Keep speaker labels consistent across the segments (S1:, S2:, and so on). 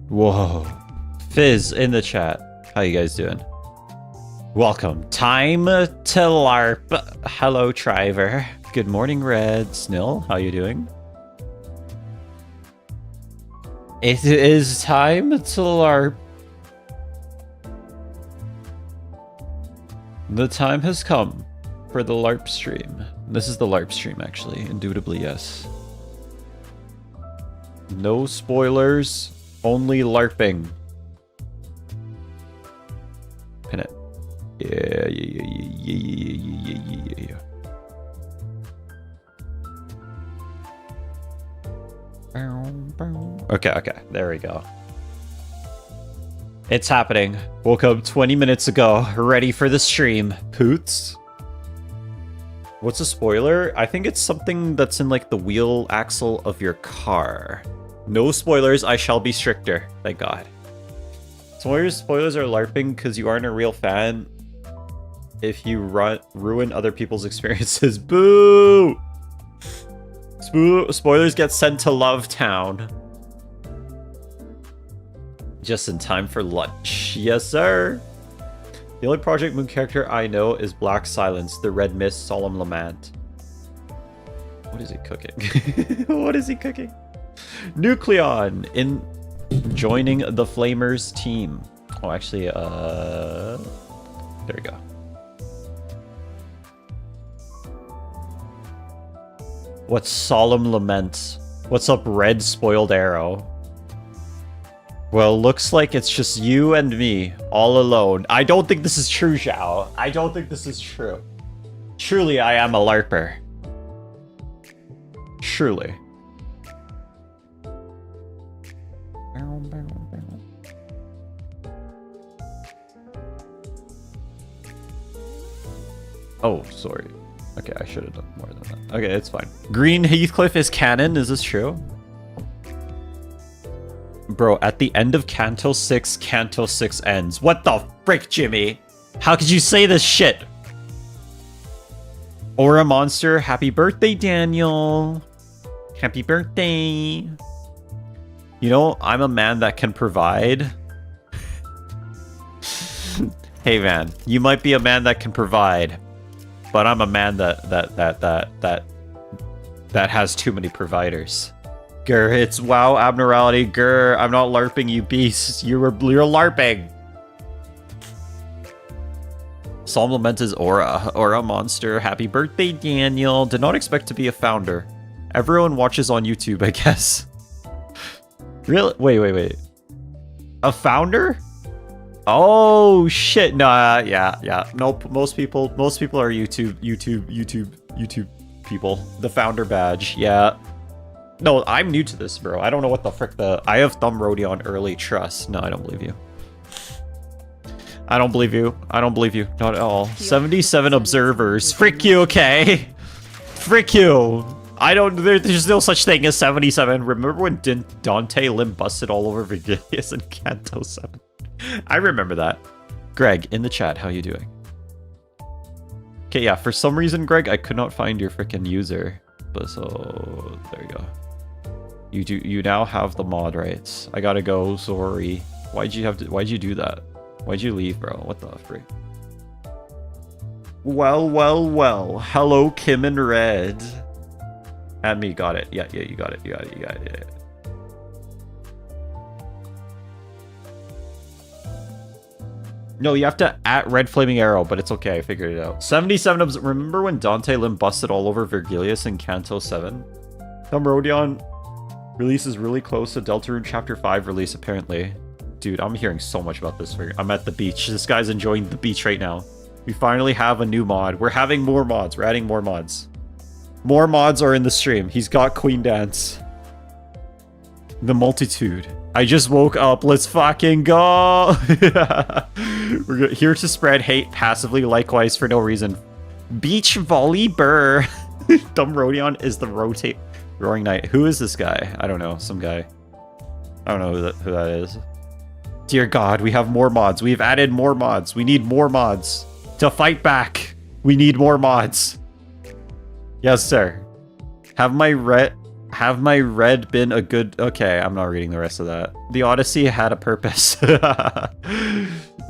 S1: Whoa. Fizz in the chat. How you guys doing? Welcome. Time to LARP. Hello, Triver. Good morning, Red. Snill, how you doing? It is time to LARP. The time has come for the LARP stream. This is the LARP stream, actually. Indubitably, yes. No spoilers, only LARPing. Pin it. Yeah. Okay, there we go. It's happening. Woke up 20 minutes ago, ready for the stream. Poots. What's a spoiler? I think it's something that's in like the wheel axle of your car. No spoilers, I shall be stricter. Thank God. Spoilers are LARPing because you aren't a real fan if you ruin other people's experiences. Boo! Spoilers get sent to Love Town. Just in time for lunch. Yes, sir. The only Project Moon character I know is Black Silence, the Red Mist, Solemn Lament. What is he cooking? What is he cooking? Nucleon in joining the Flamers team. Oh, actually, there we go. What's Solemn Lament? What's up, Red Spoiled Arrow? Well, looks like it's just you and me, all alone. I don't think this is true, Zhao. I don't think this is true. Truly, I am a LARPer. Truly. Oh, sorry. Okay, I should have done more than that. Okay, it's fine. Green Heathcliff is canon. Is this true? Bro, at the end of Canto 6, Canto 6 ends. What the frick, Jimmy? How could you say this shit? Aura Monster, happy birthday, Daniel. Happy birthday. You know, I'm a man that can provide. Hey, man, you might be a man that can provide, but I'm a man that has too many providers. Grr, it's WoW abnormality. Grr, I'm not LARPing, you beast. You're LARPing. Solemn Lament is Aura Monster. Happy birthday, Daniel. Did not expect to be a founder. Everyone watches on YouTube, I guess. Really? Wait. A founder? Oh shit! Nah, yeah. Nope. Most people are YouTube people. The founder badge. Yeah. No, I'm new to this, bro. I don't know what the frick I have Thumb Rodion early trust. No, I don't believe you. I don't believe you. Not at all. 77 observers. Frick you, okay? Frick you. There's no such thing as 77. Remember when Dante Limb busted all over Virgilius in Canto 7? I remember that. Greg, in the chat, how you doing? Okay, yeah, for some reason, Greg, I could not find your freaking user. But so, there you go. You now have the mod rights. I gotta go, sorry. Why'd you do that? Why'd you leave, bro? What the frick? Well. Hello, Kim and Red. And me, got it. Yeah, you got it. Yeah. No, you have to @ Red Flaming Arrow, but it's okay. I figured it out. 77 remember when Dante Limb busted all over Virgilius in Canto 7? Thumb Rodion release is really close to Deltarune Chapter 5 release, apparently. Dude, I'm hearing so much about this. I'm at the beach. This guy's enjoying the beach right now. We finally have a new mod. We're having more mods. We're adding more mods. More mods are in the stream. He's got Queen Dance. The Multitude. I just woke up. Let's fucking go. We're here to spread hate passively, likewise for no reason. Beach volley burr. Thumb Rodion is the Roaring Knight. Who is this guy? I don't know. Some guy. I don't know who that is. Dear God, we have more mods. We've added more mods. We need more mods to fight back. We need more mods. Yes, sir. Have my Have my red been a good... Okay, I'm not reading the rest of that. The Odyssey had a purpose.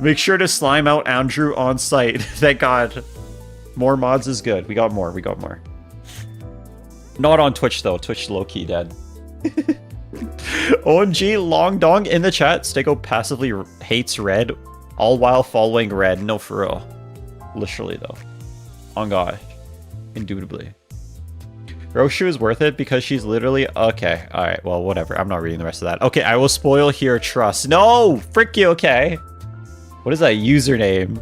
S1: Make sure to slime out Andrew on site. Thank God. More mods is good. We got more. We got more. Not on Twitch, though. Twitch low-key dead. OMG, Long Dong in the chat. Stego passively hates red, all while following red. No, for real. Literally, though. On God. Indubitably. Roshu is worth it because she's literally... Okay, alright, well, whatever. I'm not reading the rest of that. Okay, I will spoil here, trust. No! Frick you, okay. What is that username?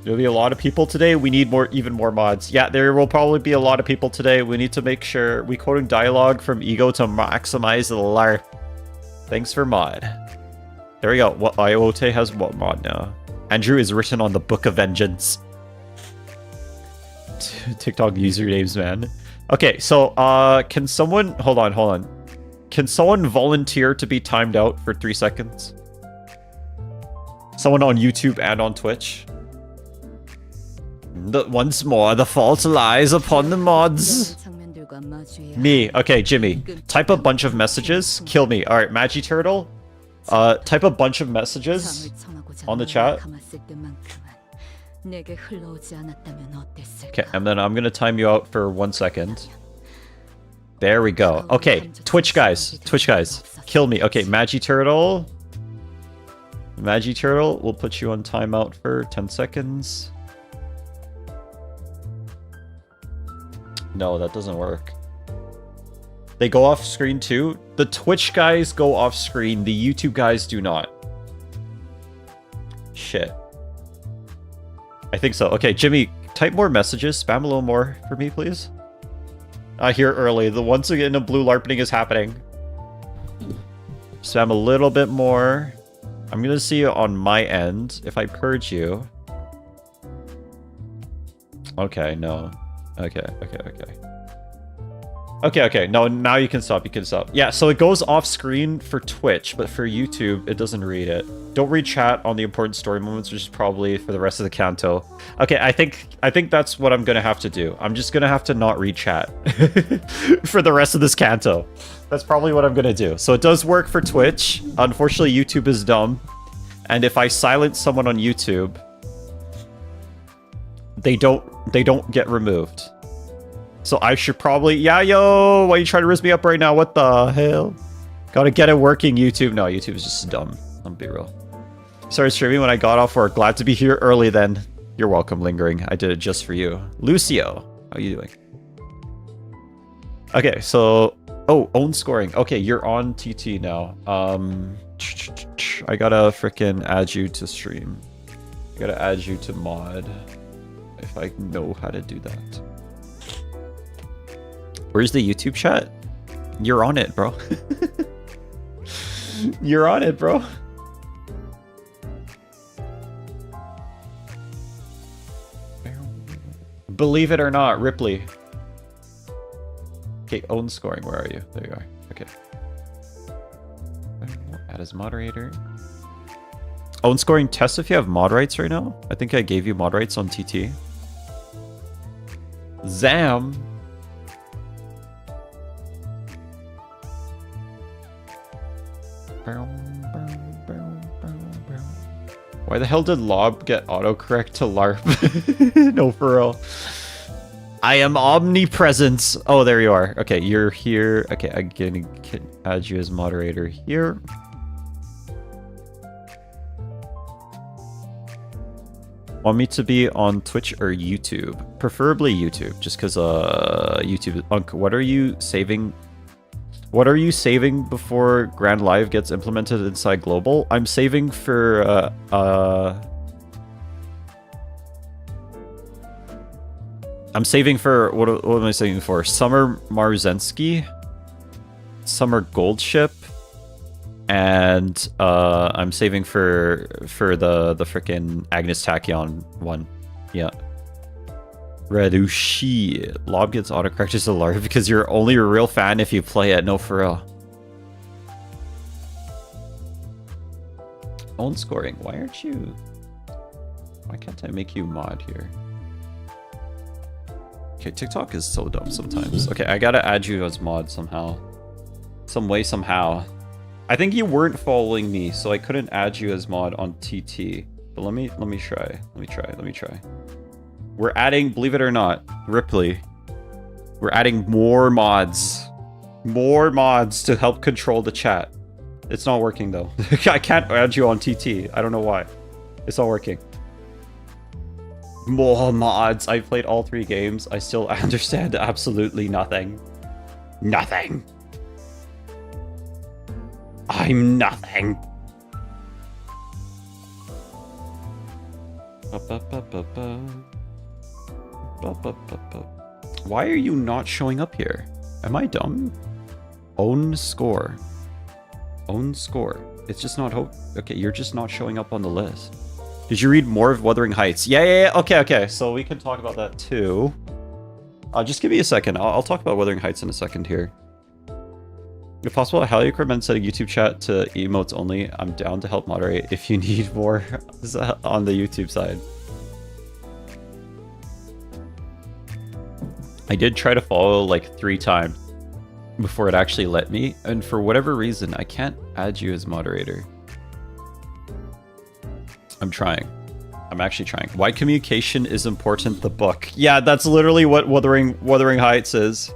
S1: There'll be a lot of people today. We need even more mods. Yeah, there will probably be a lot of people today. We need to make sure we quoting dialogue from Ego to maximize the Larp. Thanks for mod. There we go. What Iote has what mod now? Andrew is written on the Book of Vengeance. TikTok usernames, man. Okay, so can someone hold on. Can someone volunteer to be timed out for 3 seconds? Someone on YouTube and on Twitch. Once more, the fault lies upon the mods. Me. Okay, Jimmy. Type a bunch of messages. Kill me. All right, Magi Turtle. Type a bunch of messages on the chat. Okay, and then I'm gonna time you out for 1 second. There we go. Okay, Twitch guys, kill me. Okay, Magi Turtle, we'll put you on timeout for 10 seconds. No, that doesn't work. They go off screen too. The Twitch guys go off screen, the YouTube guys do not. Shit. I think so. Okay, Jimmy, type more messages. Spam a little more for me, please. Here early. The once again a blue LARPing is happening. Spam a little bit more. I'm gonna see you on my end if I purge you. Okay, no. Okay. Okay. No, now you can stop. Yeah, so it goes off screen for Twitch, but for YouTube, it doesn't read it. Don't read chat on the important story moments, which is probably for the rest of the Canto. Okay, I think that's what I'm gonna have to do. I'm just gonna have to not read chat for the rest of this Canto. That's probably what I'm gonna do. So it does work for Twitch. Unfortunately, YouTube is dumb. And if I silence someone on YouTube, they don't get removed. So I should probably... Yeah, yo! Why are you trying to risk me up right now? What the hell? Gotta get it working, YouTube. No, YouTube is just dumb. I'll be real. Started streaming when I got off work. Glad to be here early then. You're welcome, Lingering. I did it just for you. Lucio, how are you doing? Okay, so... Oh, own scoring. Okay, you're on TT now. I gotta frickin' add you to stream. I gotta add you to mod. If I know how to do that. Where's the YouTube chat? You're on it, bro. You're on it, bro. Believe it or not, Ripley. Okay, own scoring. Where are you? There you are. Okay. Add as moderator. Own scoring test if you have mod rights right now. I think I gave you mod rights on TT. Zam. Why the hell did Lob get autocorrect to LARP? No, for real. I am omnipresent. Oh, there you are. Okay, you're here. Okay, I'm gonna add you as moderator here. Want me to be on Twitch or YouTube? Preferably YouTube, just because YouTube. Unk, what are you saving? What are you saving before Grand Live gets implemented inside Global? I'm saving for I'm saving for what am I saving for? Summer Marzensky, Summer Gold Ship, and I'm saving for the frickin' Agnes Tachyon one. Yeah. Redushi. Lob gets autocorrect as a LARP because you're only a real fan if you play it. No, for real. Own scoring. Why aren't you... Why can't I make you mod here? Okay, TikTok is so dumb sometimes. Okay, I gotta add you as mod somehow. Some way, somehow. I think you weren't following me, so I couldn't add you as mod on TT. But let me try. Let me try. We're adding, believe it or not, Ripley. We're adding more mods. More mods to help control the chat. It's not working though. I can't add you on TT. I don't know why. It's not working. More mods. I played all 3 games. I still understand absolutely nothing. Nothing. I'm nothing. Why are you not showing up here? Am I dumb? Own score. Own score. It's just not okay, you're just not showing up on the list. Did you read more of Wuthering Heights? Yeah. Okay. So we can talk about that too. Just give me a second. I'll talk about Wuthering Heights in a second here. If possible, I highly recommend setting YouTube chat to emotes only. I'm down to help moderate if you need more on the YouTube side. I did try to follow like 3 times before it actually let me, and for whatever reason, I can't add you as moderator. I'm trying. I'm actually trying. Why communication is important, the book. Yeah, that's literally what Wuthering Heights is.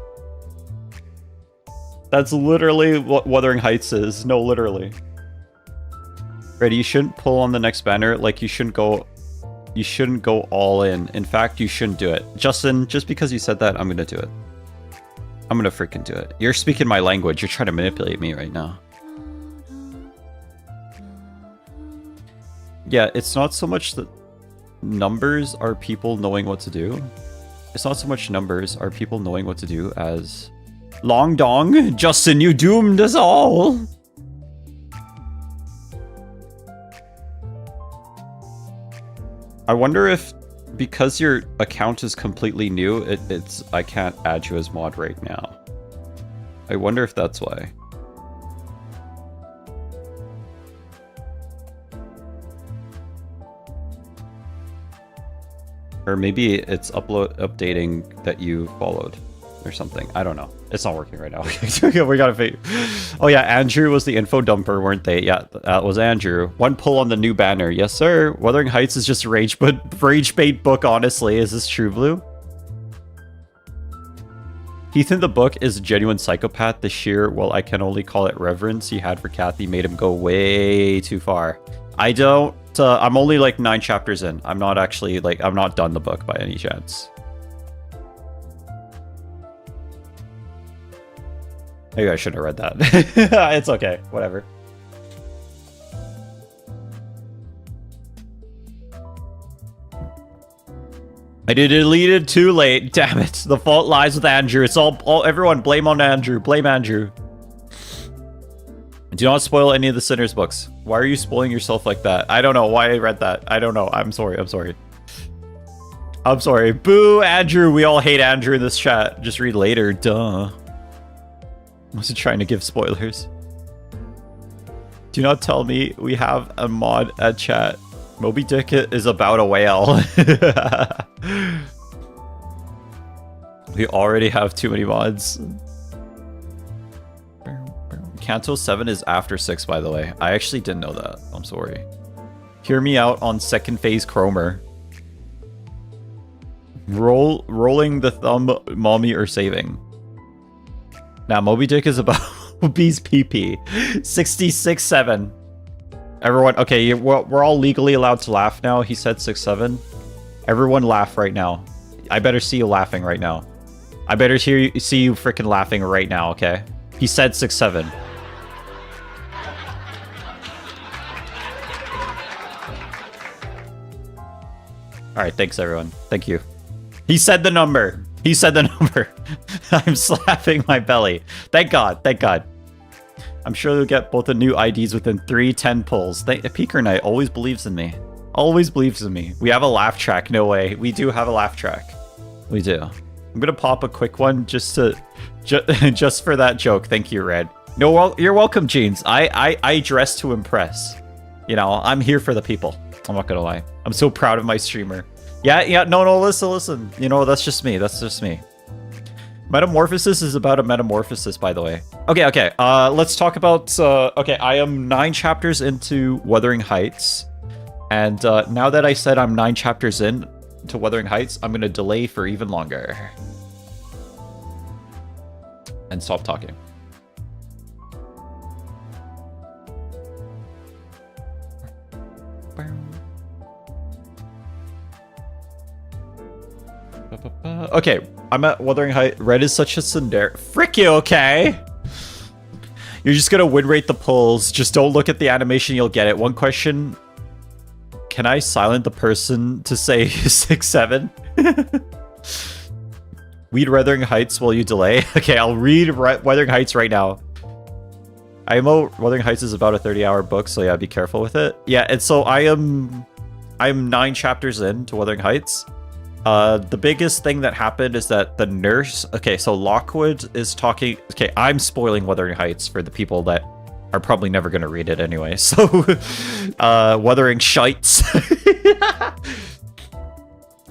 S1: That's literally what Wuthering Heights is. No, literally. Ready, you shouldn't pull on the next banner. Like, you shouldn't go all in. In fact, you shouldn't do it. Justin, just because you said that, I'm gonna do it. I'm gonna freaking do it. You're speaking my language. You're trying to manipulate me right now. Yeah, it's not so much that numbers are people knowing what to do. It's not so much numbers are people knowing what to do as... Long dong, Justin, you doomed us all. I wonder if, because your account is completely new, I can't add you as mod right now. I wonder if that's why. Or maybe it's updating that you followed or something. I don't know. It's not working right now. We gotta figure. Oh yeah, Andrew was the info dumper, weren't they? Yeah, that was Andrew. One pull on the new banner. Yes, sir. Wuthering Heights is just rage bait book, honestly. Is this true, Blue? Heath in the book is a genuine psychopath. The sheer, well, I can only call it reverence he had for Kathy made him go way too far. I don't... I'm only like 9 chapters in. I'm not actually, like, I'm not done the book by any chance. Maybe I shouldn't have read that. It's okay. Whatever. I did delete it too late. Damn it. The fault lies with Andrew. It's all everyone blame on Andrew. Blame Andrew. Do not spoil any of the Sinners books. Why are you spoiling yourself like that? I don't know why I read that. I don't know. I'm sorry. I'm sorry. I'm sorry. Boo, Andrew. We all hate Andrew in this chat. Just read later. Duh. I wasn't trying to give spoilers. Do not tell me we have a mod at chat. Moby Dick is about a whale. We already have too many mods. Canto 7 is after 6, by the way. I actually didn't know that. I'm sorry. Hear me out on second phase Cromer. Rolling the thumb, mommy, or saving. Now, Moby Dick is about Bee's PP. 66.7. Everyone, okay, we're all legally allowed to laugh now. He said 6.7. Everyone laugh right now. I better see you laughing right now. I better see you freaking laughing right now, okay? He said 6.7. Alright, thanks everyone. Thank you. He said the number. He said the number. I'm slapping my belly. Thank God. Thank God. I'm sure they'll get both the new IDs within 3-10 pulls. Peeker Knight always believes in me. Always believes in me. We have a laugh track. No way. We do have a laugh track. We do. I'm gonna pop a quick one just for that joke. Thank you, Red. No, well, you're welcome, Jeans. I dress to impress. You know, I'm here for the people. I'm not gonna lie. I'm so proud of my streamer. Yeah, no, listen. You know, that's just me. Metamorphosis is about a metamorphosis, by the way. Okay. Let's talk about... okay, I am 9 chapters into Wuthering Heights. And now that I said I'm 9 chapters in to Wuthering Heights, I'm going to delay for even longer. And stop talking. Okay, I'm at Wuthering Heights. Red is such a tsundere. Frick you, okay? You're just gonna win rate the pulls. Just don't look at the animation, you'll get it. One question. Can I silent the person to say 6-7? Read Wuthering Heights while you delay. Okay, I'll read Wuthering Heights right now. IMO Wuthering Heights is about a 30-hour book, so yeah, be careful with it. Yeah, and so I'm 9 chapters in to Wuthering Heights. The biggest thing that happened is that the nurse... Okay, so Lockwood is talking... Okay, I'm spoiling Wuthering Heights for the people that are probably never going to read it anyway. So, Wuthering Shites.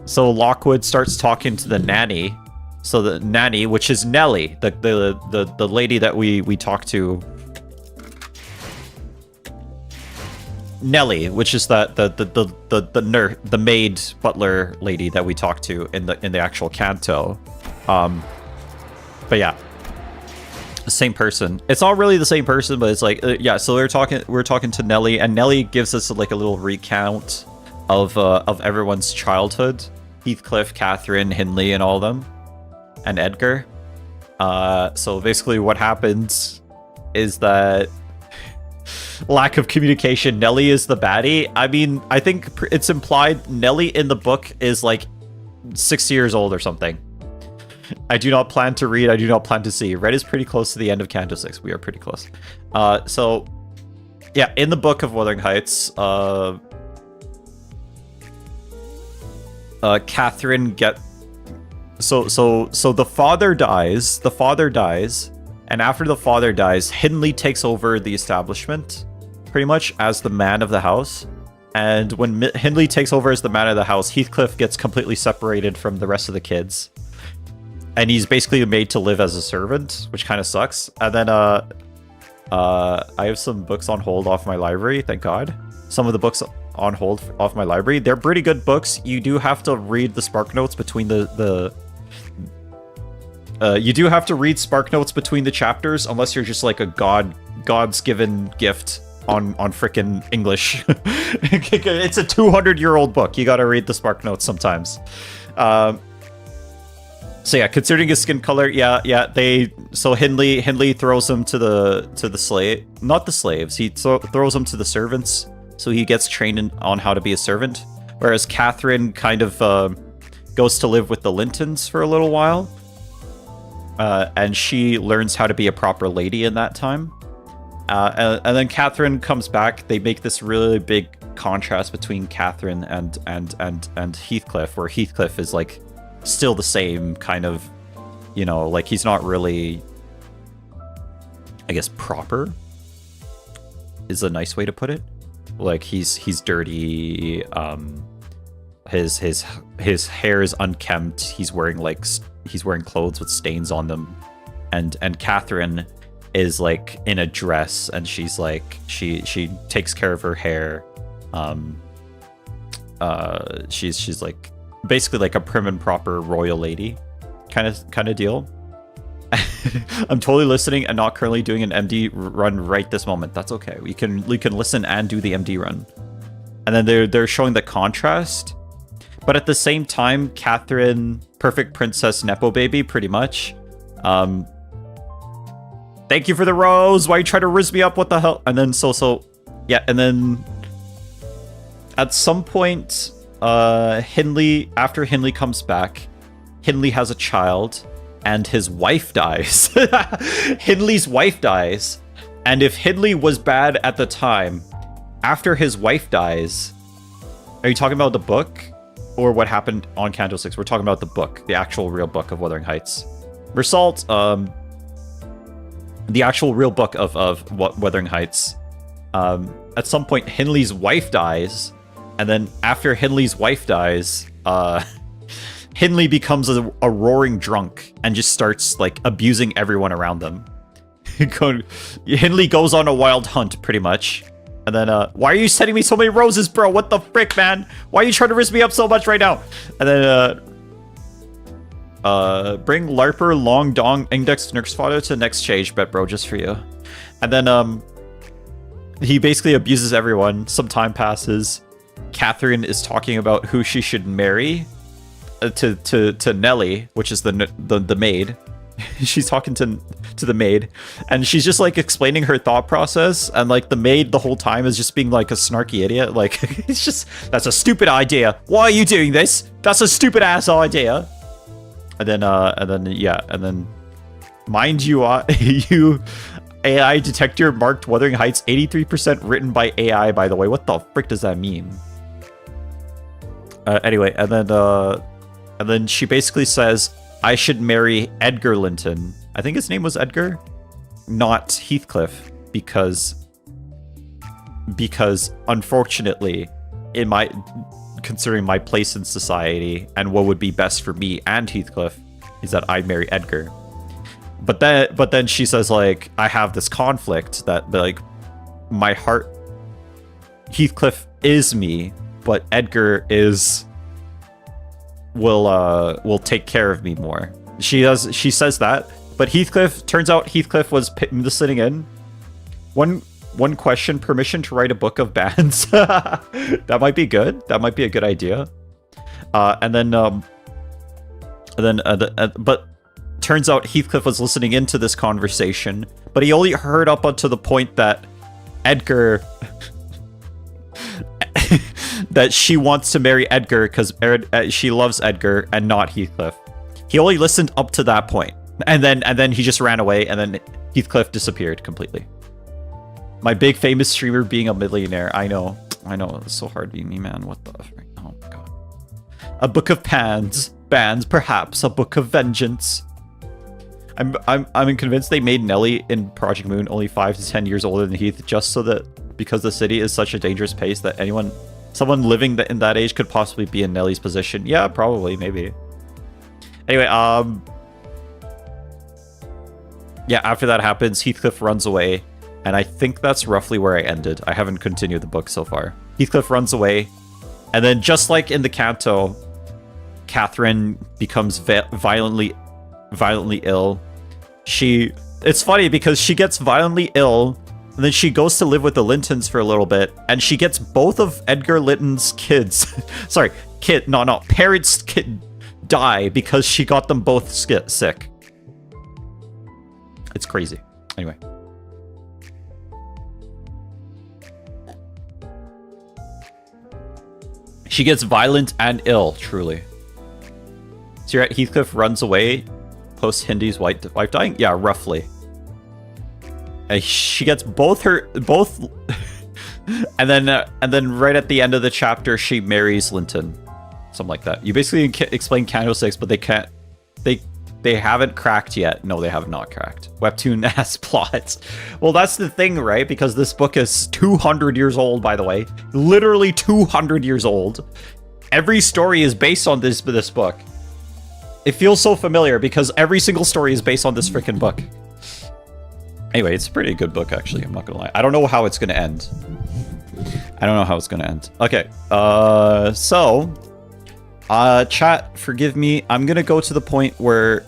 S1: So Lockwood starts talking to the nanny. So the nanny, which is Nellie, the lady that we talked to. Nellie, which is the maid butler lady that we talked to in the actual Canto. But yeah, same person. It's not really the same person, but it's like yeah. So we're talking to Nellie, and Nellie gives us like a little recount of everyone's childhood: Heathcliff, Catherine, Hindley, and all of them, and Edgar. So basically, what happens is that. Lack of communication. Nellie is the baddie. I mean, I think it's implied Nellie in the book is like 6 years old or something. I do not plan to read. I do not plan to see. Red is pretty close to the end of Canto 6. We are pretty close. So, yeah, in the book of Wuthering Heights, Catherine get... So the father dies. The father dies. And after the father dies, Hindley takes over the establishment, pretty much, as the man of the house. And when Hindley takes over as the man of the house, Heathcliff gets completely separated from the rest of the kids. And he's basically made to live as a servant, which kind of sucks. And then I have some books on hold off my library, thank God. Some of the books on hold off my library. They're pretty good books. You do have to read the spark notes between you do have to read spark notes between the chapters, unless you're just like a God's given gift on frickin' English. It's a 200-year-old book. You gotta read the spark notes sometimes. So yeah, considering his skin color, yeah. So Hindley throws him to the slave, not the slaves. He throws him to the servants, so he gets trained on how to be a servant. Whereas Catherine kind of goes to live with the Lintons for a little while. And she learns how to be a proper lady in that time. And then Catherine comes back. They make this really big contrast between Catherine and Heathcliff, where Heathcliff is like still the same kind of, you know, like he's not really, I guess, proper is a nice way to put it. Like he's dirty. His hair is unkempt. He's wearing clothes with stains on them, and Catherine is like in a dress, and she's like she takes care of her hair. She's like basically like a prim and proper royal lady kind of deal. I'm totally listening and not currently doing an MD run right this moment. That's okay. We can listen and do the MD run, and then they're showing the contrast. But at the same time, Catherine, perfect princess nepo baby, pretty much. Thank you for the rose. Why you try to riz me up? What the hell? And then yeah. And then at some point, after Hindley comes back, Hindley has a child, and his wife dies. Hindley's wife dies, and if Hindley was bad at the time, after his wife dies, are you talking about the book? Or what happened on Canto 6? We're talking about the book, the actual real book of Wuthering Heights. Result, the actual real book of Wuthering Heights. At some point, Hindley's wife dies, and then after Hindley's wife dies, Hindley becomes a roaring drunk and just starts like abusing everyone around them. Hindley goes on a wild hunt, pretty much. And then, why are you sending me so many roses, bro? What the frick, man? Why are you trying to risk me up so much right now? And then, bring Larper Long Dong Index Nurse Photo to next stage, bet, bro, just for you. And then, he basically abuses everyone. Some time passes. Catherine is talking about who she should marry to Nellie, which is the maid. She's talking to the maid, and she's just like explaining her thought process, and like the maid the whole time is just being like a snarky idiot. Like, it's just, that's a stupid idea. Why are you doing this? That's a stupid ass idea. And then mind you, you AI detector marked Wuthering Heights 83% written by AI, by the way. What the frick does that mean? Anyway, and then she basically says I should marry Edgar Linton. I think his name was Edgar, not Heathcliff, because unfortunately, considering my place in society and what would be best for me and Heathcliff, is that I marry Edgar. But then she says, like, I have this conflict that, like, my heart, Heathcliff is me, but Edgar will take care of me more. She says that, but turns out Heathcliff was listening in. One question: permission to write a book of bands. That might be good. That might be a good idea. But turns out Heathcliff was listening into this conversation, but he only heard up until the point that Edgar that she wants to marry Edgar because she loves Edgar and not Heathcliff. He only listened up to that point, and then he just ran away, and then Heathcliff disappeared completely. My big famous streamer being a millionaire. I know, it's so hard being me, man. What the frick? Oh my god. A book of bands, perhaps a book of vengeance. I'm convinced they made Nellie in Project Moon only 5 to 10 years older than Heath, just so that because the city is such a dangerous place that someone living in that age could possibly be in Nellie's position. Yeah, probably, maybe. Anyway, yeah, after that happens, Heathcliff runs away, and I think that's roughly where I ended. I haven't continued the book so far. Heathcliff runs away, and then just like in the Canto, Catherine becomes violently ill. It's funny because she gets violently ill, and then she goes to live with the Lintons for a little bit, and she gets both of Edgar Linton's kids. Sorry, parents' die because she got them both sick. It's crazy. Anyway. She gets violent and ill, truly. So you're at Heathcliff runs away post Hindy's wife dying? Yeah, roughly. And she gets both and then right at the end of the chapter she marries Linton. Something like that. You basically explain Canto 6, but they haven't cracked yet. No, they have not cracked. Webtoon ass plots. Well, that's the thing, right? Because this book is 200 years old, by the way. Literally 200 years old. Every story is based on this book. It feels so familiar because every single story is based on this freaking book. Anyway, it's a pretty good book, actually. I'm not gonna lie. I don't know how it's gonna end. Okay, chat, forgive me. I'm gonna go to the point where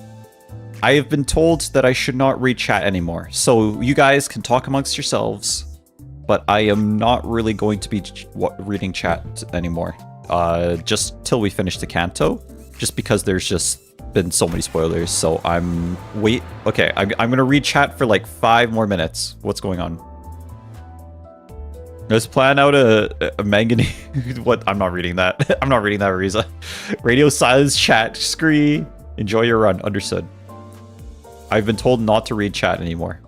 S1: I have been told that I should not read chat anymore. So you guys can talk amongst yourselves, but I am not really going to be reading chat anymore. Just till we finish the Canto, just because there's just been so many spoilers. So I'm gonna read chat for like 5 more minutes. What's going on? Let's plan out a manganese. What? I'm not reading that. I'm not reading that, Ariza. Radio silence chat. Scree. Enjoy your run. Understood. I've been told not to read chat anymore.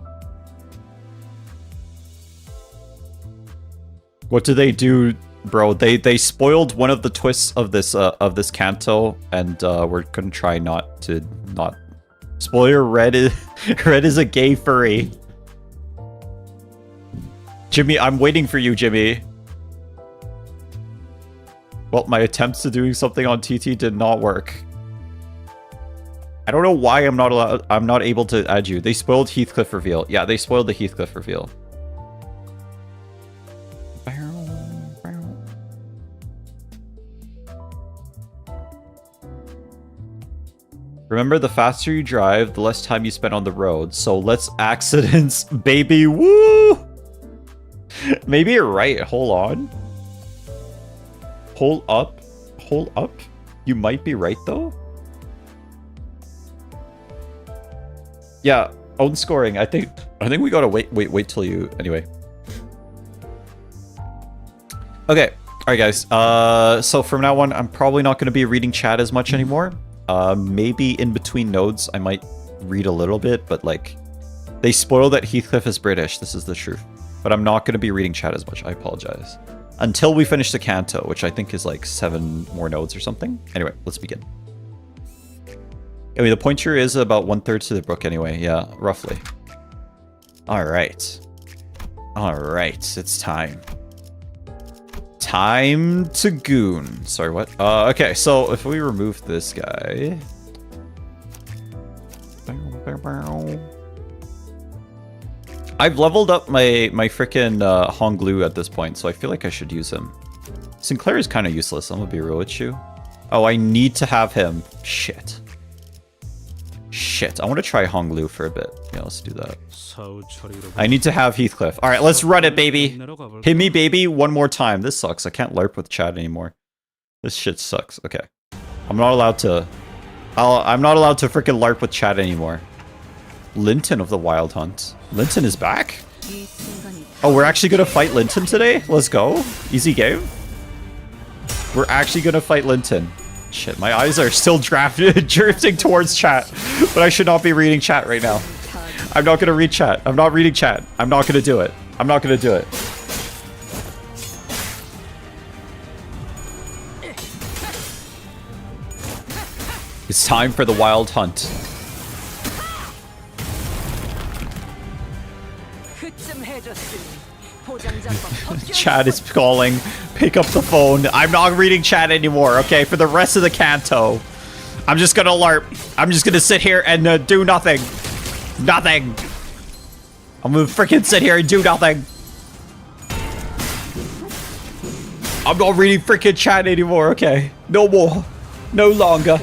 S1: What do they do, bro? They spoiled one of the twists of this Canto, and we're gonna try not to spoiler. Red is a gay furry. Jimmy, I'm waiting for you, Jimmy. Well, my attempts to doing something on TT did not work. I don't know why I'm not able to add you. They spoiled Heathcliff reveal. Yeah, they spoiled the Heathcliff reveal. Remember, the faster you drive, the less time you spend on the road. So let's accidents, baby. Woo! Maybe you're right. Hold on. Hold up. Hold up. You might be right, though. Yeah, own scoring. I think we gotta wait till you. Anyway. Okay. All right, guys. So from now on, I'm probably not gonna be reading chat as much anymore. Maybe in between nodes, I might read a little bit, but like, they spoil that Heathcliff is British. This is the truth. But I'm not gonna be reading chat as much. I apologize. Until we finish the Canto, which I think is like 7 more nodes or something. Anyway, let's begin. I mean, the pointer is about 1/3 to the book anyway. Yeah, roughly. All right. All right, it's time. Time to goon. Sorry, what? Okay, so if we remove this guy... I've leveled up my frickin' Honglu at this point, so I feel like I should use him. Sinclair is kind of useless, I'm gonna be real with you. Oh, I need to have him. Shit. Shit, I want to try Honglu for a bit. Yeah, let's do that. I need to have Heathcliff. Alright, let's run it, baby. Hit me, baby, one more time. This sucks. I can't LARP with chat anymore. This shit sucks. Okay. I'm not allowed to... I'm not allowed to freaking LARP with chat anymore. Linton of the Wild Hunt. Linton is back? Oh, we're actually gonna fight Linton today? Let's go. Easy game. We're actually gonna fight Linton. Shit, my eyes are still drifting towards chat. But I should not be reading chat right now. I'm not gonna read chat. I'm not reading chat. I'm not gonna do it. I'm not gonna do it. It's time for the Wild Hunt. Chat is calling. Pick up the phone. I'm not reading chat anymore, okay? For the rest of the Canto. I'm just gonna LARP. I'm just gonna sit here and do nothing. Nothing. I'm gonna freaking sit here and do nothing. I'm not reading freaking chat anymore, okay? No more. No longer.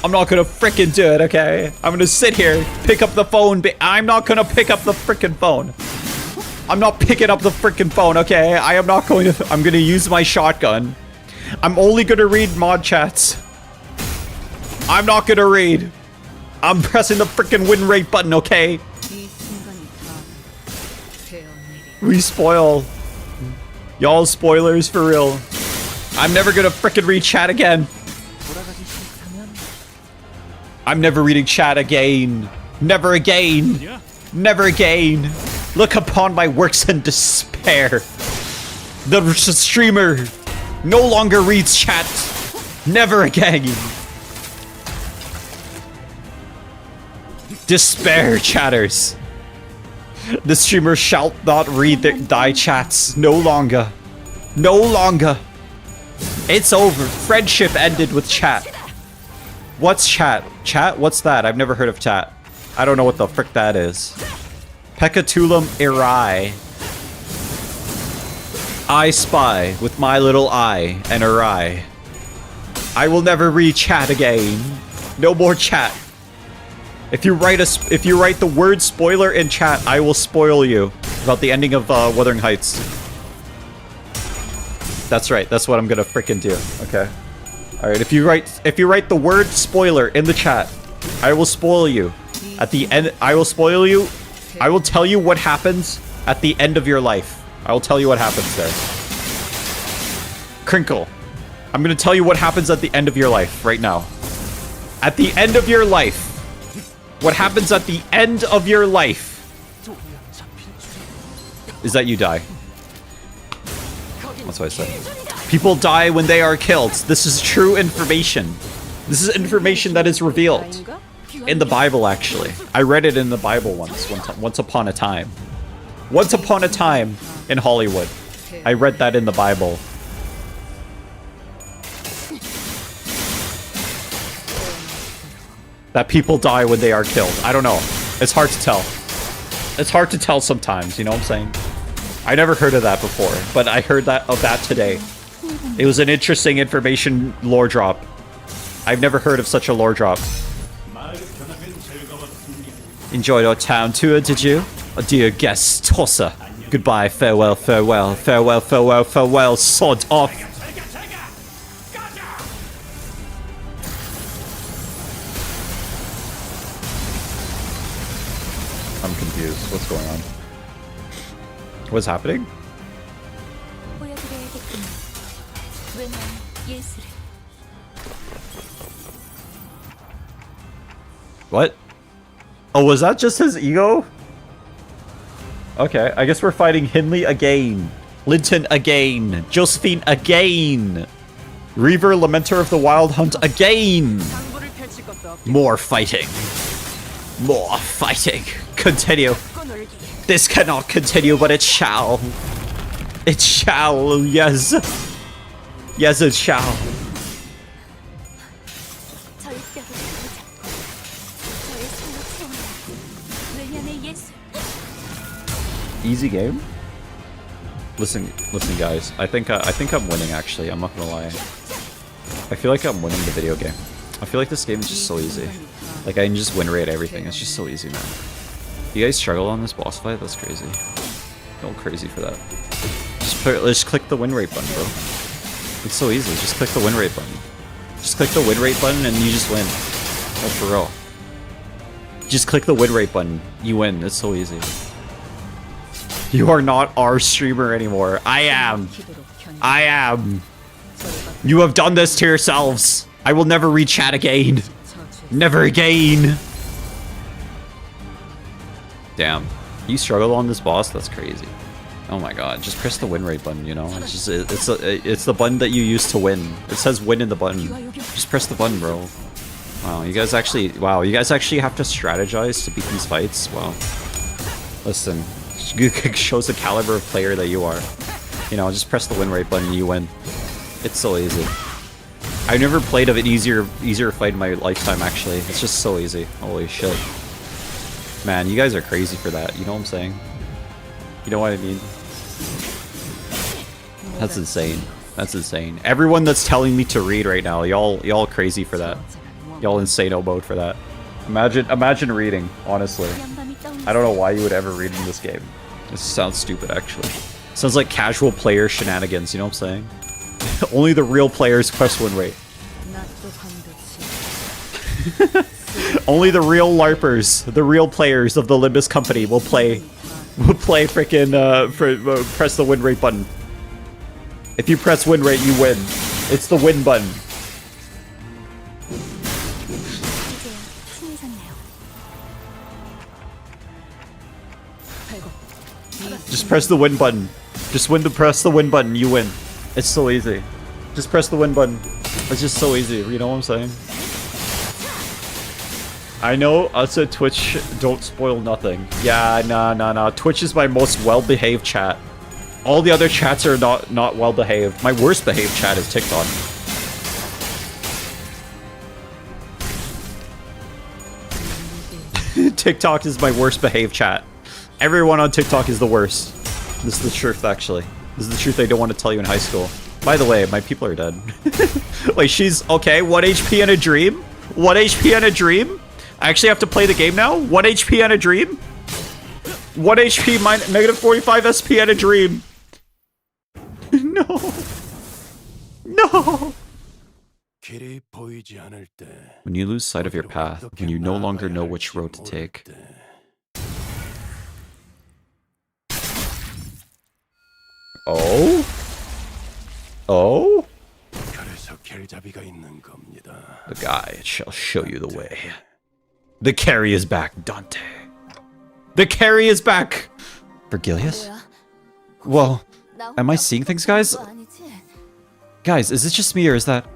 S1: I'm not gonna freaking do it, okay? I'm gonna sit here, pick up the phone. I'm not gonna pick up the freaking phone. I'm not picking up the freaking phone, okay? I am not going to... I'm gonna use my shotgun. I'm only gonna read mod chats. I'm not gonna read. I'm pressing the freaking win rate button, okay? We spoil. Y'all spoilers for real. I'm never gonna freaking read chat again. I'm never reading chat again. Never again. Never again. Look upon my works in despair. The streamer no longer reads chat. Never again. Despair, chatters. The streamer shall not read thy chats. No longer. No longer. It's over. Friendship ended with chat. What's chat? Chat? What's that? I've never heard of chat. I don't know what the frick that is. Pecatulum Erai. I spy with my little eye and Erai. I will never read chat again. No more chat. If you write the word spoiler in chat, I will spoil you about the ending of Wuthering Heights. That's right. That's what I'm gonna frickin' do. Okay. All right. If you write the word spoiler in the chat, I will spoil you. At the end, I will spoil you. I will tell you what happens at the end of your life. I will tell you what happens there. Crinkle. I'm gonna tell you what happens at the end of your life right now. At the end of your life. What happens at the end of your life is that you die. That's what I said. People die when they are killed. This is true information. This is information that is revealed. In the Bible, actually. I read it in the Bible once upon a time. Once upon a time in Hollywood. I read that in the Bible. that people die when they are killed. I don't know. It's hard to tell. It's hard to tell sometimes, you know what I'm saying? I never heard of that before, but I heard of that today. It was an interesting information lore drop. I've never heard of such a lore drop. Enjoyed our town tour, did you? Oh, dear guest, tosser. Goodbye, farewell, farewell, farewell, farewell, farewell, sod off. I'm confused. What's going on? What's happening? What? Oh, was that just his ego? Okay, I guess we're fighting Hindley again. Linton again. Josephine again. Reaver, Lamenter of the Wild Hunt again. More fighting. More fighting. Continue. This cannot continue, but it shall. It shall, yes. Yes, it shall. Easy game. Listen, guys. I think I'm winning. Actually, I'm not gonna lie. I feel like I'm winning the video game. I feel like this game is just so easy. Like I can just win rate everything. It's just so easy, man. You guys struggle on this boss fight? That's crazy. Go crazy for that. Just click the win rate button, bro. It's so easy. Just click the win rate button. Just click the win rate button and you just win. Oh, for real. Just click the win rate button. You win. It's so easy. You are not our streamer anymore. I am. I am. You have done this to yourselves. I will never read chat again. Never again. Damn. You struggle on this boss? That's crazy. Oh my god. Just press the win rate button, you know? It's just it's the button that you use to win. It says win in the button. Just press the button, bro. Wow, you guys actually have to strategize to beat these fights? Wow. Listen. It shows the caliber of player that you are. You know, just press the win rate button and you win. It's so easy. I've never played of an easier fight in my lifetime, actually. It's just so easy. Holy shit. Man, you guys are crazy for that. You know what I'm saying? You know what I mean? That's insane. That's insane. Everyone that's telling me to read right now, y'all crazy for that. Y'all insane-o mode for that. Imagine reading, honestly. I don't know why you would ever read in this game. This sounds stupid, actually. Sounds like casual player shenanigans, you know what I'm saying? Only the real players press win rate. Only the real LARPers, the real players of the Limbus Company will play frickin' press the win rate button. If you press win rate, you win. It's the win button. Just press the win button. Just press the win button, you win. It's so easy. Just press the win button. It's just so easy, you know what I'm saying? I know us at Twitch don't spoil nothing. Yeah, nah. Twitch is my most well-behaved chat. All the other chats are not well-behaved. My worst-behaved chat is TikTok. TikTok is my worst-behaved chat. Everyone on TikTok is the worst. This is the truth, actually. This is the truth they don't want to tell you in high school. By the way, my people are dead. Like, she's... Okay, 1 HP and a dream? 1 HP and a dream? I actually have to play the game now? 1 HP and a dream? 1 HP, negative 45 SP and a dream. No. No. When you lose sight of your path, when you no longer know which road to take. Oh? Oh? The guide shall show you the way. The carry is back, Dante. The carry is back! Vergilius? Well, am I seeing things, guys? Guys, is it just me or is that...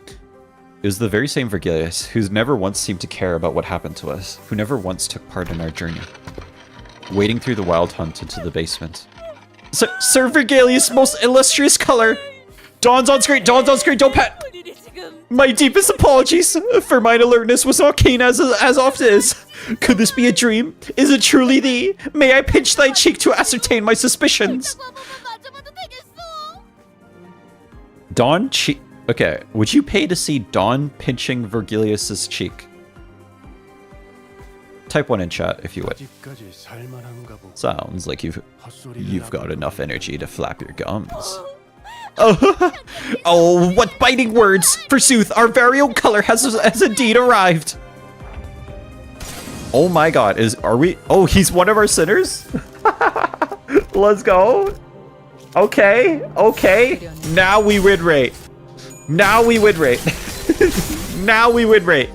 S1: It was the very same Vergilius, who's never once seemed to care about what happened to us, who never once took part in our journey. Wading through the wild hunt into the basement. Sir Vergilius, most illustrious color! Dawn's on screen, don't pet! My deepest apologies, for mine alertness was not keen as oft is. Could this be a dream? Is it truly thee? May I pinch thy cheek to ascertain my suspicions? Dawn cheek. Okay, would you pay to see Dawn pinching Virgilius's cheek? Type 1 in chat if you would. Sounds like you've got enough energy to flap your gums. Oh, oh, what biting words! Forsooth, our very own color has indeed arrived. Oh my god, are we? Oh, he's one of our sinners? Let's go. Okay, okay. Now we win rate. Now we win rate. Now we win rate.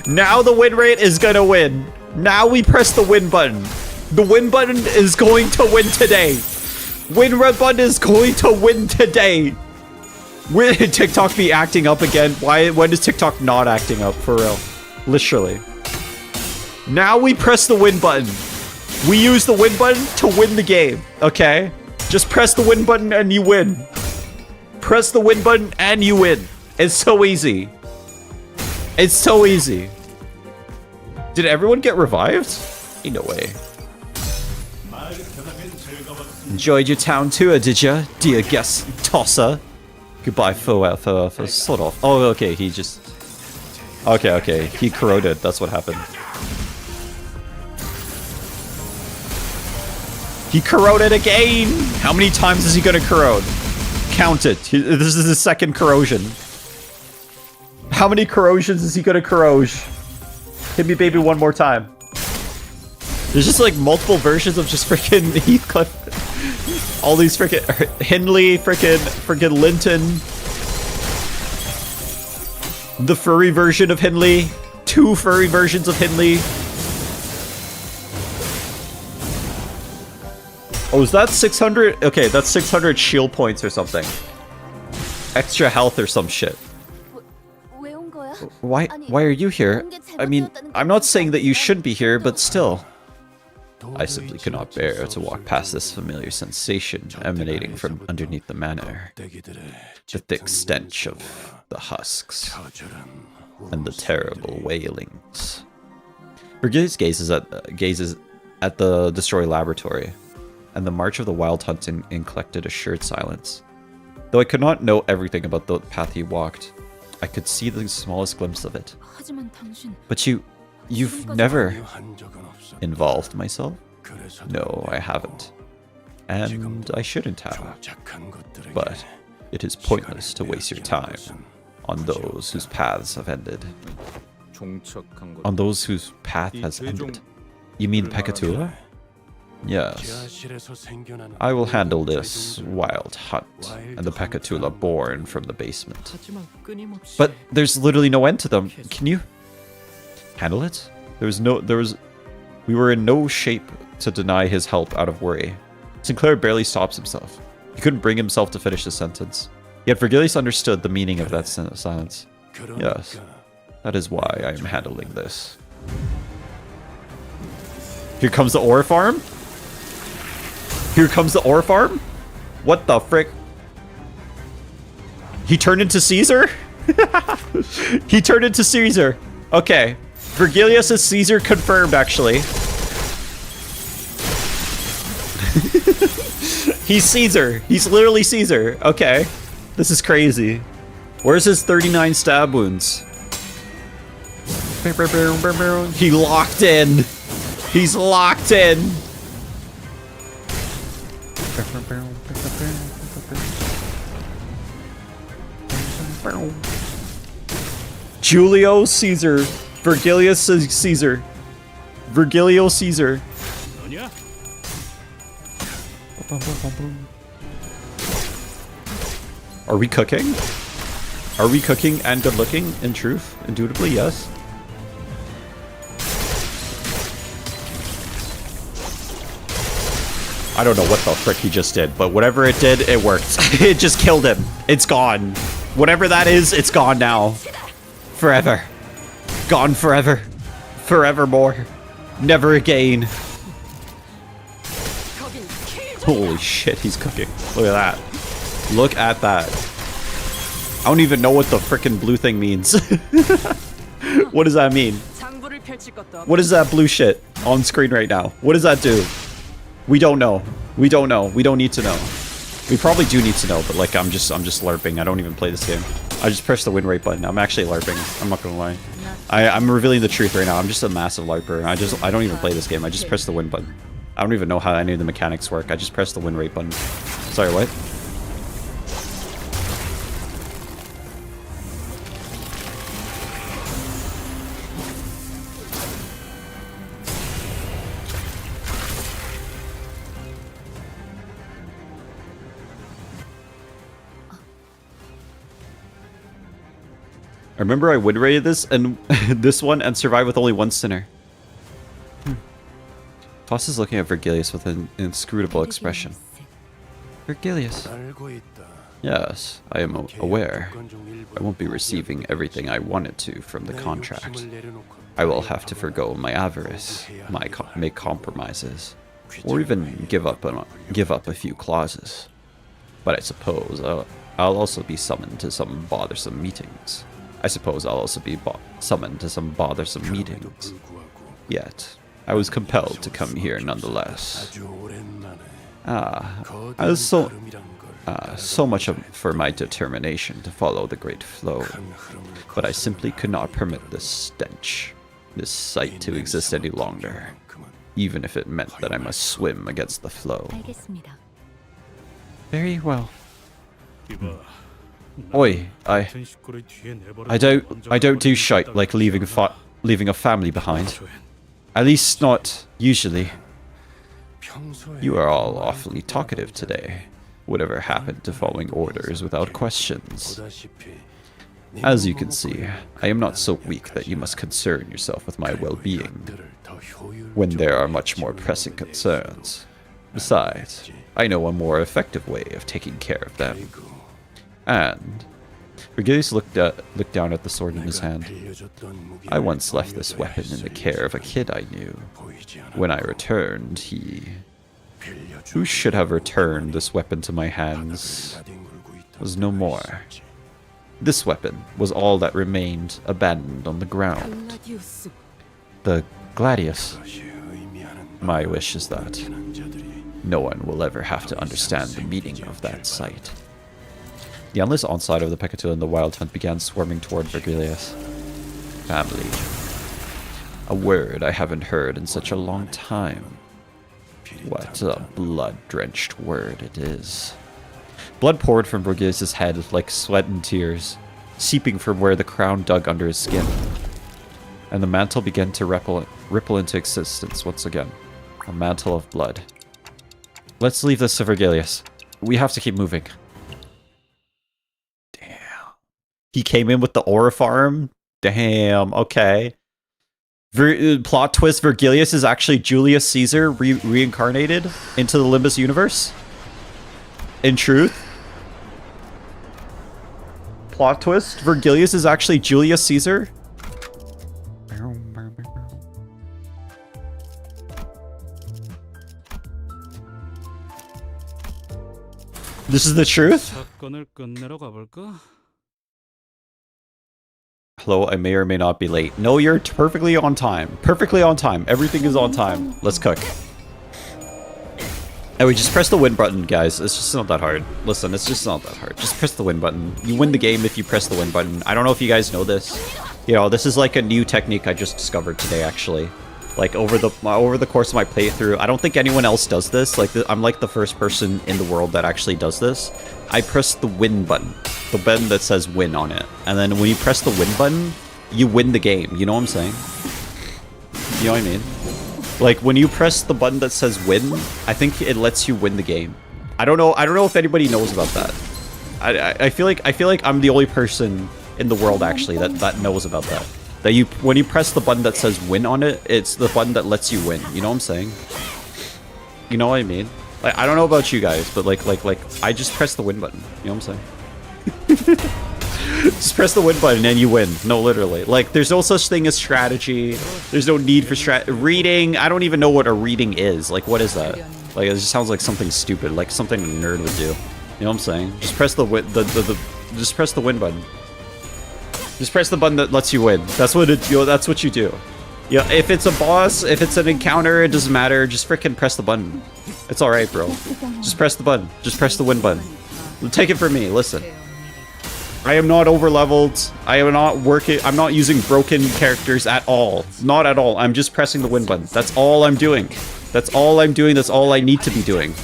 S1: Now the win rate is gonna win. Now we press the win button. The win button is going to win today. Win red button is going to win today. Will TikTok be acting up again? When is TikTok not acting up for real? Literally. Now we press the win button. We use the win button to win the game. Okay? Just press the win button and you win. Press the win button and you win. It's so easy. It's so easy. Did everyone get revived? Ain't no way. Enjoyed your town tour, did ya, dear guest tosser? Goodbye, foe alpha, sort of. Oh, okay, he just... Okay, he corroded, that's what happened. He corroded again! How many times is he gonna corrode? Count it. This is his second corrosion. How many corrosions is he gonna corrode? Hit me, baby, one more time. There's just like multiple versions of just freaking Heathcliff. All these freaking Hindley, freaking Linton. The furry version of Hindley. 2 furry versions of Hindley. Oh, is that 600? Okay, that's 600 shield points or something. Extra health or some shit. Why are you here? I mean, I'm not saying that you shouldn't be here, but still. I simply cannot bear to walk past this familiar sensation emanating from underneath the manor. The thick stench of the husks and the terrible wailings. Virgilius gazes at the destroyed laboratory, and the march of the wild hunt in collected assured silence. Though I could not know everything about the path he walked, I could see the smallest glimpse of it. But you've never involved myself? No, I haven't. And I shouldn't have. But it is pointless to waste your time on those whose paths have ended. On those whose path has ended? You mean Pekatula? Yes. I will handle this wild hunt and the Pekatula born from the basement. But there's literally no end to them. Can you handle it? We were in no shape to deny his help out of worry. Sinclair barely stops himself. He couldn't bring himself to finish the sentence. Yet Virgilius understood the meaning of that silence. Yes, that is why I am handling this. Here comes the ore farm? Here comes the ore farm? What the frick? He turned into Caesar? He turned into Caesar. Okay. Virgilius is Caesar confirmed, actually. He's Caesar. He's literally Caesar. Okay. This is crazy. Where's his 39 stab wounds? He locked in. He's locked in. Julio Caesar. Virgilius Caesar. Virgilio Caesar. Are we cooking? Are we cooking and good looking? In truth, indubitably, yes. I don't know what the frick he just did, but whatever it did, it worked. It just killed him. It's gone. Whatever that is, it's gone now. Forever. Gone forever. Forevermore. Never again. Holy shit, he's cooking. Look at that. Look at that. I don't even know what the frickin' blue thing means. What does that mean? What is that blue shit on screen right now? What does that do? We don't know. We don't know. We don't need to know. We probably do need to know, but like I'm just LARPing. I don't even play this game. I just press the win rate button. I'm actually LARPing. I'm not gonna lie. I'm revealing the truth right now. I'm just a massive LARPer. I don't even play this game. I just press the win button. I don't even know how any of the mechanics work. I just press the win rate button. Sorry, what? I remember I win rated this and this one and survived with only one sinner. Foss is looking at Vergilius with an inscrutable expression. Vergilius. Yes, I am aware. I won't be receiving everything I wanted to from the contract. I will have to forgo my avarice, make compromises, or even give up a few clauses. But I suppose I'll also be summoned to some bothersome meetings. Yet, I was compelled to come here nonetheless. So much for my determination to follow the great flow. But I simply could not permit this stench, this sight to exist any longer, even if it meant that I must swim against the flow. Very well. Oi, I don't do shite like leaving a family behind. At least not usually. You are all awfully talkative today. Whatever happened to following orders without questions? As you can see, I am not so weak that you must concern yourself with my well-being, when there are much more pressing concerns. Besides, I know a more effective way of taking care of them. And Vergilius looked down at the sword in his hand. I once left this weapon in the care of a kid I knew. When I returned, who should have returned this weapon to my hands was no more. This weapon was all that remained abandoned on the ground. The Gladius. My wish is that no one will ever have to understand the meaning of that sight. The endless onslaught of the Pekatu and the Wild Hunt began swarming toward Vergilius. Family. A word I haven't heard in such a long time. What a blood-drenched word it is. Blood poured from Vergilius' head like sweat and tears, seeping from where the crown dug under his skin. And the mantle began to ripple into existence once again. A mantle of blood. Let's leave this to Vergilius. We have to keep moving. He came in with the aura farm? Damn, okay. Plot twist, Vergilius is actually Julius Caesar reincarnated into the Limbus universe? In truth? Plot twist, Vergilius is actually Julius Caesar? This is the truth? Hello, I may or may not be late. No, you're perfectly on time. Perfectly on time. Everything is on time. Let's cook. And we just press the win button, guys. It's just not that hard. Listen, it's just not that hard. Just press the win button. You win the game if you press the win button. I don't know if you guys know this. You know, this is like a new technique I just discovered today, actually. Like, over the course of my playthrough, I don't think anyone else does this. Like, I'm like the first person in the world that actually does this. I press the win button. The button that says win on it. And then when you press the win button, you win the game. You know what I'm saying? You know what I mean? Like, when you press the button that says win, I think it lets you win the game. I don't know if anybody knows about that. I feel like I'm the only person in the world, actually, that knows about that. That when you press the button that says win on it, it's the button that lets you win. You know what I'm saying? You know what I mean? Like, I don't know about you guys, but like I just press the win button. You know what I'm saying? Just press the win button and you win. No, literally. Like, there's no such thing as strategy. There's no need for reading. I don't even know what a reading is. Like, what is that? Like, it just sounds like something stupid, like something a nerd would do. You know what I'm saying? Just press the Just press the win button. Just press the button that lets you win. That's what that's what you do. Yeah, if it's a boss, if it's an encounter, it doesn't matter. Just freaking press the button. It's alright, bro. Just press the button. Just press the win button. Take it from me, listen. I am not over leveled. I am not working. I'm not using broken characters at all. Not at all. I'm just pressing the win button. That's all I'm doing. That's all I'm doing. That's all I need to be doing.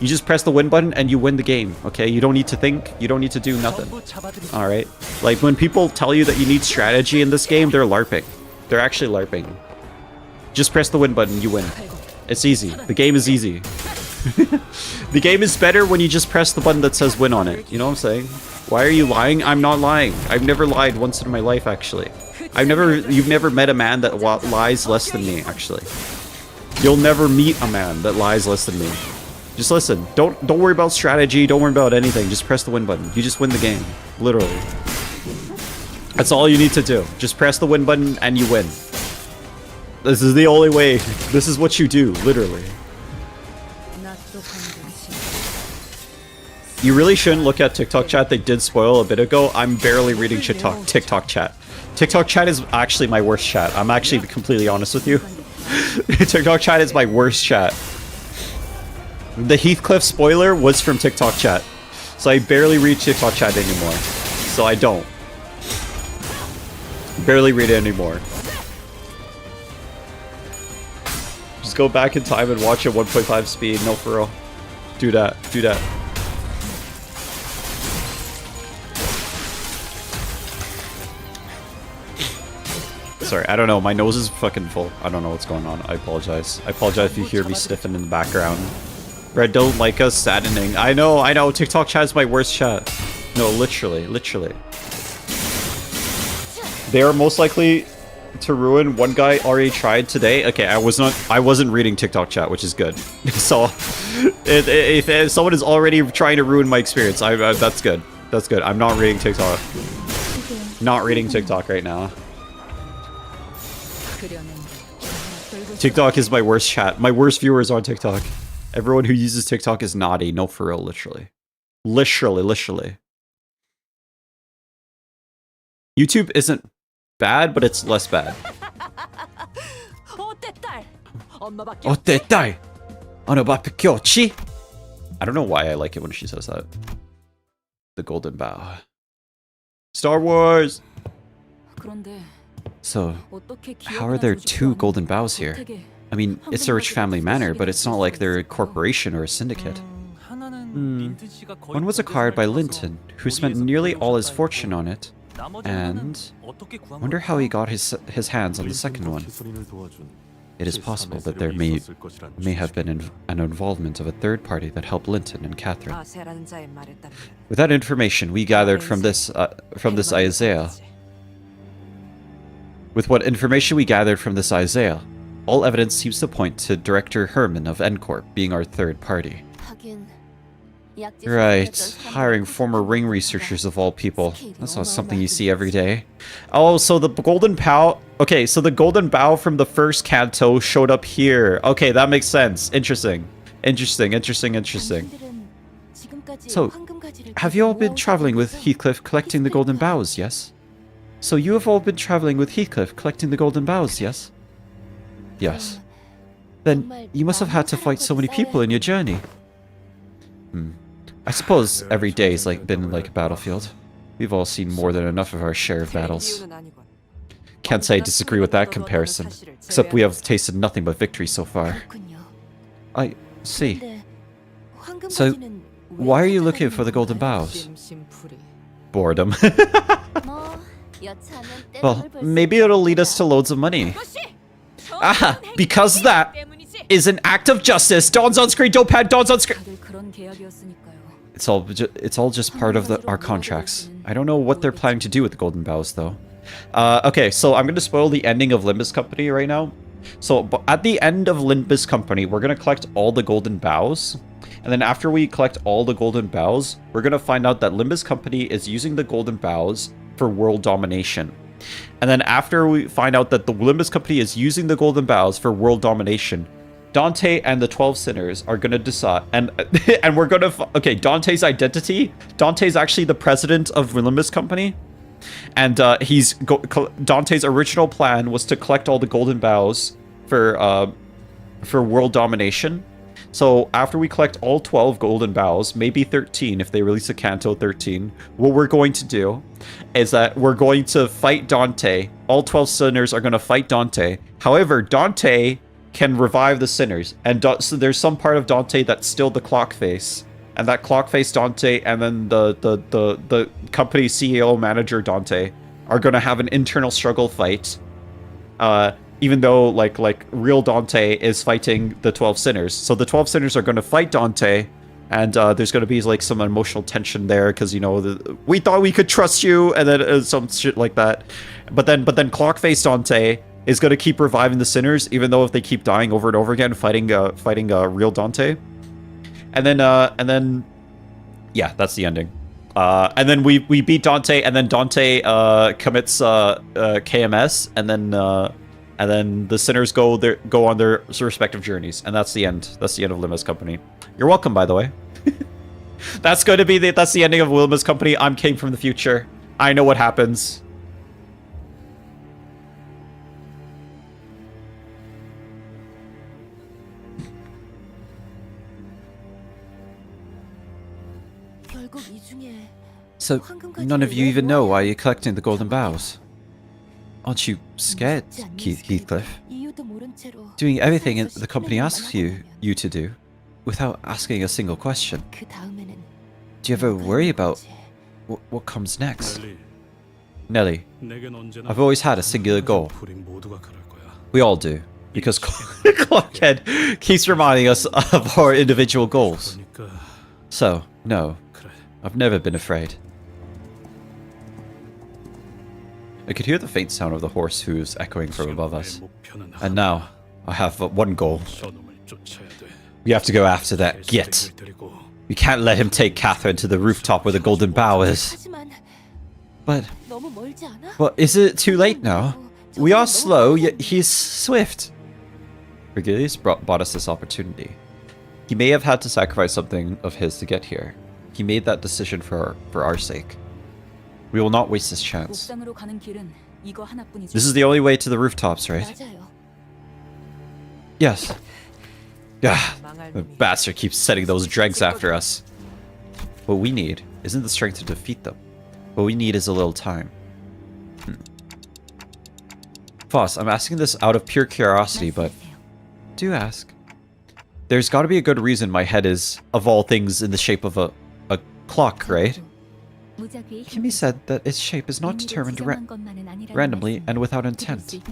S1: You just press the win button and you win the game, okay? You don't need to think. You don't need to do nothing. Alright? Like, when people tell you that you need strategy in this game, they're LARPing. They're actually LARPing. Just press the win button, you win. It's easy. The game is easy. The game is better when you just press the button that says win on it. You know what I'm saying? Why are you lying? I'm not lying. I've never lied once in my life, actually. You've never met a man that lies less than me, actually. You'll never meet a man that lies less than me. Just listen. Don't worry about strategy. Don't worry about anything. Just press the win button. You just win the game. Literally. That's all you need to do. Just press the win button and you win. This is the only way. This is what you do, literally. You really shouldn't look at TikTok chat. They did spoil a bit ago. I'm barely reading TikTok chat. TikTok chat is actually my worst chat. I'm actually completely honest with you. TikTok chat is my worst chat. The Heathcliff spoiler was from TikTok chat. So I barely read TikTok chat anymore. So I don't. Barely read it anymore. Just go back in time and watch at 1.5 speed. No, for real. Do that. Do that. Sorry, I don't know. My nose is fucking full. I don't know what's going on. I apologize. I apologize if you hear me sniffing in the background. Red don't like us, saddening. I know. TikTok chat is my worst chat. No, literally. They are most likely to ruin. One guy already tried today. Okay, I wasn't reading TikTok chat, which is good. So, if someone is already trying to ruin my experience, that's good. That's good. I'm not reading TikTok. Not reading TikTok right now. TikTok is my worst chat. My worst viewers on TikTok. Everyone who uses TikTok is naughty. No, for real, literally. Literally. YouTube isn't bad, but it's less bad. I don't know why I like it when she says that. The Golden Bow. Star Wars! So, how are there two Golden Bows here? I mean, it's a rich family manor, but it's not like they're a corporation or a syndicate. One was acquired by Linton, who spent nearly all his fortune on it, and wonder how he got his hands on the second one. It is possible that there may have been an involvement of a third party that helped Linton and Catherine. With that information we gathered from this Isaiah. With what information we gathered from this Isaiah, all evidence seems to point to Director Herman of N-Corp being our third party. Right, hiring former ring researchers of all people. That's not something you see every day. Oh, so the Golden Bow... Okay, so the Golden Bow from the first Canto showed up here. Okay, that makes sense. Interesting. So, have you all been traveling with Heathcliff collecting the Golden Bows, yes? So you have all been traveling with Heathcliff collecting the Golden Bows, yes? Yes. Then you must have had to fight so many people in your journey. I suppose every day's been like a battlefield. We've all seen more than enough of our share of battles. Can't say I disagree with that comparison, except we have tasted nothing but victory so far. I see. So, why are you looking for the Golden Bows? Boredom. Well, maybe it'll lead us to loads of money. Ah, because that is an act of justice. Dawn's on screen, don't pad, Dawn's on screen. It's all just part of our contracts. I don't know what they're planning to do with the Golden Bows, though. Okay, so I'm going to spoil the ending of Limbus Company right now. So, at the end of Limbus Company, we're going to collect all the Golden Bows. And then after we collect all the Golden Bows, we're going to find out that Limbus Company is using the Golden Bows for world domination. And then after we find out that the Limbus Company is using the Golden Bows for world domination, Dante and the 12 sinners are gonna decide, and and we're gonna. Okay, Dante's identity. Dante's actually the president of Limbus Company, and Dante's original plan was to collect all the golden bows for world domination. So after we collect all 12 golden bows, maybe 13 if they release a Canto 13, what we're going to do is that we're going to fight Dante. All 12 sinners are going to fight Dante. However, Dante can revive the sinners, and so there's some part of Dante that's still the clock face, and that clock face Dante and then the company CEO manager Dante are going to have an internal struggle fight, even though like real Dante is fighting the 12 sinners. So the 12 sinners are going to fight Dante, and there's going to be like some emotional tension there because, you know, we thought we could trust you, and then some shit like that. But then Clockface Dante is going to keep reviving the sinners, even though if they keep dying over and over again, fighting real Dante. And then yeah, that's the ending. And then we beat Dante, and then Dante commits KMS, and then the sinners go on their respective journeys, and that's the end. That's the end of Limbus Company. You're welcome, by the way. That's going to be that's the ending of Limbus Company. I'm King from the future. I know what happens.
S2: So, none of you even know why you're collecting the golden bows? Aren't you scared, Heathcliff? Doing everything the company asks you to do, without asking a single question. Do you ever worry about what comes next? Nelly, I've always had a singular goal. We all do, because Clockhead keeps reminding us of our individual goals. So, no, I've never been afraid. I could hear the faint sound of the horse hooves echoing from above us. And now, I have one goal. We have to go after that git. We can't let him take Catherine to the rooftop where the golden bow is. But is it too late now? We are slow, yet he's swift. Virgilius bought us this opportunity. He may have had to sacrifice something of his to get here. He made that decision for our sake. We will not waste this chance. This is the only way to the rooftops, right? Yes. Yeah, the bastard keeps setting those dregs after us. What we need isn't the strength to defeat them. What we need is a little time. Foss, I'm asking this out of pure curiosity, but do ask. There's got to be a good reason my head is, of all things, in the shape of a clock, right? It can be said that its shape is not determined randomly and without intent,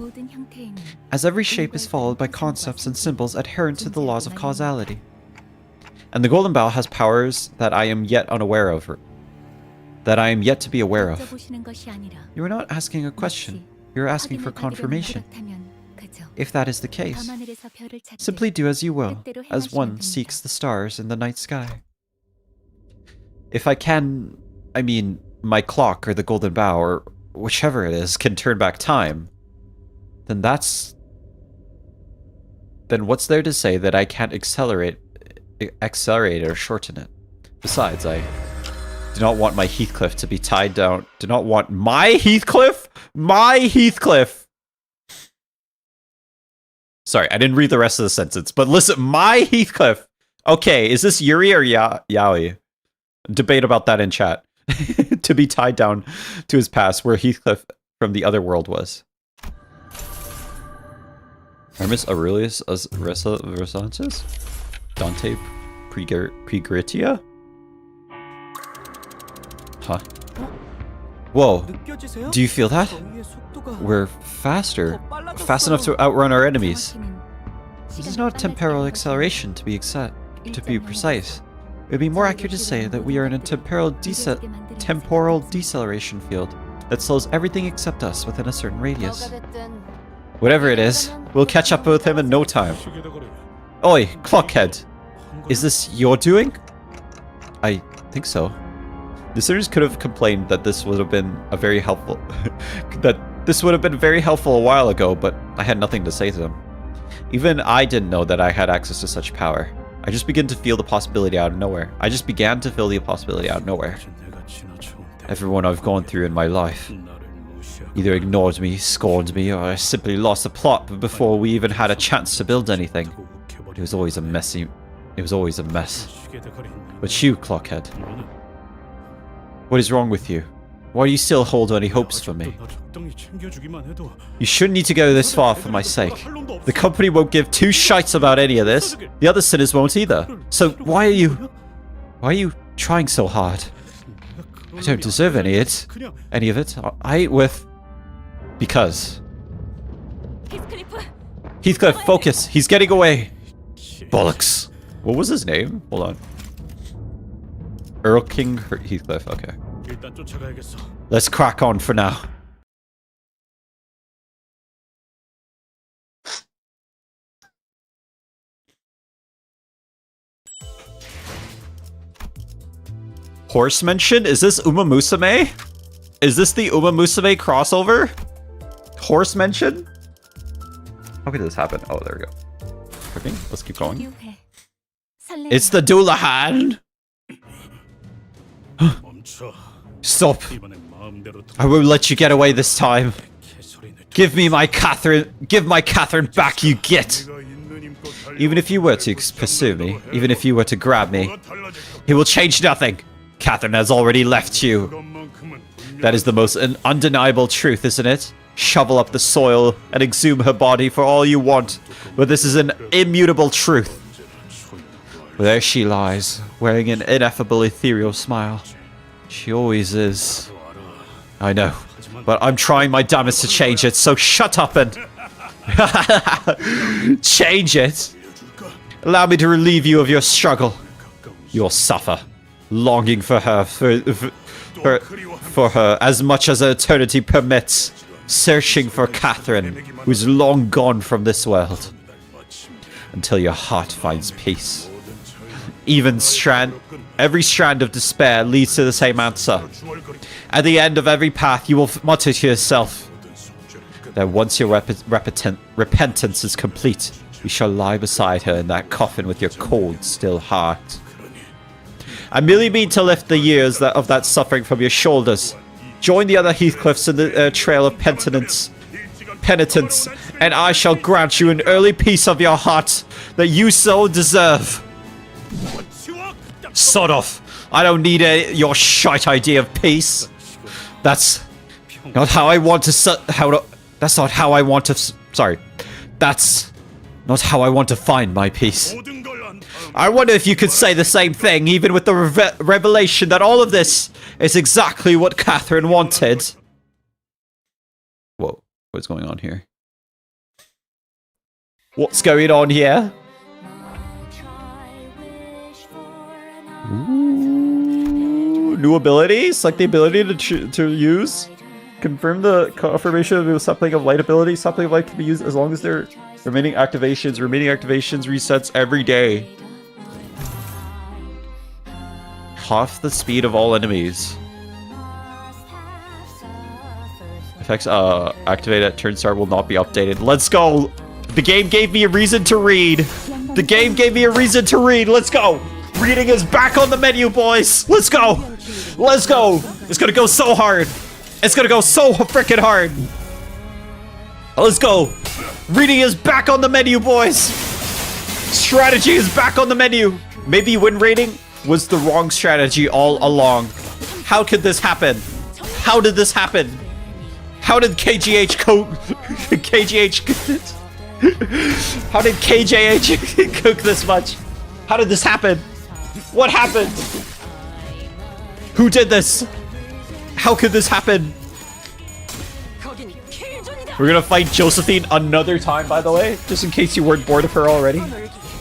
S2: as every shape is followed by concepts and symbols adherent to the laws of causality. And the Golden Bow has powers that I am yet unaware of, that I am yet to be aware of. You are not asking a question, you are asking for confirmation. If that is the case, simply do as you will, as one seeks the stars in the night sky. If I can, I mean, my clock or the Golden Bow or whichever it is can turn back time, then what's there to say that I can't accelerate or shorten it? Besides, I do not want my Heathcliff to be tied down. Do not want my Heathcliff? My Heathcliff! Sorry, I didn't read the rest of the sentence, but listen, my Heathcliff! Okay, is this Yuri or Yaoi? Debate about that in chat. To be tied down to his past, where Heathcliff from the other world was. Hermes Aurelius Resantis? Dante Pregritia? Huh? Whoa, do you feel that? We're faster. Fast enough to outrun our enemies. This is not temporal acceleration to be precise. It would be more accurate to say that we are in a temporal deceleration field that slows everything except us within a certain radius. Whatever it is, we'll catch up with him in no time. Oi, Clockhead! Is this your doing? I think so. The sinners could have complained that this would have been very helpful a while ago, but I had nothing to say to them. Even I didn't know that I had access to such power. I just began to feel the possibility out of nowhere. Everyone I've gone through in my life either ignored me, scorned me, or I simply lost the plot before we even had a chance to build anything. It was always a mess. But you, Clockhead, what is wrong with you? Why do you still hold any hopes for me? You shouldn't need to go this far for my sake. The company won't give two shites about any of this. The other sinners won't either. So why are you trying so hard? I don't deserve any of it. I ain't worth... Because. Heathcliff, focus. He's getting away. Bollocks. What was his name? Hold on. Earl King Heathcliff, okay. Let's crack on for now. Horsemanship? Is this umamusume? Is this the umamusume crossover? Horsemanship? How could this happen? Oh, there we go. Okay, let's keep going. It's the Doulahan! Stop! I won't let you get away this time. Give my Catherine back, you git! Even if you were to pursue me, even if you were to grab me, it will change nothing. Catherine has already left you. That is the most undeniable truth, isn't it? Shovel up the soil and exhume her body for all you want, but this is an immutable truth. There she lies, wearing an ineffable ethereal smile. She always is. I know, but I'm trying my damnedest to change it, so shut up and... change it? Allow me to relieve you of your struggle. You'll suffer, longing for her, for her as much as eternity permits, searching for Catherine, who's long gone from this world, until your heart finds peace. Every strand of despair leads to the same answer. At the end of every path, you will mutter to yourself that once your repentance is complete, you shall lie beside her in that coffin with your cold, still heart. I merely mean to lift the years of that suffering from your shoulders. Join the other Heathcliffs in the trail of penitence, and I shall grant you an early peace of your heart that you so deserve. Sod off! I don't need your shite idea of peace. That's not how I want to. That's not how I want to. Sorry, that's not how I want to find my peace. I wonder if you could say the same thing, even with the revelation that all of this is exactly what Catherine wanted. Whoa, what's going on here? What's going on here? Ooh, new ability? Select the ability to use. Confirm the confirmation of the suppling of light ability. Suppling of light can be used as long as there are remaining activations. Remaining activations resets every day. Half the speed of all enemies. Effects activate at turn start will not be updated. Let's go! The game gave me a reason to read. The game gave me a reason to read. Let's go! Reading is back on the menu, boys! Let's go! Let's go! It's gonna go so hard! It's gonna go so freaking hard! Let's go! Reading is back on the menu, boys! Strategy is back on the menu! Maybe win rating was the wrong strategy all along. How could this happen? How did this happen? How did KGH How did KJH cook this much? How did this happen? What happened? Who did this? How could this happen? We're gonna fight Josephine another time, by the way, just in case you weren't bored of her already.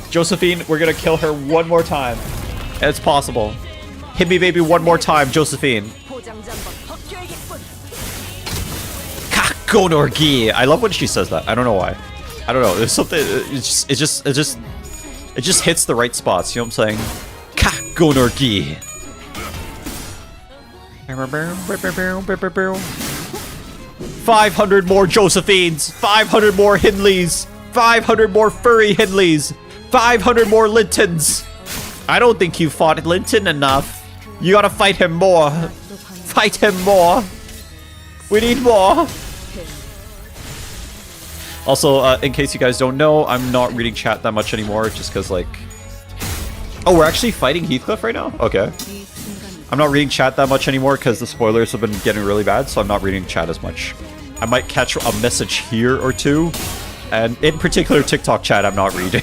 S2: Josephine, we're gonna kill her one more time. It's possible. Hit me, baby, one more time, Josephine. Kakonorgi. I love when she says that. I don't know why. I don't know. There's something. It just hits the right spots. You know what I'm saying? Kakonorgi. 500 more Josephines. 500 more Hindleys. 500 more furry Hindleys. 500 more Lintons. I don't think you fought Linton enough. You gotta fight him more. Fight him more. We need more. Also, in case you guys don't know, I'm not reading chat that much anymore just because, like... Oh, we're actually fighting Heathcliff right now? Okay. I'm not reading chat that much anymore because the spoilers have been getting really bad, so I'm not reading chat as much. I might catch a message here or two, and in particular TikTok chat I'm not reading.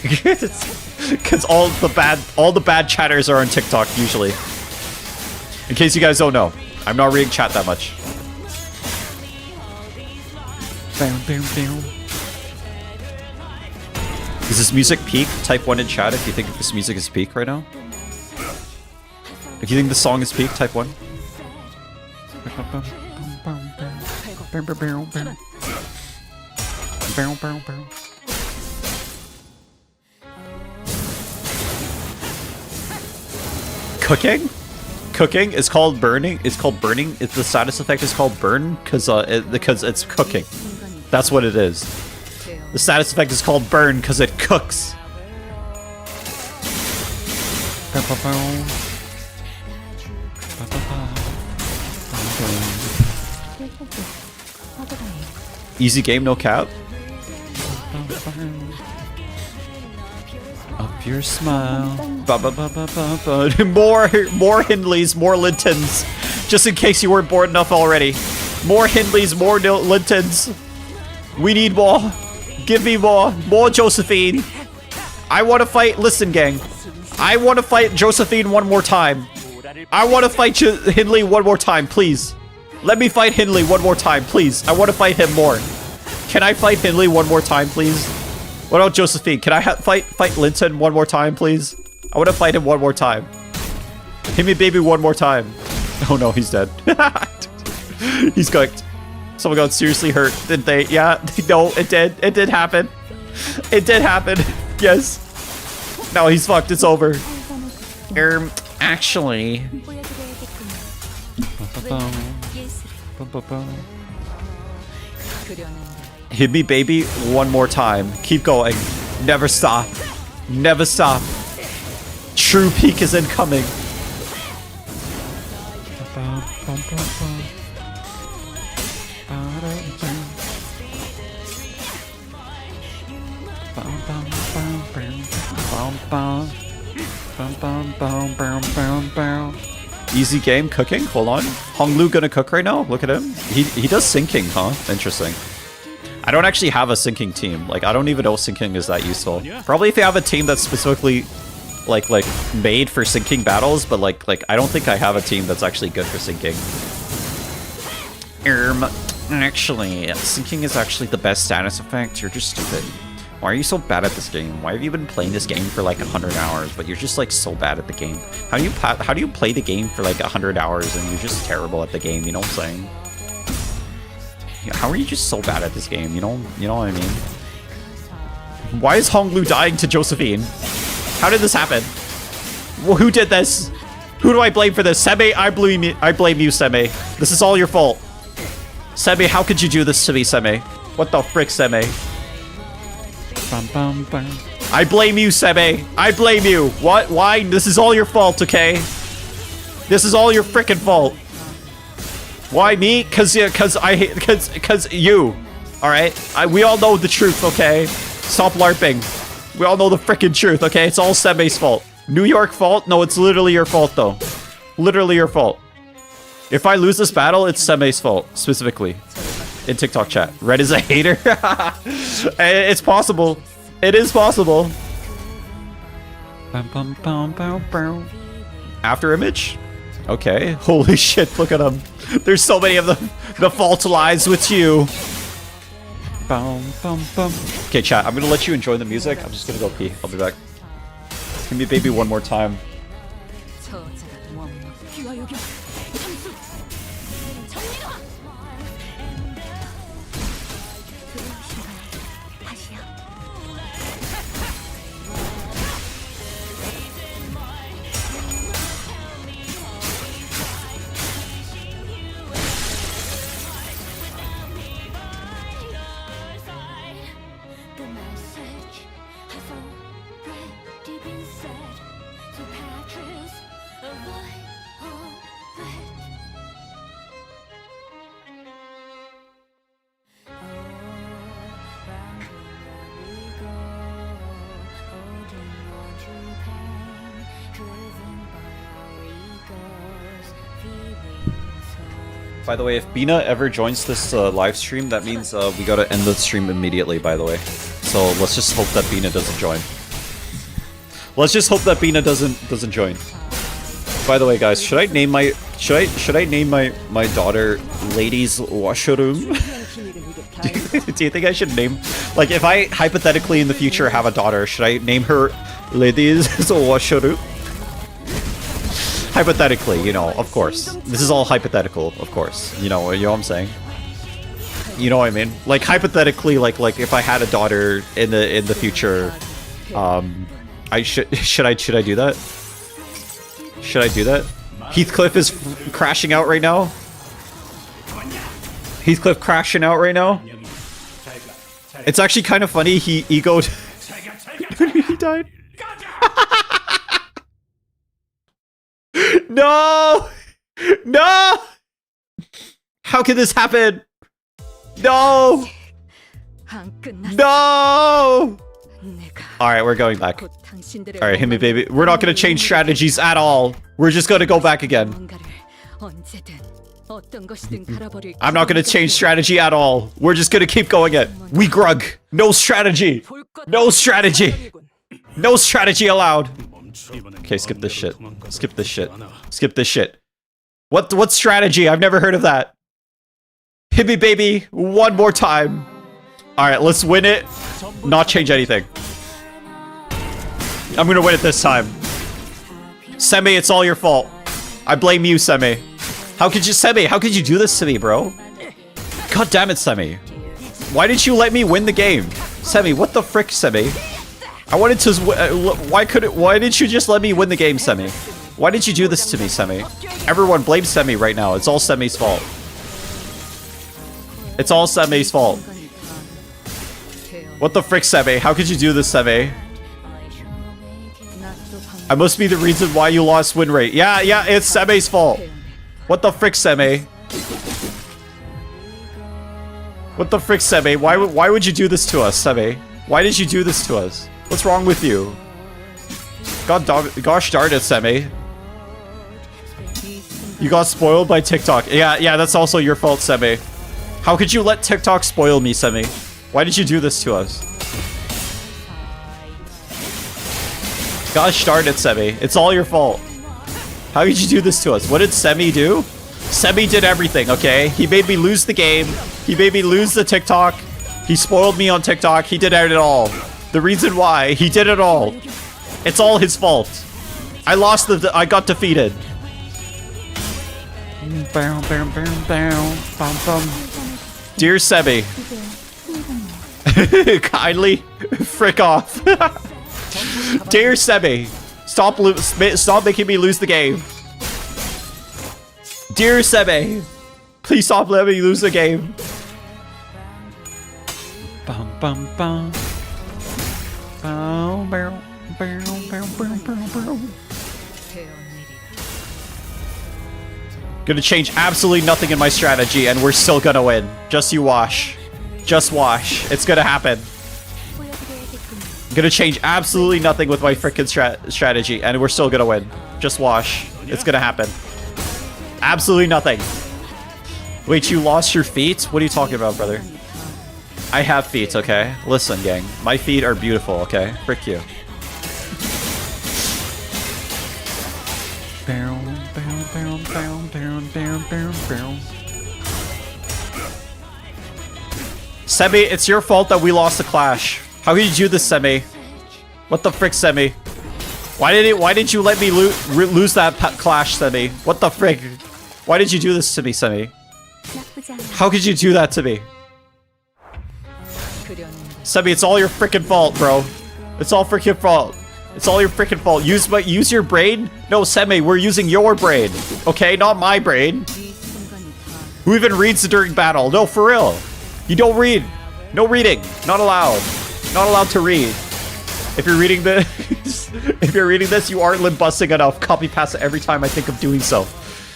S2: Because all the bad chatters are on TikTok usually. In case you guys don't know, I'm not reading chat that much. Is this music peak? Type 1 in chat if you think this music is peak right now. If you think the song is peak, type 1. Cooking? Cooking is called burning. It's called burning. The status effect is called burn because it's cooking. That's what it is. The status effect is called burn because it cooks. Easy game, no cap. Up your smile. More Hindleys, more Lintons. Just in case you weren't bored enough already. More Hindleys, more Lintons. We need more. Give me more. More Josephine. I want to fight. Listen, gang. I want to fight Josephine one more time. I want to fight Hindley one more time, please. Let me fight Hindley one more time, please. I want to fight him more. Can I fight Hindley one more time, please? What about Josephine? Can I fight Linton one more time, please? I want to fight him one more time. Hit me, baby, one more time. Oh no, he's dead. He's cooked. Someone got seriously hurt, didn't they? Yeah, no, it did. It did happen. It did happen. Yes. No, he's fucked. It's over. Actually. Hit me, baby, one more time. Keep going. Never stop. Never stop. True peak is incoming. Easy game, cooking. Hold on. Honglu gonna cook right now? Look at him. He does syncing, huh? Interesting. I don't actually have a syncing team. Like, I don't even know syncing is that useful. Probably if you have a team that's specifically like made for syncing battles, but like I don't think I have a team that's actually good for syncing. Actually, syncing is actually the best status effect. You're just stupid. Why are you so bad at this game? Why have you been playing this game for like 100 hours, but you're just like so bad at the game? How do you play the game for like 100 hours and you're just terrible at the game? You know what I'm saying? How are you just so bad at this game? You know what I mean? Why is Honglu dying to Josephine? How did this happen? Well, who did this? Who do I blame for this? Seme, I blame you, Seme. This is all your fault. Seme, how could you do this to me, Seme? What the frick, Seme? I blame you, Seme. I blame you. What? Why? This is all your fault, okay? This is all your frickin' fault. Why me? Cause you. All right. We all know the truth, okay? Stop larping. We all know the frickin' truth, okay? It's all Seme's fault. New York fault? No, it's literally your fault, though. Literally your fault. If I lose this battle, it's Seme's fault, specifically. In TikTok chat. Red is a hater? It's possible. It is possible. After image? Okay. Holy shit, look at them. There's so many of them. The fault lies with you. Okay, chat, I'm gonna let you enjoy the music. I'm just gonna go pee. I'll be back. Give me baby one more time. By the way, if Bina ever joins this live stream, that means we gotta end the stream immediately, by the way. So let's just hope that Bina doesn't join. Let's just hope that Bina doesn't join. By the way, guys, should I name my daughter Ladies Washroom? Do you think I should name, like, if I hypothetically in the future have a daughter, should I name her Ladies Washroom? Hypothetically, you know, of course. This is all hypothetical, of course. You know what I'm saying? You know what I mean? Like, hypothetically, like if I had a daughter in the future, I should I do that? Should I do that? Heathcliff is crashing out right now. Heathcliff crashing out right now. It's actually kind of funny. He egoed. He died. No! No! How can this happen? No! No! Alright, we're going back. Alright, hit me, baby. We're not gonna change strategies at all. We're just gonna go back again. I'm not gonna change strategy at all. We're just gonna keep going it. We grug. No strategy. No strategy. No strategy allowed. Okay, skip this shit. Skip this shit. Skip this shit. What strategy? I've never heard of that. Hit me, baby. One more time. Alright, let's win it. Not change anything. I'm gonna win it this time. Semi, it's all your fault. I blame you, Semi. How could you, Semi? How could you do this to me, bro? God damn it, Semi. Why didn't you let me win the game? Semi, what the frick, Semi? I wanted to. Why didn't you just let me win the game, Semi? Why did you do this to me, Semi? Everyone blame Semi right now. It's all Semi's fault. It's all Semi's fault. What the frick, Semi? How could you do this, Semi? I must be the reason why you lost win rate. Yeah, it's Semi's fault. What the frick, Semi? What the frick, Semi? Why would you do this to us, Semi? Why did you do this to us? What's wrong with you? Gosh darn it, Semi. You got spoiled by TikTok. Yeah, that's also your fault, Semi. How could you let TikTok spoil me, Semi? Why did you do this to us? Gosh darn it, Semi. It's all your fault. How could you do this to us? What did Semi do? Semi did everything, okay? He made me lose the game. He made me lose the TikTok. He spoiled me on TikTok. He did it all. The reason why, he did it all. It's all his fault. I lost I got defeated. Dear Semi. Kindly frick off. Dear Semi. Stop making me lose the game. Dear Semi. Please stop letting me lose the game. Bum bum bum. Bow, bow, bow, bow, bow, bow, bow. Gonna change absolutely nothing in my strategy, and we're still gonna win. Just you wash. Just wash. It's gonna happen. I'm gonna change absolutely nothing with my freaking strategy, and we're still gonna win. Just wash. It's gonna happen. Absolutely nothing. Wait, you lost your feet? What are you talking about, brother? I have feet, okay? Listen, gang. My feet are beautiful, okay? Frick you. Semi, it's your fault that we lost the clash. How could you do this, Semi? What the frick, Semi? Why did you let me lose that clash, Semi? What the frick? Why did you do this to me, Semi? How could you do that to me? Semi, it's all your freaking fault, bro. It's all freaking fault. It's all your freaking fault. Use your brain? No, Semi, we're using your brain. Okay, not my brain. Who even reads during battle? No, for real. You don't read. No reading. Not allowed. Not allowed to read. If you're reading this, you aren't limbussing enough. Copy paste it every time I think of doing so.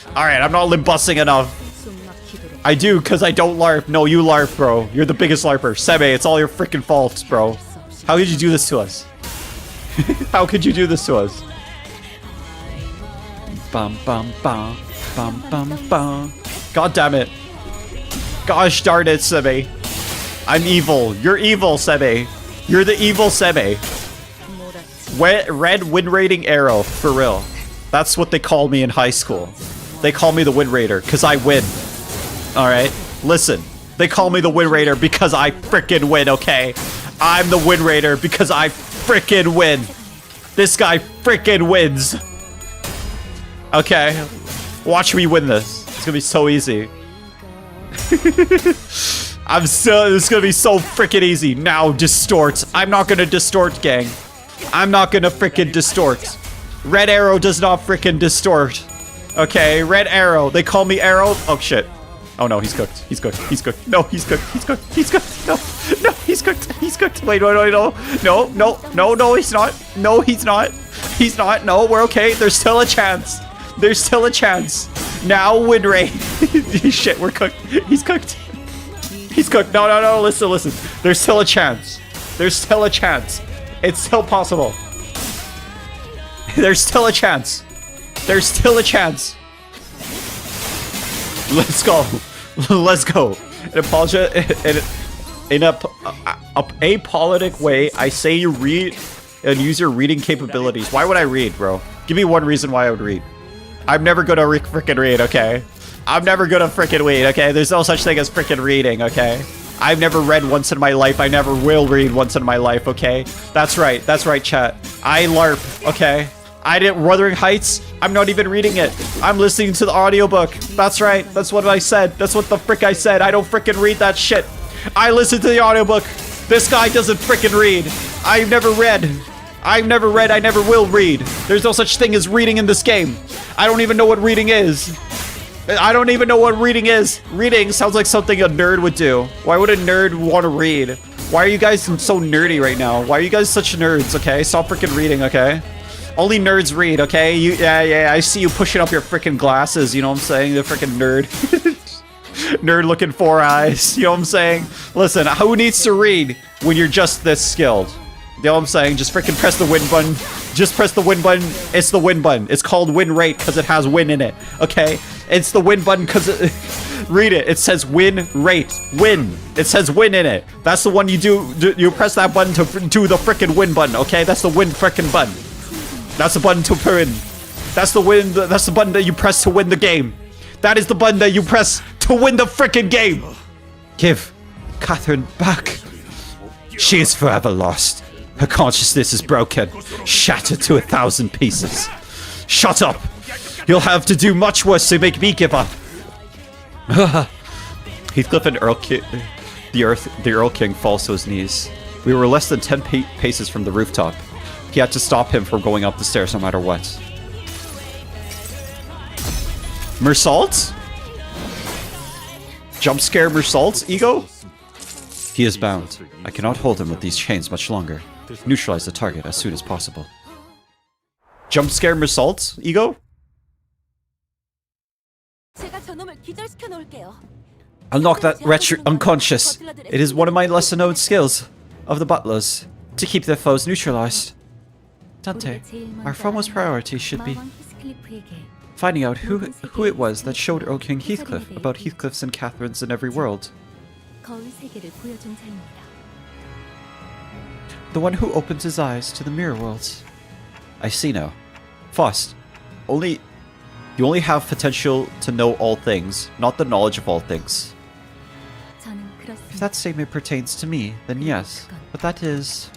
S2: Alright, I'm not limbussing enough. I do, because I don't LARP. No, you LARP, bro. You're the biggest LARPer. Semi, it's all your freaking faults, bro. How could you do this to us? How could you do this to us? Bum bum bum bum bum bum.
S1: God damn it. Gosh darn it, Sebe. I'm evil. You're evil, Sebe. You're the evil Sebe. Red win rating arrow, for real. That's what they call me in high school. They call me the win raider, because I win. Alright? Listen. They call me the win raider because I frickin' win, okay? I'm the win raider because I frickin' win. This guy frickin' wins. Okay. Watch me win this. It's gonna be so easy. It's gonna be so frickin' easy. Now distort. I'm not gonna distort, gang. I'm not gonna frickin' distort. Red arrow does not frickin' distort. Okay, red arrow. They call me arrow. Oh shit. Oh no, he's cooked. He's cooked. He's cooked. No, he's cooked. He's cooked. He's cooked. No, no, he's cooked. He's cooked. Wait, no, no, no, no, no, no, he's not. No, he's not. He's not. No, we're okay. There's still a chance. There's still a chance. Now win rate. Shit, we're cooked. He's cooked. He's cooked. No, no, no. Listen, listen. There's still a chance. There's still a chance. It's still possible. There's still a chance. There's still a chance. Let's go. Let's go. In a apolitic way, I say you read and use your reading capabilities. Why would I read, bro? Give me one reason why I would read. I'm never gonna frickin' read, okay? I'm never gonna frickin' read, okay? There's no such thing as frickin' reading, okay? I've never read once in my life. I never will read once in my life, okay? That's right, chat. I LARP, okay? I didn't Wuthering Heights. I'm not even reading it. I'm listening to the audiobook. That's right. That's what I said. That's what the frick I said. I don't frickin' read that shit. I listen to the audiobook. This guy doesn't frickin' read. I've never read. I've never read. I never will read. There's no such thing as reading in this game. I don't even know what reading is. I don't even know what reading is. Reading sounds like something a nerd would do. Why would a nerd want to read? Why are you guys so nerdy right now? Why are you guys such nerds, okay? Stop frickin' reading, okay? Only nerds read, okay? Yeah, I see you pushing up your freaking glasses, you know what I'm saying? The freaking nerd. Nerd looking 4 eyes, you know what I'm saying? Listen, who needs to read when you're just this skilled? You know what I'm saying? Just freaking press the win button. Just press the win button. It's the win button. It's called win rate because it has win in it, okay? It's the win button because it... Read it. It says win rate. Win. It says win in it. That's the one you do. You press that button to do the freaking win button, okay? That's the win freaking button. That's the button to win. That's the win. That's the button that you press to win the game. That is the button that you press to win the freaking game. Give Catherine back. She is forever lost. Her consciousness is broken, shattered to 1,000 pieces. Shut up. You'll have to do much worse to make me give up. Heathcliff and the Earl King falls to his knees. We were less than 10 paces from the rooftop. He had to stop him from going up the stairs no matter what. Mersault? Jump scare Mersault's ego? He is bound. I cannot hold him with these chains much longer. Neutralize the target as soon as possible. Jump scare Mersault's ego? I'll knock that wretch unconscious. It is one of my lesser known skills of the butlers to keep their foes neutralized. Dante, our foremost priority should be finding out who it was that showed Earl King Heathcliff about Heathcliffs and Catherines in every world. The one who opens his eyes to the mirror worlds. I see now. Faust, you only have potential to know all things, not the knowledge of all things. If that statement pertains to me, then yes. But that is...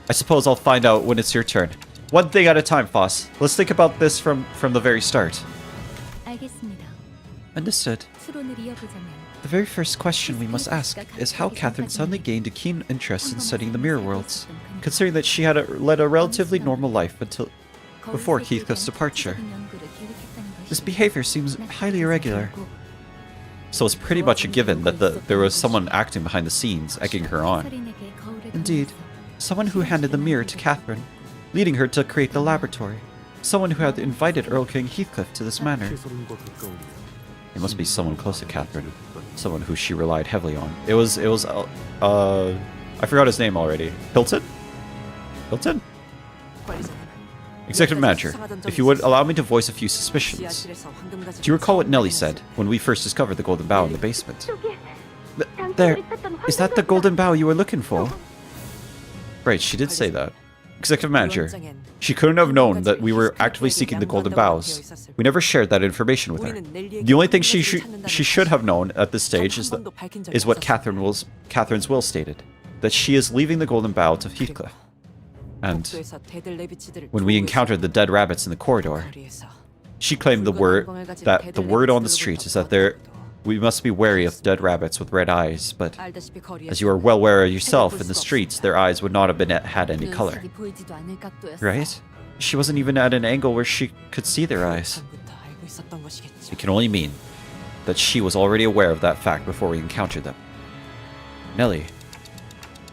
S1: I suppose I'll find out when it's your turn. One thing at a time, Faust. Let's think about this from the very start. Understood. The very first question we must ask is how Catherine suddenly gained a keen interest in studying the mirror worlds, considering that she had led a relatively normal life until before Heathcliff's departure. This behavior seems highly irregular. So it's pretty much a given that there was someone acting behind the scenes, egging her on. Indeed, someone who handed the mirror to Catherine, leading her to create the laboratory. Someone who had invited Earl King Heathcliff to this manor. It must be someone close to Catherine. Someone who she relied heavily on. It was, I forgot his name already. Hilton? Hilton?
S2: Executive Manager, if you would allow me to voice a few suspicions. Do you recall what Nellie said when we first discovered the golden bough in the basement? There, is that the golden bough you were looking for? Right, she did say that. Executive Manager, she couldn't have known that we were actively seeking the golden boughs. We never shared that information with her. The only thing she should have known at this stage is what Catherine's will stated, that she is leaving the golden bough to Heathcliff. And when we encountered the dead rabbits in the corridor, she claimed the word on the street is that we must be wary of dead rabbits with red eyes, but as you are well aware yourself, in the streets, their eyes would not have had any color. Right? She wasn't even at an angle where she could see their eyes. It can only mean that she was already aware of that fact before we encountered them. Nellie.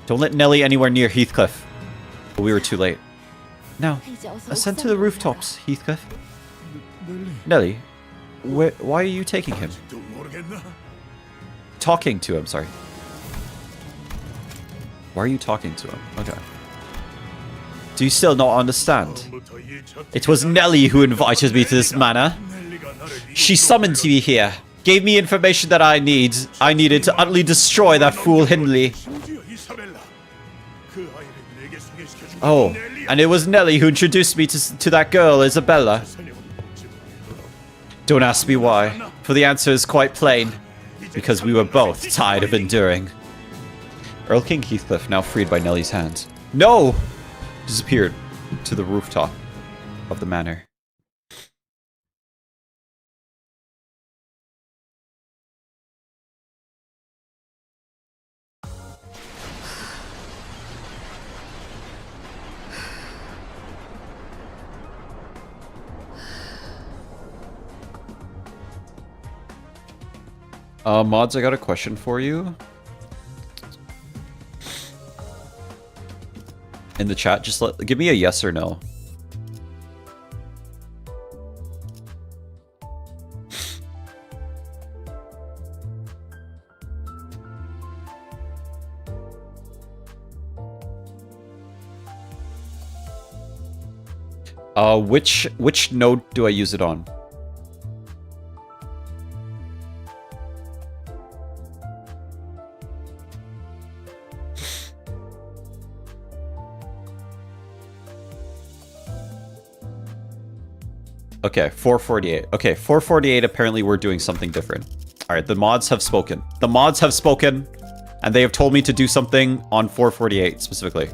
S2: Don't let Nellie anywhere near Heathcliff. But we were too late. Now, ascend to the rooftops, Heathcliff. Nellie, why are you taking him? Talking to him, sorry. Why are you talking to him? Okay. Do you still not understand? It was Nellie who invited me to this manor. She summoned me here, gave me information that I needed to utterly destroy that fool Hindley. Oh, and it was Nellie who introduced me to that girl, Isabella. Don't ask me why, for the answer is quite plain. Because we were both tired of enduring. Earl King Heathcliff, now freed by Nellie's hands. No! Disappeared to the rooftop of the manor. Mods, I got a question for you. In the chat, just give me a yes or no. Which node do I use it on? Okay, 448. Okay, 448, apparently we're doing something different. Alright, the mods have spoken. The mods have spoken, and they have told me to do something on 448, specifically.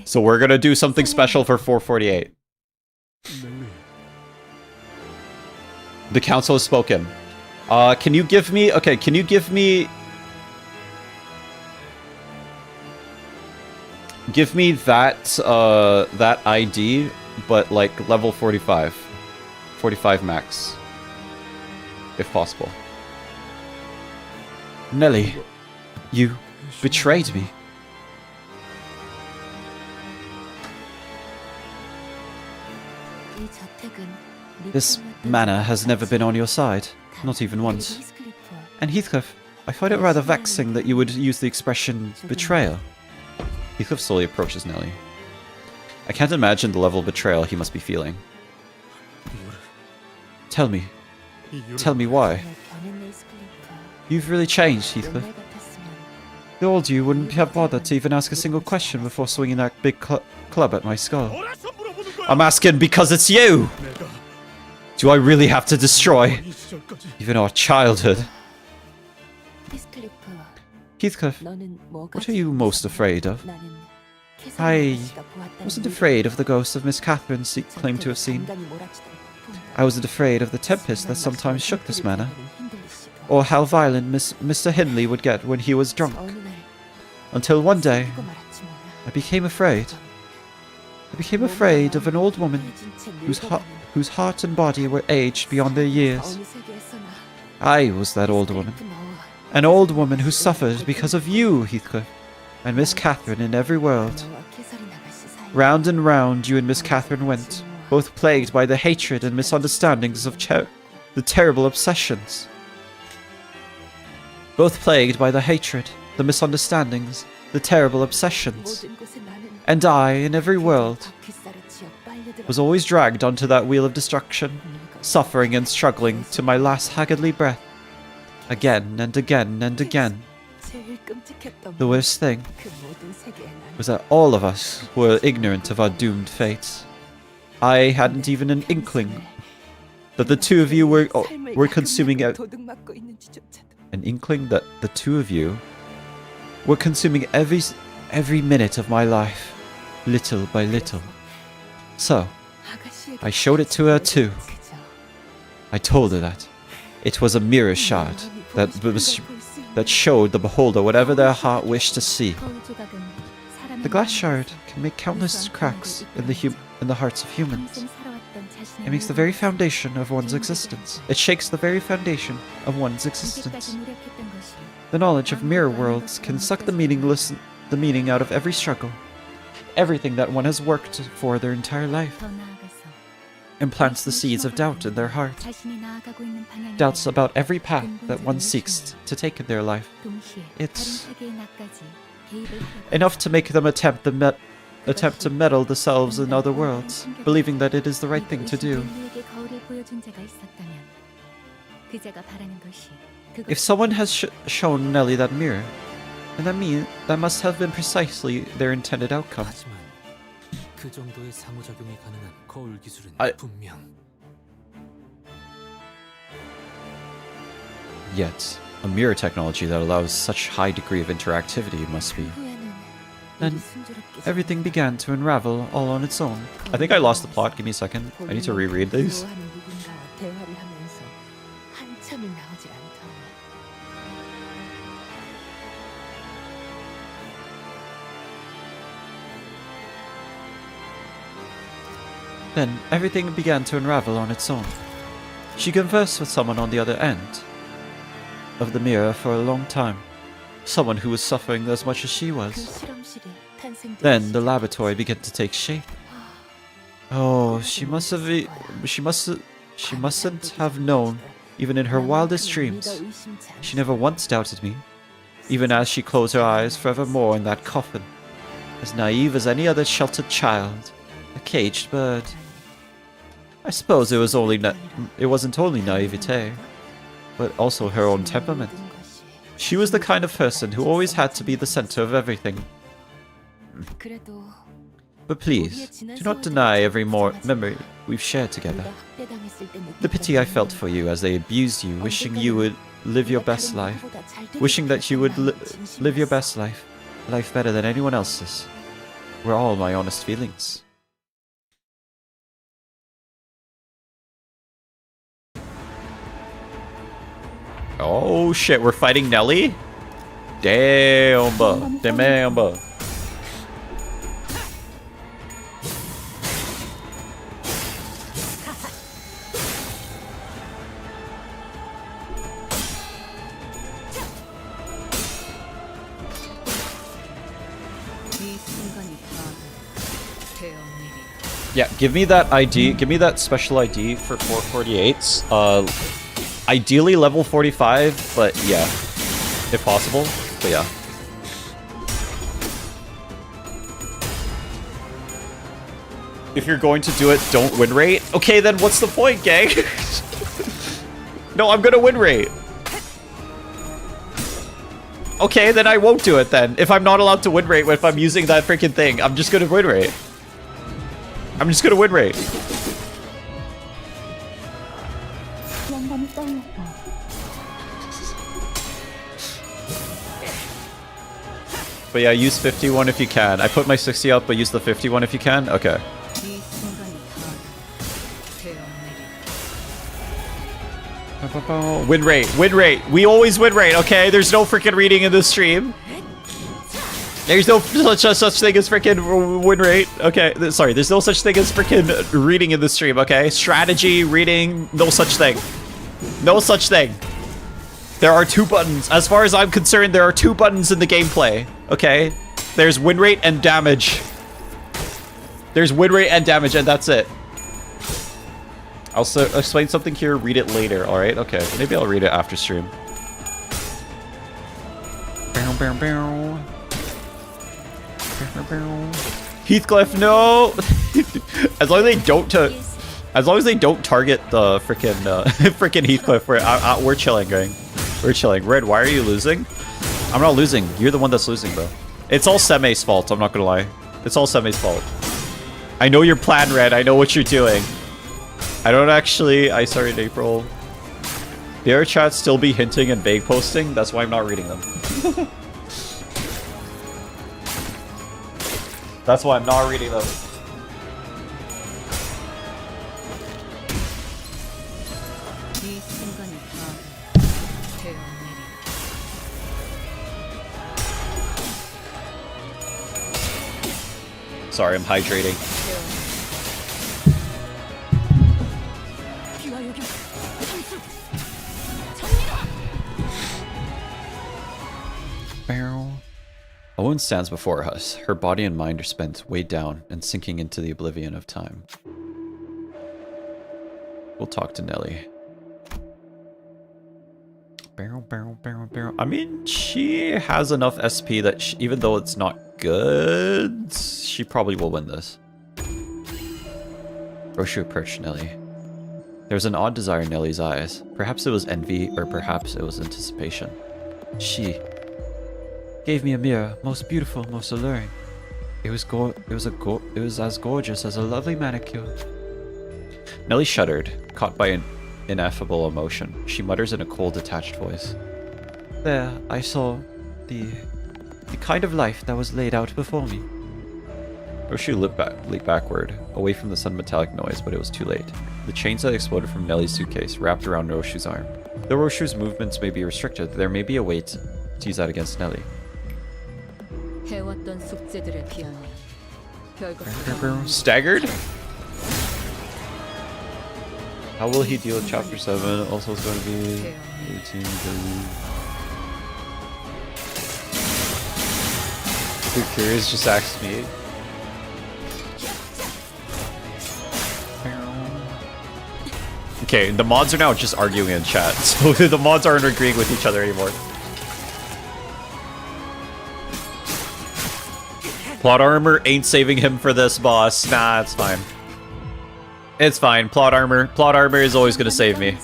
S2: So we're gonna do something special for 448. The council has spoken. Can you give me... Okay, can you give me... Give me that, that ID, but like level 45. 45 max. If possible. Nellie, you betrayed me. This manor has never been on your side, not even once. And Heathcliff, I find it rather vexing that you would use the expression betrayal. Heathcliff slowly approaches Nellie. I can't imagine the level of betrayal he must be feeling. Tell me why. You've really changed, Heathcliff. The old you wouldn't have bothered to even ask a single question before swinging that big club at my skull. I'm asking because it's you! Do I really have to destroy even our childhood? Heathcliff, what are you most afraid of? I wasn't afraid of the ghost of Miss Catherine claimed to have seen. I wasn't afraid of the tempest that sometimes shook this manor, or how violent Mr. Hindley would get when he was drunk. Until one day, I became afraid. I became afraid of an old woman whose heart and body were aged beyond their years. I was that old woman. An old woman who suffered because of you, Heathcliff, and Miss Catherine in every world. Round and round you and Miss Catherine went, both plagued by the hatred and misunderstandings of the terrible obsessions. both plagued by the hatred, the misunderstandings, the terrible obsessions. And I, in every world, was always dragged onto that wheel of destruction, suffering and struggling to my last haggardly breath. Again and again and again. The worst thing was that all of us were ignorant of our doomed fates. I hadn't even an inkling that the two of you were consuming an inkling that the two of you were consuming every minute of my life, little by little. So, I showed it to her too. I told her that it was a mirror shard that showed the beholder whatever their heart wished to see. The glass shard can make countless cracks in the hearts of humans. It makes the very foundation of one's existence. It shakes the very foundation of one's existence. The knowledge of mirror worlds can suck the meaning out of every struggle, everything that one has worked for their entire life. Implants the seeds of doubt in their heart. Doubts about every path that one seeks to take in their life. It's enough to make them attempt to meddle themselves in other worlds, believing that it is the right thing to do. If someone has shown Nelly that mirror, then that must have been precisely their intended outcome. Yet, a mirror technology that allows such high degree of interactivity must be. Then, everything began to unravel all on its own. I think I lost the plot. Give me a second. I need to reread these. Then, everything began to unravel on its own. She conversed with someone on the other end of the mirror for a long time. Someone who was suffering as much as she was. Then, the laboratory began to take shape. Oh, she mustn't have known, even in her wildest dreams. She never once doubted me, even as she closed her eyes forevermore in that coffin, as naive as any other sheltered child, a caged bird. I suppose it wasn't only naivete, but also her own temperament. She was the kind of person who always had to be the center of everything. But please, do not deny every memory we've shared together. The pity I felt for you as they abused you, wishing you would live your best life. Wishing that you would live your best life. A life better than anyone else's. Were all my honest feelings. Oh shit, we're fighting Nelly? Damn. Yeah, give me that ID. Give me that special ID for 448s. Ideally level 45, but yeah, if possible. But yeah. If you're going to do it, don't win rate. Okay, then what's the point, gang? No, I'm gonna win rate. Okay, then I won't do it then. If I'm not allowed to win rate if I'm using that freaking thing, I'm just gonna win rate. I'm just gonna win rate. But yeah, use 51 if you can. I put my 60 up, but use the 51 if you can? Okay. Win rate, win rate. We always win rate, okay? There's no freaking reading in this stream. There's no such thing as freaking win rate. Okay, sorry, there's no such thing as freaking reading in this stream, okay? Strategy, reading, no such thing. No such thing. There are 2 buttons. As far as I'm concerned, there are 2 buttons in the gameplay. Okay? There's win rate and damage. There's win rate and damage, and that's it. I'll explain something here, read it later, alright? Okay, maybe I'll read it after stream.
S1: Heathcliff, no! As long as they don't target the frickin' Heathcliff, we're chilling, gang. We're chilling. Red, why are you losing? I'm not losing. You're the one that's losing, bro. It's all Seme's fault, I'm not gonna lie. It's all Seme's fault. I know your plan, Red. I know what you're doing. I don't actually... I started in April. The other chats still be hinting and vague posting. That's why I'm not reading them. That's why I'm not reading them. Sorry, I'm hydrating. A woman stands before us. Her body and mind are spent, weighed down, and sinking into the oblivion of time. We'll talk to Nelly. I mean, she has enough SP that even though it's not good, she probably will win this. Roshu approached Nelly. There was an odd desire in Nelly's eyes. Perhaps it was envy, or perhaps it was anticipation. She gave me a mirror, most beautiful, most alluring. It was as gorgeous as a lovely manicure. Nelly shuddered, caught by an ineffable emotion. She mutters in a cold, detached voice. There, I saw the kind of life that was laid out before me. Roshu leaped backward, away from the sudden metallic noise, but it was too late. The chains that exploded from Nelly's suitcase wrapped around Roshu's arm. Though Roshu's movements may be restricted, there may be a way to use that against Nelly. Staggered? How will he deal with chapter 7? Also it's going to be 18. Who curious just asked me. Okay, the mods are now just arguing in chat, so the mods aren't agreeing with each other anymore. Plot armor ain't saving him for this, boss. Nah, it's fine. It's fine. Plot armor is always gonna save me.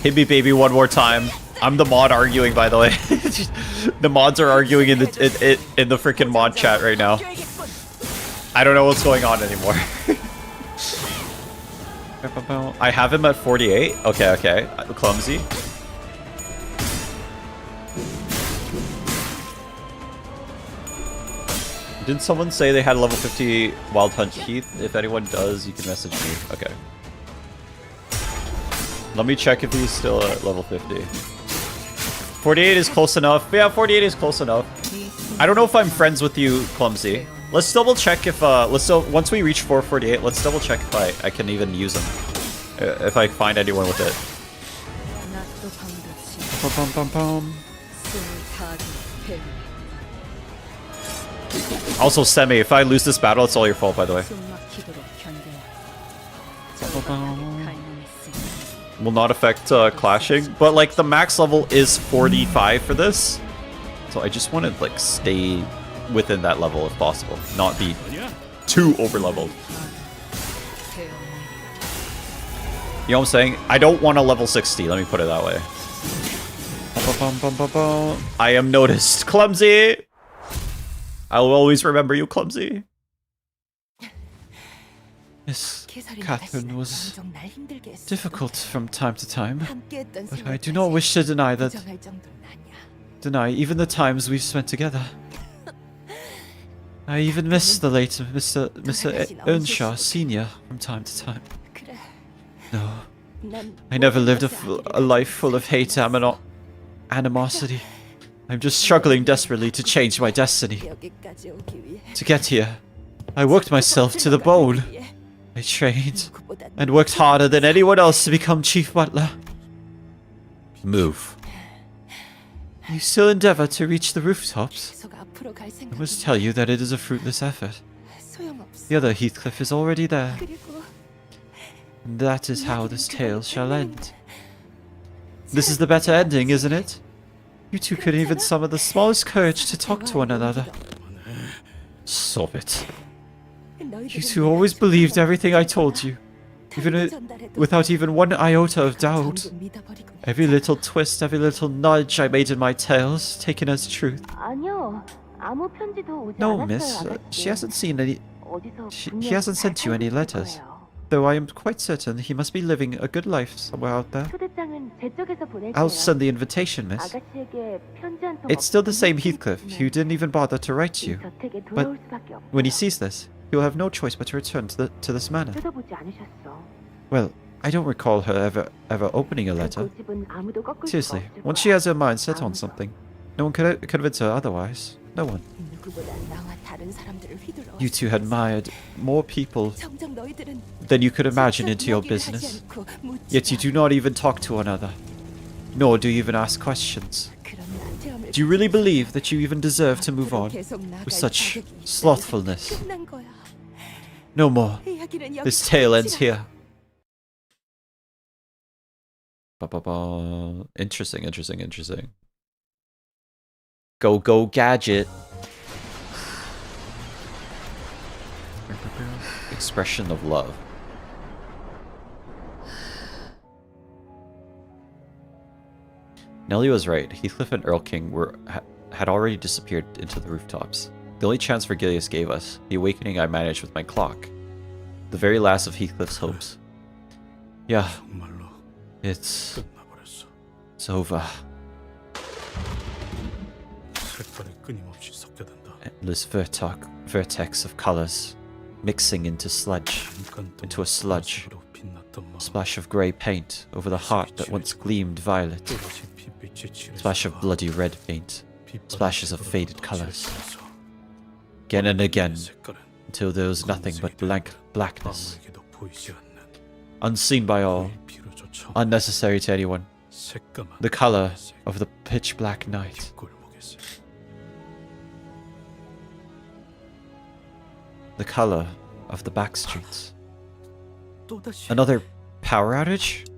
S1: Hit me, baby, one more time. I'm the mod arguing, by the way. The mods are arguing in the freaking mod chat right now. I don't know what's going on anymore. I have him at 48. Okay. Clumsy. Didn't someone say they had a level 50 Wild Hunt Heath? If anyone does, you can message me. Okay. Let me check if he's still at level 50. 48 is close enough. Yeah, 48 is close enough. I don't know if I'm friends with you, Clumsy. Let's double check if, once we reach 448, let's double check if I can even use him. If I find anyone with it. Also, Semi, if I lose this battle, it's all your fault, by the way. Will not affect clashing, but like the max level is 45 for this, so I just want to like stay within that level if possible, not be too over leveled. You know what I'm saying? I don't want a level 60, let me put it that way. I am noticed. Clumsy! I will always remember you, Clumsy. Miss Catherine was difficult from time to time, but I do not wish to deny even the times we've spent together. I even miss the late Mr. Earnshaw Sr. from time to time. No, I never lived a life full of hate and animosity. I'm just struggling desperately to change my destiny. To get here, I worked myself to the bone. I trained and worked harder than anyone else to become Chief Butler. Move. You still endeavor to reach the rooftops? I must tell you that it is a fruitless effort. The other Heathcliff is already there.
S2: And that is how this tale shall end. This is the better ending, isn't it? You two couldn't even summon the smallest courage to talk to one another. Stop it. You two always believed everything I told you, without even one iota of doubt. Every little twist, every little nudge I made in my tales, taken as truth. No, miss, she hasn't seen any... he hasn't sent you any letters. Though I am quite certain he must be living a good life somewhere out there. I'll send the invitation, miss. It's still the same Heathcliff, who didn't even bother to write you. But when he sees this, he'll have no choice but to return to this manor. Well, I don't recall her ever opening a letter. Seriously, once she has her mind set on something, no one could convince her otherwise. No one. You two admired more people than you could imagine into your business. Yet you do not even talk to one another. Nor do you even ask questions. Do you really believe that you even deserve to move on with such slothfulness? No more. This tale ends here. Interesting, interesting, interesting. Go, gadget. Expression of love. Nellie was right. Heathcliff and Earl King had already disappeared into the rooftops. The only chance Virgilius gave us, the awakening I managed with my clock. The very last of Heathcliff's hopes. Yeah. It's over. Endless vertex of colors, mixing into a sludge. Splash of grey paint over the heart that once gleamed violet. Splash of bloody red paint. Splashes of faded colors. Again and again, until there was nothing but blank blackness. Unseen by all, unnecessary to anyone. The color of the pitch black night. The color of the back streets. Another power outage?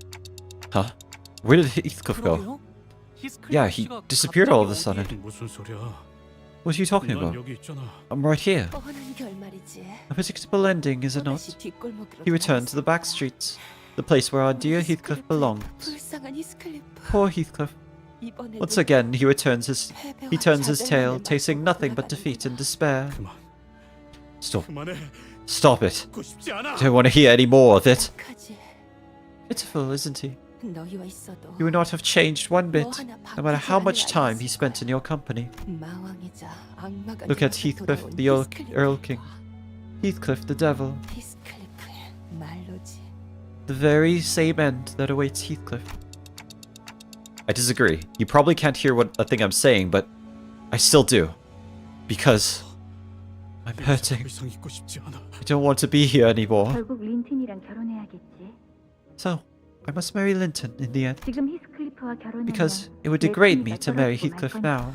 S2: Huh? Where did Heathcliff go? Yeah, he disappeared all of a sudden. What are you talking about? I'm right here. A predictable ending, is it not? He returned to the back streets, the place where our dear Heathcliff belongs. Poor Heathcliff. Once again, he turns his tail, tasting nothing but defeat and despair. Stop it. I don't want to hear any more of it. Pitiful, isn't he? You would not have changed one bit, no matter how much time he spent in your company. Look at Heathcliff, the Earl King. Heathcliff, the devil. The very same end that awaits Heathcliff. I disagree. You probably can't hear a thing I'm saying, but I still do. Because I'm hurting. I don't want to be here anymore. So, I must marry Linton in the end. Because it would degrade me to marry Heathcliff now.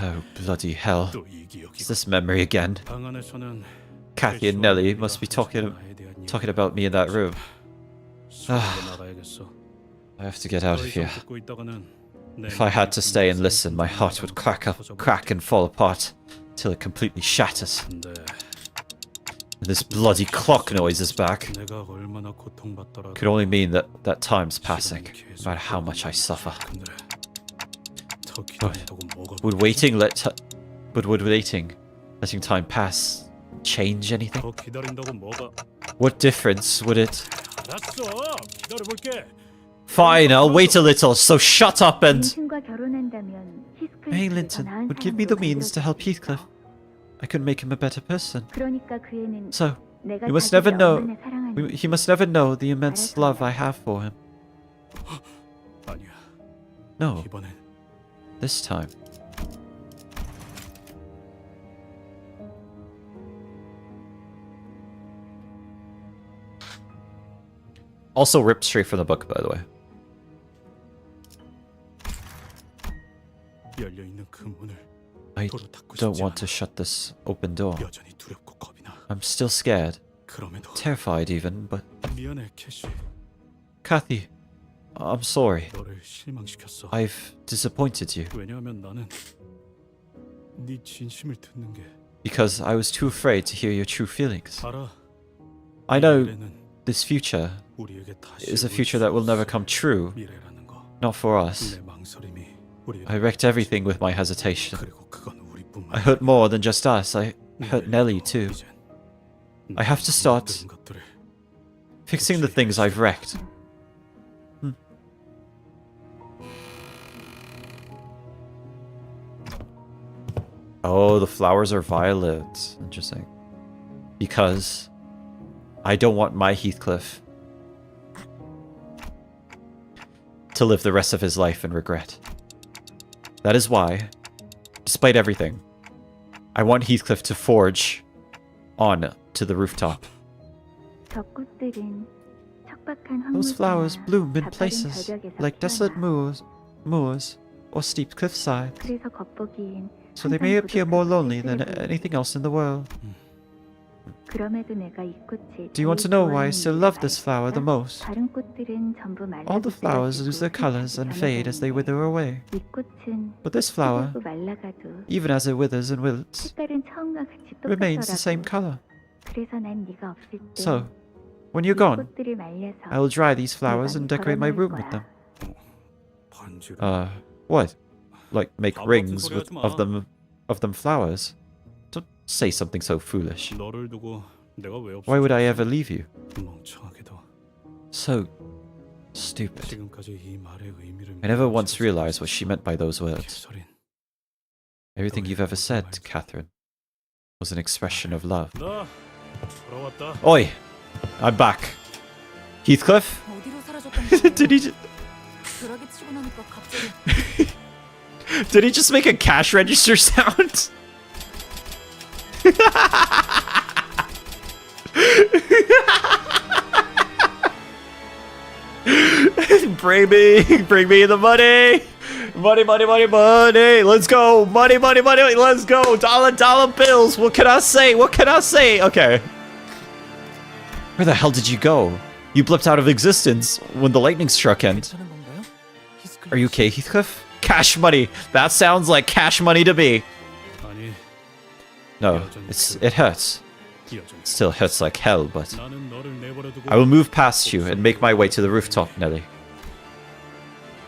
S2: Oh, bloody hell. It's this memory again. Kathy and Nellie must be talking about me in that room. I have to get out of here. If I had to stay and listen, my heart would crack and fall apart till it completely shatters. And this bloody clock noise is back. Could only mean that time's passing, no matter how much I suffer. Would waiting, letting time pass, change anything? What difference would it? Fine, I'll wait a little, so shut up and... Marrying Linton would give me the means to help Heathcliff. I could make him a better person. So, he must never know the immense love I have for him. No. This time. Also ripped straight from the book, by the way. I don't want to shut this open door. I'm still scared.
S3: 그럼에도
S2: terrified even, but
S3: 미안해, 캐시.
S2: Kathy, I'm sorry.
S3: 너를 실망시켰어.
S2: I've disappointed you
S3: 왜냐하면 나는 네 진심을 듣는 게
S2: because I was too afraid to hear your true feelings.
S3: 알아.
S2: I know
S3: 미래는
S2: this future
S3: 우리에게 다시
S2: is a
S3: 올
S2: future
S3: 수
S2: that will never
S3: 없어.
S2: come true,
S3: 미래라는 거.
S2: not for us.
S3: 내 망설임이 우리를
S2: I wrecked everything with my hesitation.
S3: 그리고 그건 우리뿐만
S2: I hurt more than just us, I hurt Nellie too.
S3: 이젠
S2: I have to start
S3: 모든 것들을
S2: fixing the things I've wrecked. Oh, the flowers are violet. Interesting. Because I don't want my Heathcliff to live the rest of his life in regret. That is why, despite everything, I want Heathcliff to forge on to the rooftop. Those flowers bloom in places like desolate moors or steep cliffsides, so they may appear more lonely than anything else in the world. Do you want to know why I still love this flower the most? All the flowers lose their colors and fade as they wither away. But this flower, even as it withers and wilts, remains the same color. So, when you're gone, I will dry these flowers and decorate my room with them.
S3: 반지를
S2: What? Like make rings of them flowers? Don't say something so foolish.
S3: 너를 두고 내가 왜 없어?
S2: Why would I ever leave you?
S3: 멍청하게도
S2: So stupid.
S3: 지금까지 이 말의 의미를
S2: I never once realized what she meant by those words.
S3: 개소린.
S2: Everything you've ever said, Catherine, was an expression of love.
S3: 나 돌아왔다.
S2: Oi! I'm back. Heathcliff?
S4: 어디로 사라졌던
S2: Did he
S4: 드라기 치고 나니까 갑자기
S2: did he just make a cash register sound? bring me the money. Money. Let's go. Money. Let's go. Dollar bills. What can I say? Okay. Where the hell did you go? You blipped out of existence when the lightning struck in.
S4: 괜찮은 건가요?
S2: Are you okay, Heathcliff? Cash money. That sounds like cash money to me.
S3: 아니,
S2: No, it hurts.
S3: 여전히
S2: It still hurts like hell, but
S3: 나는 너를 내버려두고
S2: I will move past you and make my way to the rooftop, Nelly.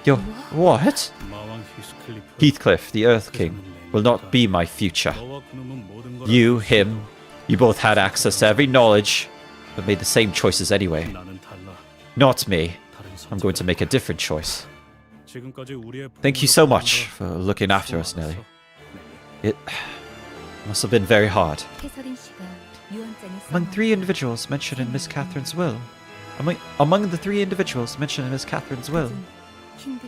S2: Yo, what?
S3: 마왕 히스클리프.
S2: Heathcliff, the Earth King, will not be my future.
S3: 너와 그놈은 모든 걸
S2: You,
S3: 알고
S2: him, you both had access to every knowledge, but made the same choices anyway.
S3: 나는 달라.
S2: Not me.
S3: 다른
S2: I'm going to make a different choice.
S3: 지금까지 우리의
S2: Thank you so much for looking after us, Nelly. It must have been very hard.
S4: 캐서린 씨가 유언장에
S2: Among three individuals mentioned in Miss Catherine's will. Among the three individuals mentioned in Miss Catherine's will,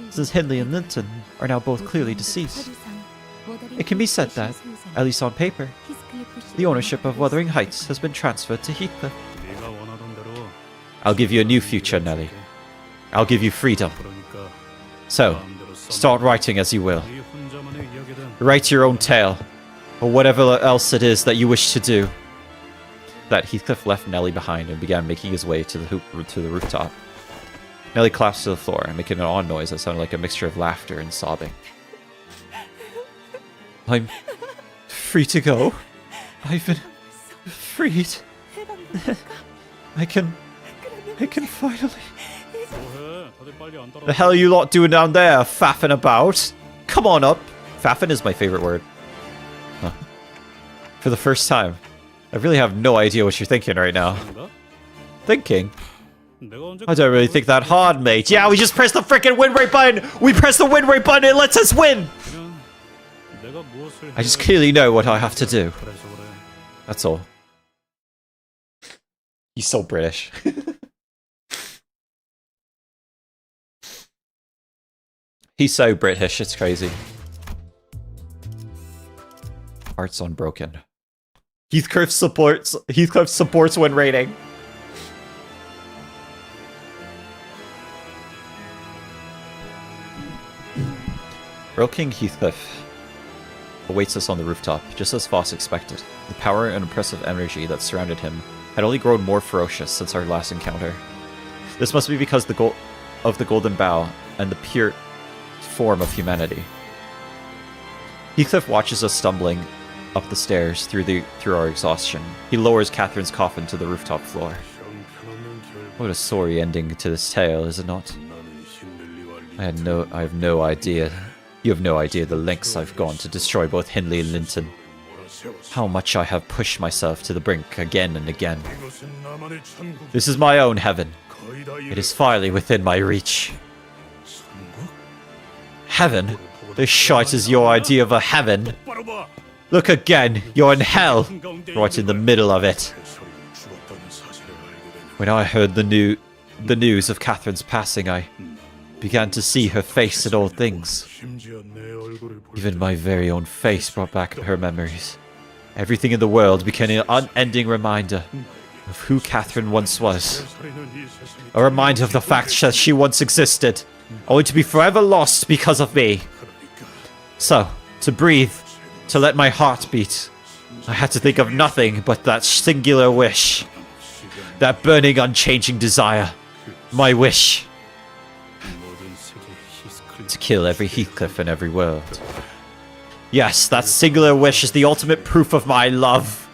S2: Mrs. Hindley and Linton are now both clearly deceased. It can be said that, at least on paper, the ownership of Wuthering Heights has been transferred to Heathcliff.
S3: 네가 원하던 대로
S2: I'll give you a new future, Nelly. I'll give you freedom.
S3: 그러니까
S2: So,
S3: 마음대로 써.
S2: start writing as you will.
S3: 네 혼자만의 이야기든
S2: Write your own tale, or whatever else it is that you wish to do. That Heathcliff left Nelly behind and began making his way to the rooftop. Nelly collapsed to the floor, making an odd noise that sounded like a mixture of laughter and sobbing. I'm free to go. I've been freed. I can finally.
S3: 뭐해? 다들 빨리 안 따라.
S2: The hell are you lot doing down there, faffing about? Come on up. Faffing is my favorite word. Huh. For the first time, I really have no idea what you're thinking right now.
S3: 뭔가?
S2: Thinking?
S3: 내가 언제
S2: I don't really think that hard, mate. Yeah, we just pressed the freaking win rate button. We pressed the win rate button. It lets us win.
S3: 그냥 내가 무엇을
S2: I just
S3: 해야
S2: clearly know what I have to do.
S3: 그래서 그래.
S2: That's all. He's so British. He's so British, it's crazy. Hearts unbroken. Heathcliff supports win rating. Earl King Heathcliff awaits us on the rooftop, just as Foss expected. The power and impressive energy that surrounded him had only grown more ferocious since our last encounter. This must be because of the golden bow and the pure form of humanity. Heathcliff watches us stumbling up the stairs through our exhaustion. He lowers Catherine's coffin to the rooftop floor. What a sorry ending to this tale, is it not? I have no idea. You have no idea the lengths I've gone to destroy both Hindley and Linton. How much I have pushed myself to the brink again and again. This is my own heaven. It is finally within my reach. Heaven? This shite is your idea of a heaven. Look again, you're in hell, right in the middle of it. When I heard the news of Catherine's passing, I began to see her face in all things. Even my very own face brought back her memories. Everything in the world became an unending reminder of who Catherine once was. A reminder of the fact that she once existed, only to be forever lost because of me. So, to breathe, to let my heart beat, I had to think of nothing but that singular wish. That burning, unchanging desire. My wish. To kill every Heathcliff in every world. Yes, that singular wish is the ultimate proof of my love.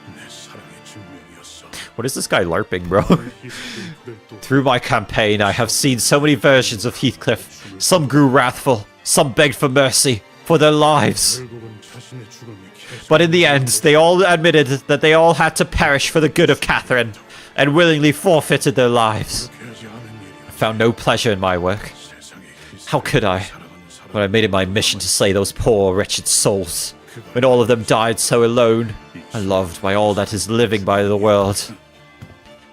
S2: What is this guy LARPing, bro? Through my campaign, I have seen so many versions of Heathcliff. Some grew wrathful, some begged for mercy, for their lives. But in the end, they all admitted that they all had to perish for the good of Catherine, and willingly forfeited their lives. I found no pleasure in my work. How could I, when I made it my mission to slay those poor, wretched souls, when all of them died so alone, unloved by all that is living by the world?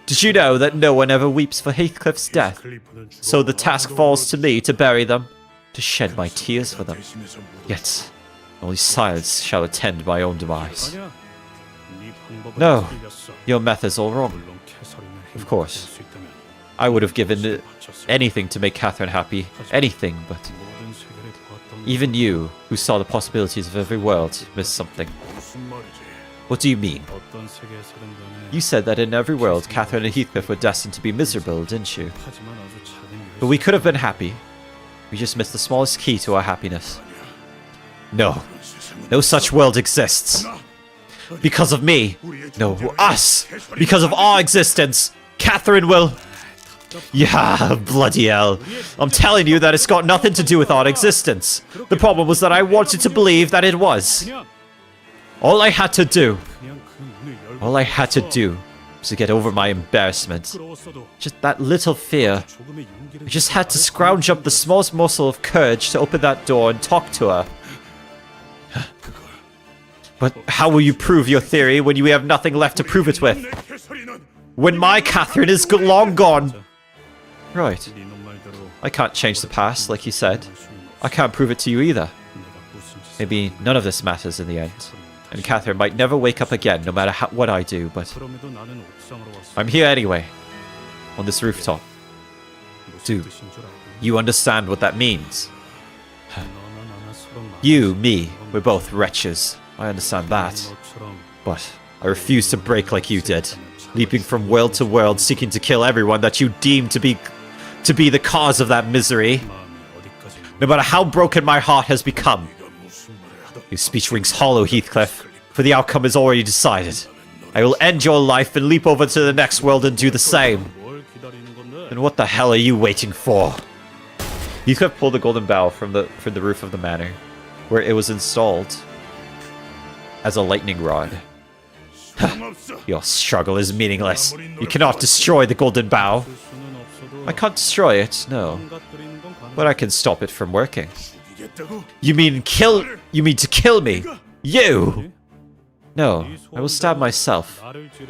S2: Did you know that no one ever weeps for Heathcliff's death? So the task falls to me to bury them, to shed my tears for them. Yet, only silence shall attend my own demise. No, your method's all wrong. Of course. I would have given anything to make Catherine happy. Anything, but... even you, who saw the possibilities of every world, missed something. What do you mean? You said that in every world, Catherine and Heathcliff were destined to be miserable, didn't you? But we could have been happy. We just missed the smallest key to our happiness. No. No such world exists. Because of me. No, us. Because of our existence. Catherine will... Yeah, bloody hell. I'm telling you that it's got nothing to do with our existence. The problem was that I wanted to believe that it was. All I had to do was to get over my embarrassment. Just that little fear. I just had to scrounge up the smallest morsel of courage to open that door and talk to her. But how will you prove your theory when you have nothing left to prove it with? When my Catherine is long gone. Right. I can't change the past, like you said. I can't prove it to you either. Maybe none of this matters in the end. And Catherine might never wake up again, no matter what I do, but... I'm here anyway. On this rooftop. Do you understand what that means? You, me, we're both wretches. I understand that. But I refuse to break like you did. Leaping from world to world, seeking to kill everyone that you deem to be the cause of that misery. No matter how broken my heart has become. Your speech rings hollow, Heathcliff, for the outcome is already decided. I will end your life and leap over to the next world and do the same. Then what the hell are you waiting for? Heathcliff pulled the golden bow from the roof of the manor, where it was installed as a lightning rod. Your struggle is meaningless. You cannot destroy the golden bow. I can't destroy it, no. But I can stop it from working. You mean to kill me? You! No, I will stab myself.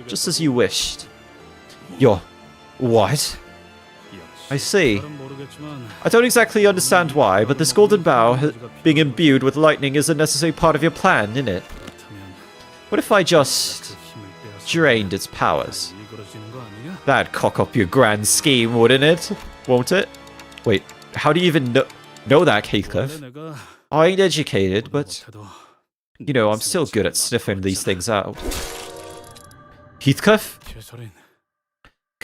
S2: Just as you wished. What? I see. I don't exactly understand why, but this golden bow being imbued with lightning is a necessary part of your plan, isn't it? What if I just drained its powers? That'd cock up your grand scheme, wouldn't it? Won't it? Wait, how do you even know that, Heathcliff? I ain't educated, but... you know, I'm still good at sniffing these things out. Heathcliff?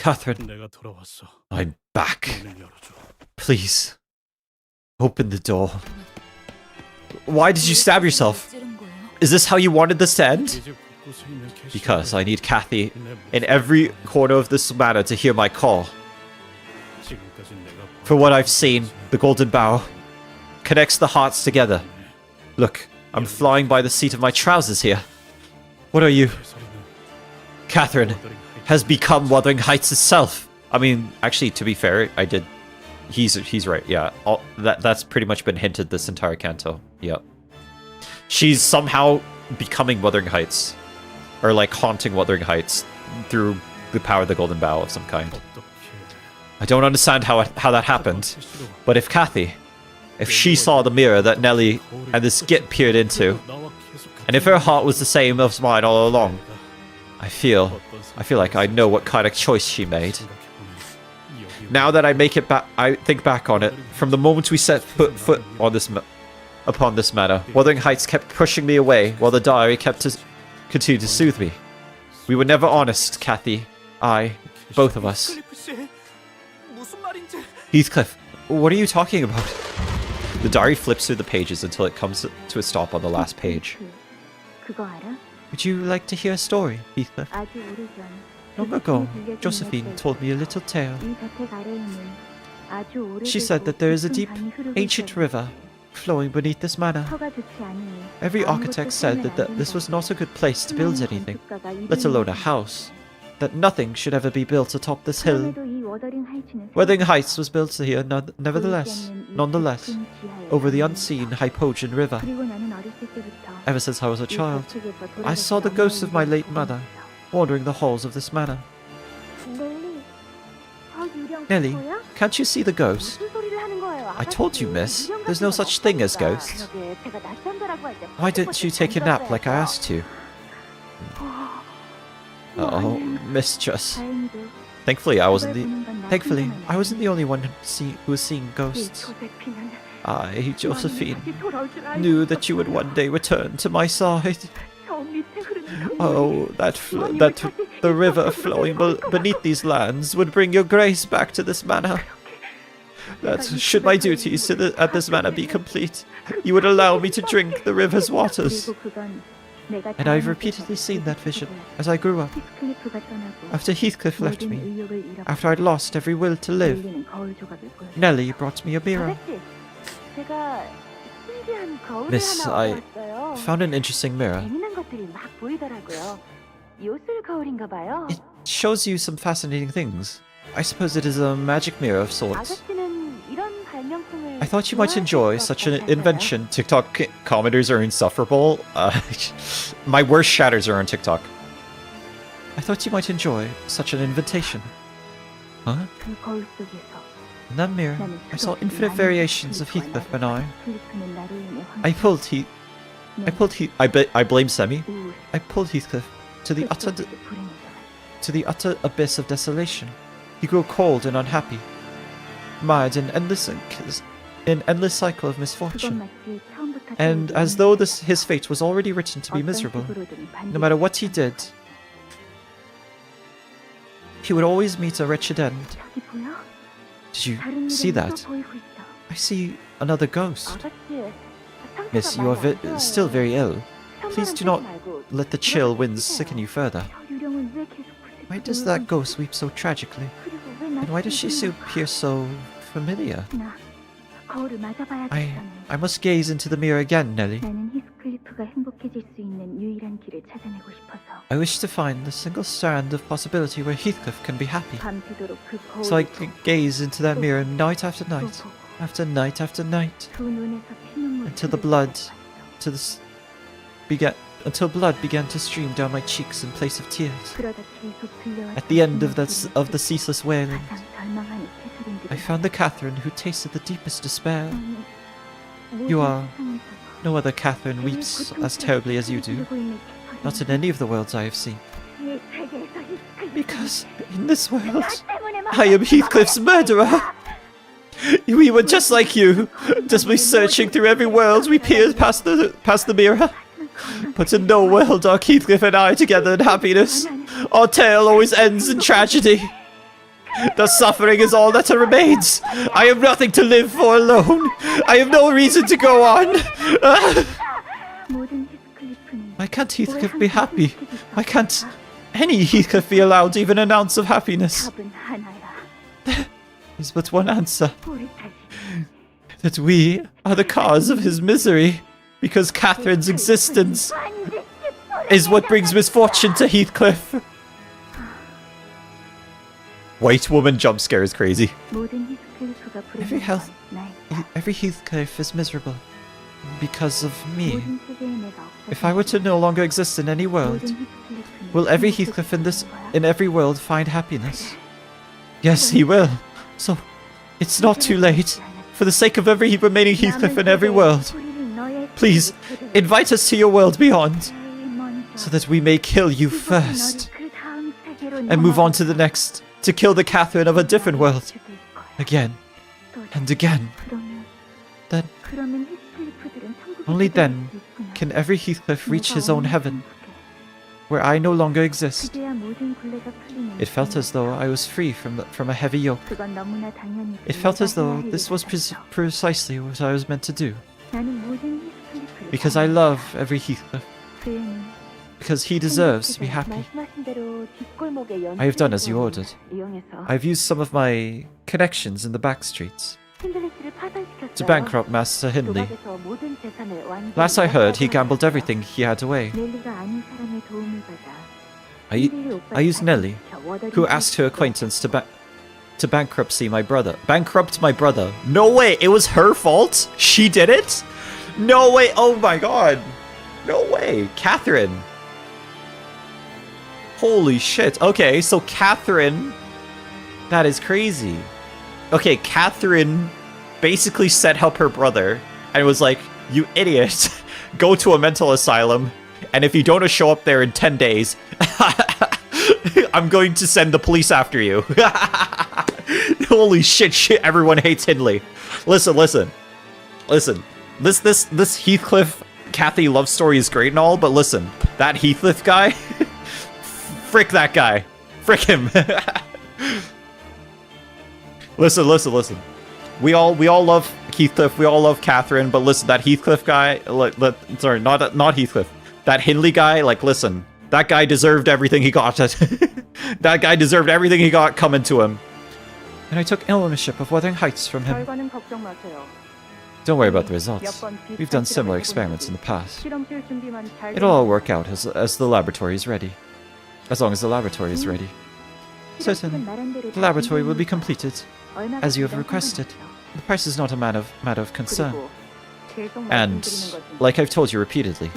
S2: Catherine,
S3: 내가 돌아왔어.
S2: I'm back.
S3: 문을 열어줘.
S2: Please, open the door. Why did you stab yourself?
S4: 찌른 거예요?
S2: Is this how you wanted this to end?
S3: 이제 곳곳에 있는 캐시를
S2: Because I need Kathy
S3: 내
S2: in every corner of this manor to hear my call.
S3: 지금까지 내가
S2: For what I've seen, the golden bow connects the hearts together. Look, I'm flying by the seat of my trousers here. What are you?
S3: 소리는
S2: Catherine has become Wuthering Heights itself. I mean, actually, to be fair, I did. He's right. Yeah, that's pretty much been hinted this entire canto. Yep. She's somehow becoming Wuthering Heights, or like haunting Wuthering Heights through the power of the Golden Bow of some kind.
S3: 어떻게
S2: I don't understand how that happened, but if Kathy, if she saw the mirror that Nelly and this git peered into,
S3: 나와 계속
S2: and if her heart was the same as mine all along, I feel like I know what kind of choice she made. Now that I think back on it, from the moment we set foot on upon this matter, Wuthering Heights kept pushing me away, while the diary continued to soothe me. We were never honest, Kathy, I, both of us. Heathcliff, what are you talking about? The diary flips through the pages until it comes to a stop on the last page.
S5: 그거 알아?
S2: Would you like to hear a story, Heathcliff?
S5: 아주 오래전
S2: Long ago, Josephine told me a little tale.
S5: 이 저택 아래에 있는 아주 오래되고
S2: She said that there is a
S5: 깊은
S2: deep,
S5: 강이 흐르고
S2: ancient
S5: 있었는데
S2: river flowing beneath this manor.
S5: 터가 좋지 않으니
S2: Every
S5: 아무것도
S2: architect said
S5: 하면 안
S2: that this
S5: 된다.
S2: was not a good place to build anything,
S5: 건축가가
S2: let alone a
S5: 이름이
S2: house. That nothing should ever be built atop this hill.
S5: 그럼에도 이 워더링 하이츠는
S2: Wuthering Heights was built here, nonetheless,
S5: 보이지 않는 이
S2: nonetheless,
S5: 깊은 지하에
S2: over the
S5: 있는
S2: unseen Hypogean River.
S5: 그리고 나는 어렸을 때부터
S2: Ever since I was a
S5: 이
S2: child,
S5: 저택에서
S2: I saw the
S5: 돌아가신
S2: ghost of my
S5: 어머니를
S2: late mother wandering the halls of this manor.
S5: 넬리, 유령
S2: Nelly,
S5: 그거야?
S2: can't you see the ghost?
S5: 무슨 소리를 하는 거예요,
S2: I told you,
S5: 아가씨.
S2: miss.
S5: 유령
S2: There's no
S5: 같은 건
S2: such thing as
S5: 없다니까.
S2: ghosts.
S5: 그러게, 제가 낮 잠자라고 할때
S2: Why didn't you take a nap like I asked you? Oh, mistress.
S5: 다행히도
S2: Thankfully, I wasn't
S5: 그걸 보는 건 나
S2: Thankfully,
S5: 혼자만이
S2: I wasn't the only one who was seeing
S5: 이
S2: ghosts.
S5: 조세피는
S2: I, Josephine,
S5: 다시 돌아올 줄 알고
S2: knew that you would one day return to my side.
S5: 저 밑에 흐르는 강물이
S2: Oh, that the river flowing beneath these lands would bring your grace back to this manor. That should my duties at this manor be complete, you would allow me to drink the river's waters.
S5: 그리고 그건 내가
S2: And I've repeatedly seen that vision as I grew up,
S5: 히스클리프가 떠나고
S2: after Heathcliff left
S5: 모든
S2: me,
S5: 의욕을 잃었고
S2: after I'd lost every will to live.
S5: 넬리는 거울 조각을 보였어요.
S2: Nelly brought me a mirror.
S5: 아저씨, 제가 신기한 거울을
S2: Miss,
S5: 하나
S2: I
S5: 얻어왔어요.
S2: found an interesting mirror.
S5: 재미난 것들이 막 보이더라고요. 요술 거울인가 봐요.
S2: It shows you some fascinating things. I suppose it is a magic mirror of sorts.
S5: 아저씨는 이런 발명품을
S2: I thought you might enjoy
S5: 좋아하실
S2: such
S5: 것
S2: an
S5: 같아서요.
S2: invention. TikTok commenters are insufferable. My worst shatters are on TikTok. I thought you might enjoy such an invitation. Huh?
S5: 그 거울 속에서
S2: In that mirror,
S5: 나는
S2: I saw
S5: 수없이
S2: infinite
S5: 많은
S2: variations of
S5: 히스클리프와
S2: Heathcliff and I.
S5: 히스클리프는 나로 인해
S2: I pulled Heath. I blame Semi.
S5: 우울,
S2: I pulled Heathcliff to the utter
S5: 끝없이 불행해져갔어요.
S2: to the utter abyss of desolation. He grew cold and unhappy, mired in endless cycle of
S5: 그건
S2: misfortune.
S5: 마치 처음부터
S2: And as though his fate was already written to be miserable, no matter what he did, he would always meet a wretched end.
S5: 저기 보여?
S2: Did you
S5: 다른
S2: see
S5: 일은
S2: that?
S5: 또 보이고 있어.
S2: I see another ghost.
S5: 아저씨, 상태가
S2: Miss, you are
S5: 많이 안 좋아요.
S2: still very ill. Please do not
S5: 상관은 빼지 말고
S2: let the chill
S5: 그렇게
S2: winds
S5: 해주세요.
S2: sicken you further.
S5: 저 유령은 왜 계속 부스스스
S2: Why does
S5: 울고
S2: that
S5: 있어?
S2: ghost weep so tragically?
S5: 그리고 왜
S2: And why does she
S5: 나한테
S2: appear so familiar?
S5: 나 거울을 맞아봐야겠어.
S2: I must gaze into the mirror again, Nelly.
S5: 나는 히스클리프가 행복해질 수 있는 유일한 길을 찾아내고 싶어서
S2: I wish to find the single strand of possibility where Heathcliff can be happy.
S5: 밤새도록 그 거울을
S2: So I can gaze into that mirror night after
S5: 또
S2: night,
S5: 보고
S2: after night after night,
S5: 두 눈에서 피눈물이
S2: Until the
S5: 흐르기
S2: blood
S5: 시작했어.
S2: to this until blood began to stream down my cheeks in place of tears.
S5: 그러다 계속 들려왔던
S2: At the end of
S5: 피눈물이
S2: the ceaseless wailing,
S5: 가장 절망한 캐서린들이
S2: I found the Catherine who tasted the deepest despair.
S5: 모든
S2: You are-
S5: 세상에서도
S2: No other Catherine weeps as terribly as you do, not in any of the worlds I have seen. Because in this world, I am Heathcliff's murderer. We were just like you, desperately searching through every world we peered past the mirror. But in no world are Heathcliff and I together in happiness. Our tale always ends in tragedy. The suffering is all that remains. I have nothing to live for alone. I have no reason to go on.
S5: 모든 히스클리프는
S2: Why can't Heathcliff be happy? Why can't any Heathcliff be allowed even an ounce of happiness?
S5: 답은 하나야.
S2: There's but one answer.
S5: 우리 탓이
S2: That we are the cause of his misery. Because Catherine's existence
S5: 반드시
S2: is what brings misfortune to Heathcliff. White woman jump scare is crazy.
S5: 모든 히스클리프가
S2: Every
S5: 부르짖어
S2: health-
S5: 나의
S2: Every Heathcliff is miserable. Because of me.
S5: 모든 세계의 내가
S2: If I were to no longer exist in any world,
S5: 모든 히스클리프는
S2: will every
S5: 행복을
S2: Heathcliff
S5: 찾는
S2: in every world find happiness? Yes, he will. So, it's not too late. For the sake of every remaining
S5: 거야.
S2: Heathcliff in
S5: 남은
S2: every
S5: 세계의
S2: world,
S5: 소리를 너의
S2: please,
S5: 소리를
S2: invite us to your world beyond,
S5: 제일 먼저
S2: so that we may kill you
S5: 이곳은
S2: first,
S5: 너를 그 다음 세계로
S2: and move on to the next, to kill the Catherine of a different world,
S5: 죽일 거야.
S2: again
S5: 또
S2: and again.
S5: 그러면
S2: Then,
S5: 그러면 히스클리프들은 천국에
S2: only
S5: 들어갈
S2: then
S5: 수 있구나.
S2: can every Heathcliff reach his
S5: 내가
S2: own
S5: 오늘
S2: heaven,
S5: 행복해.
S2: where I no longer exist.
S5: 그제야 모든 굴레가 풀리는
S2: It felt as though I was free from a heavy yoke.
S5: 그건 너무나 당연히
S2: It felt as though
S5: 내가 해야 할
S2: this was
S5: 일이었어.
S2: precisely what I was meant to do.
S5: 나는 모든 히스클리프를
S2: Because I love every Heathcliff.
S5: 그는
S2: Because he deserves to be happy.
S5: 말씀하신 대로 뒷골목의
S2: I have done as you
S5: 연출을
S2: ordered.
S5: 이용해서
S2: I've used some of my connections in the back streets
S5: 힌들리스를 파산시켰어요.
S2: to bankrupt Master Hindley.
S5: 도박에서 모든 재산을 완전히
S2: Last I heard, he
S5: 냈다고
S2: gambled
S5: 하셨어요.
S2: everything he had away.
S5: 넬리가 아닌 사람의 도움을 받아
S2: I
S5: 힌들리 오빠를
S2: I used Nellie,
S5: 파산시켜 워더리
S2: who asked her
S5: 히스클리프가
S2: acquaintance to bankruptcy my brother. Bankrupt my brother. No way, it was her fault? She did it? No way, oh my god. No way, Catherine. Holy shit. Okay, so Catherine, that is crazy. Okay, Catherine basically set up her brother and was like, you idiot, go to a mental asylum, and if you don't show up there in 10 days, I'm going to send the police after you. Holy shit, everyone hates Hindley. Listen. This Heathcliff Kathy love story is great and all, but listen, that Heathcliff guy, frick that guy. Frick him. Listen. We all love Heathcliff, we all love Catherine, but listen, that Heathcliff guy, sorry, not Heathcliff. That Hindley guy, like, listen, that guy deserved everything he got. That guy deserved everything he got coming to him. And I took ownership of Wuthering Heights from him.
S5: 결과는 걱정 마세요.
S2: Don't worry about the results. We've done similar experiments in the past.
S5: 실험실 준비만 잘
S2: It'll all work out as the laboratory is ready. As long as the laboratory is ready. Certainly, the laboratory will be completed, as you have requested. The price is not a matter of concern. And, like I've told you repeatedly,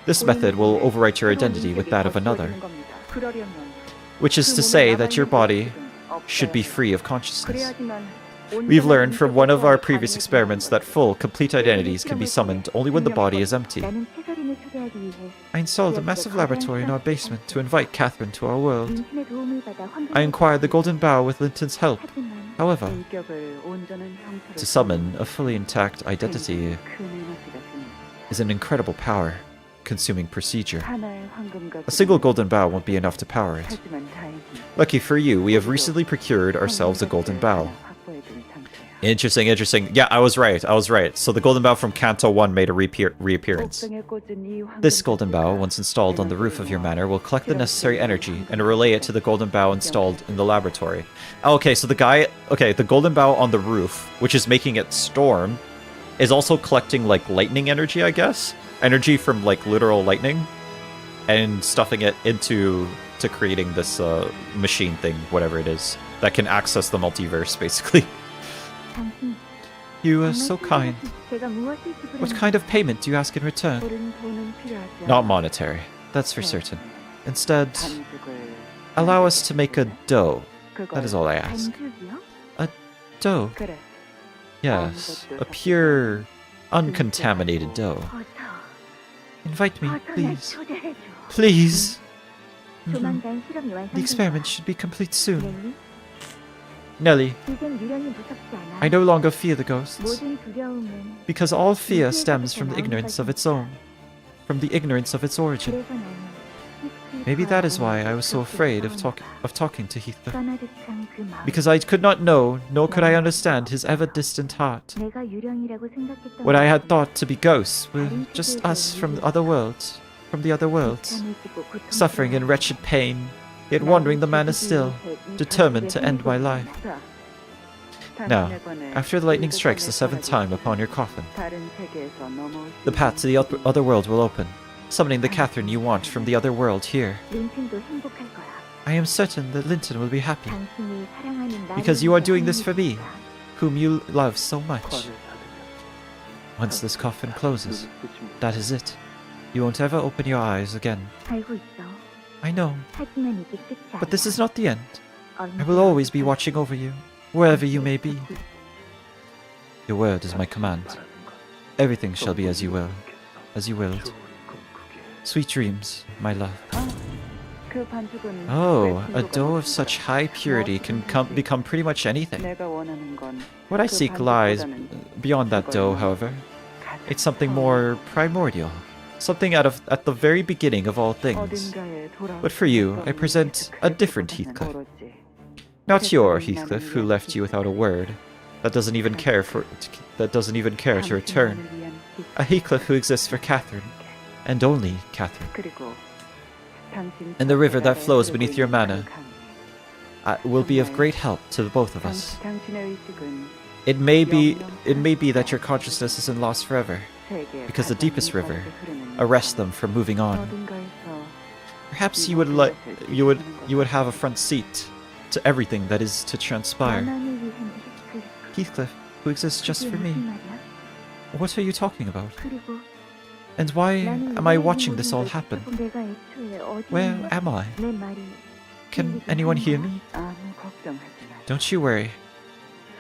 S2: this method will overwrite your identity with that of another, which is to say that your body should be free of consciousness. We've learned from one of our previous experiments that full, complete identities can be summoned only when the body is empty. I installed a massive laboratory in our basement to invite Catherine to our world. I inquired the Golden Bough with Linton's help. However, to summon a fully intact identity is an incredible power-consuming procedure. A single Golden Bough won't be enough to power it. Lucky for you, we have recently procured ourselves a Golden Bough. Interesting. Yeah, I was right. So the Golden Bough from Canto 1 made a reappearance. This Golden Bough, once installed on the roof of your manor, will collect the necessary energy and relay it to the Golden Bough installed in the laboratory. Okay, so the Golden Bough on the roof, which is making it storm, is also collecting, like, lightning energy, I guess? Energy from, like, literal lightning, and stuffing it into creating this machine thing, whatever it is, that can access the multiverse, basically. You are so kind. What kind of payment do you ask in return? Not monetary, that's for certain. Instead, allow us to make a dough. That is all I ask. A dough? Yes, a pure, uncontaminated dough. Invite me, please. Please! The experiment should be complete soon. Nellie, I no longer fear the ghosts, because all fear stems from the ignorance of its origin. Maybe that is why I was so afraid of talking to Heathcliff.
S5: 떠나듯한 그 마음.
S2: Because I could not know, nor could I understand his ever-distant heart.
S5: 내가 유령이라고 생각했던
S2: What I had
S5: 것은
S2: thought to be ghosts were just us from the other worlds.
S5: 참을지고 고통스러워.
S2: Suffering in wretched pain, yet wandering the manor still, determined to end my life. Now, after the lightning strikes the 7th time upon your coffin, the path to the other world will open, summoning the Catherine you want from the other world here.
S5: 린튼도 행복할 거야.
S2: I am certain that Linton will be happy,
S5: 당신이 사랑하는 나를
S2: because you are
S5: 위해
S2: doing this for me,
S5: 행복이야.
S2: whom you love so much. Once this coffin closes, that is it. You won't ever open your eyes again.
S5: 알고 있어.
S2: I know,
S5: 하지만 이게 끝이 아니야.
S2: but this is not the end. I
S5: 언제나
S2: will always be watching over you, wherever you may be. Your word is my command. Everything shall be as you will, as you willed. Sweet dreams, my love.
S5: 그 반죽은
S2: Oh,
S5: 왜
S2: a
S5: 분노가
S2: dough of
S5: 없을까?
S2: such high purity can become pretty much anything.
S5: 내가 원하는 건
S2: What I
S5: 그
S2: seek lies
S5: 반죽보다는
S2: beyond that dough, however. It's something more primordial, something at the very beginning of all things.
S5: 어딘가에 돌아올
S2: But for you,
S5: 수
S2: I present
S5: 있었던
S2: a
S5: 그
S2: different
S5: 그곳에는
S2: Heathcliff.
S5: 멀었지.
S2: Not your Heathcliff, who left you without a word, that doesn't even care to return.
S5: 당신만을 위한
S2: A Heathcliff who exists for Catherine, and only Catherine.
S5: 그리고 당신
S2: And the river that
S5: 자체가
S2: flows
S5: 흐르고
S2: beneath your
S5: 있는
S2: manor
S5: 그 강이.
S2: will be of great help to the both of us.
S5: 당신의 의식은
S2: It may be that your consciousness isn't lost forever,
S5: 세계의
S2: because the
S5: 가장
S2: deepest river
S5: 이빠르게 흐르는
S2: arrests them from moving on.
S5: 어딘가에서
S2: Perhaps you would have a front seat to everything that is to transpire.
S5: 나만을 위한 그
S2: Heathcliff, who exists just for me.
S5: 무슨 말이야?
S2: What are you talking about?
S5: 그리고
S2: And why
S5: 나는
S2: am I
S5: 왜
S2: watching
S5: 이
S2: this
S5: 모든
S2: all
S5: 걸
S2: happen?
S5: 듣고 내가 애초에 어디
S2: Where
S5: 있는지
S2: am I?
S5: 내 말이
S2: Can
S5: 들리긴
S2: anyone hear
S5: 하나?
S2: me?
S5: 아무 걱정하지 마.
S2: Don't you worry.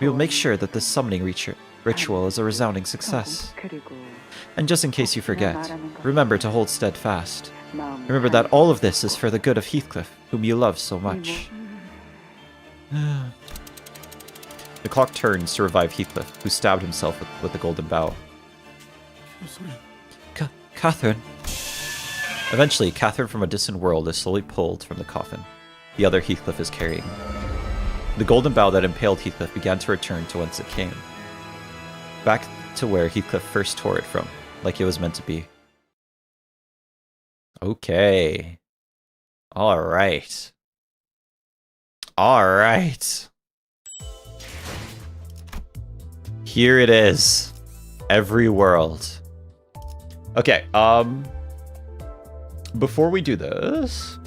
S2: We will make sure that this summoning ritual is a resounding success.
S5: 그리고
S2: And just in case you forget, remember to hold steadfast.
S5: 마음
S2: Remember that all of this is for the good of Heathcliff, whom you love so much. The clock turns to revive Heathcliff, who stabbed himself with the golden bow. Catherine. Eventually, Catherine from a distant world is slowly pulled from the coffin the other Heathcliff is carrying. The golden bow that impaled Heathcliff began to return to whence it came. Back to where Heathcliff first tore it from, like it was meant to be. Okay. Alright. Alright. Here it is. Every world. Okay, before we do this,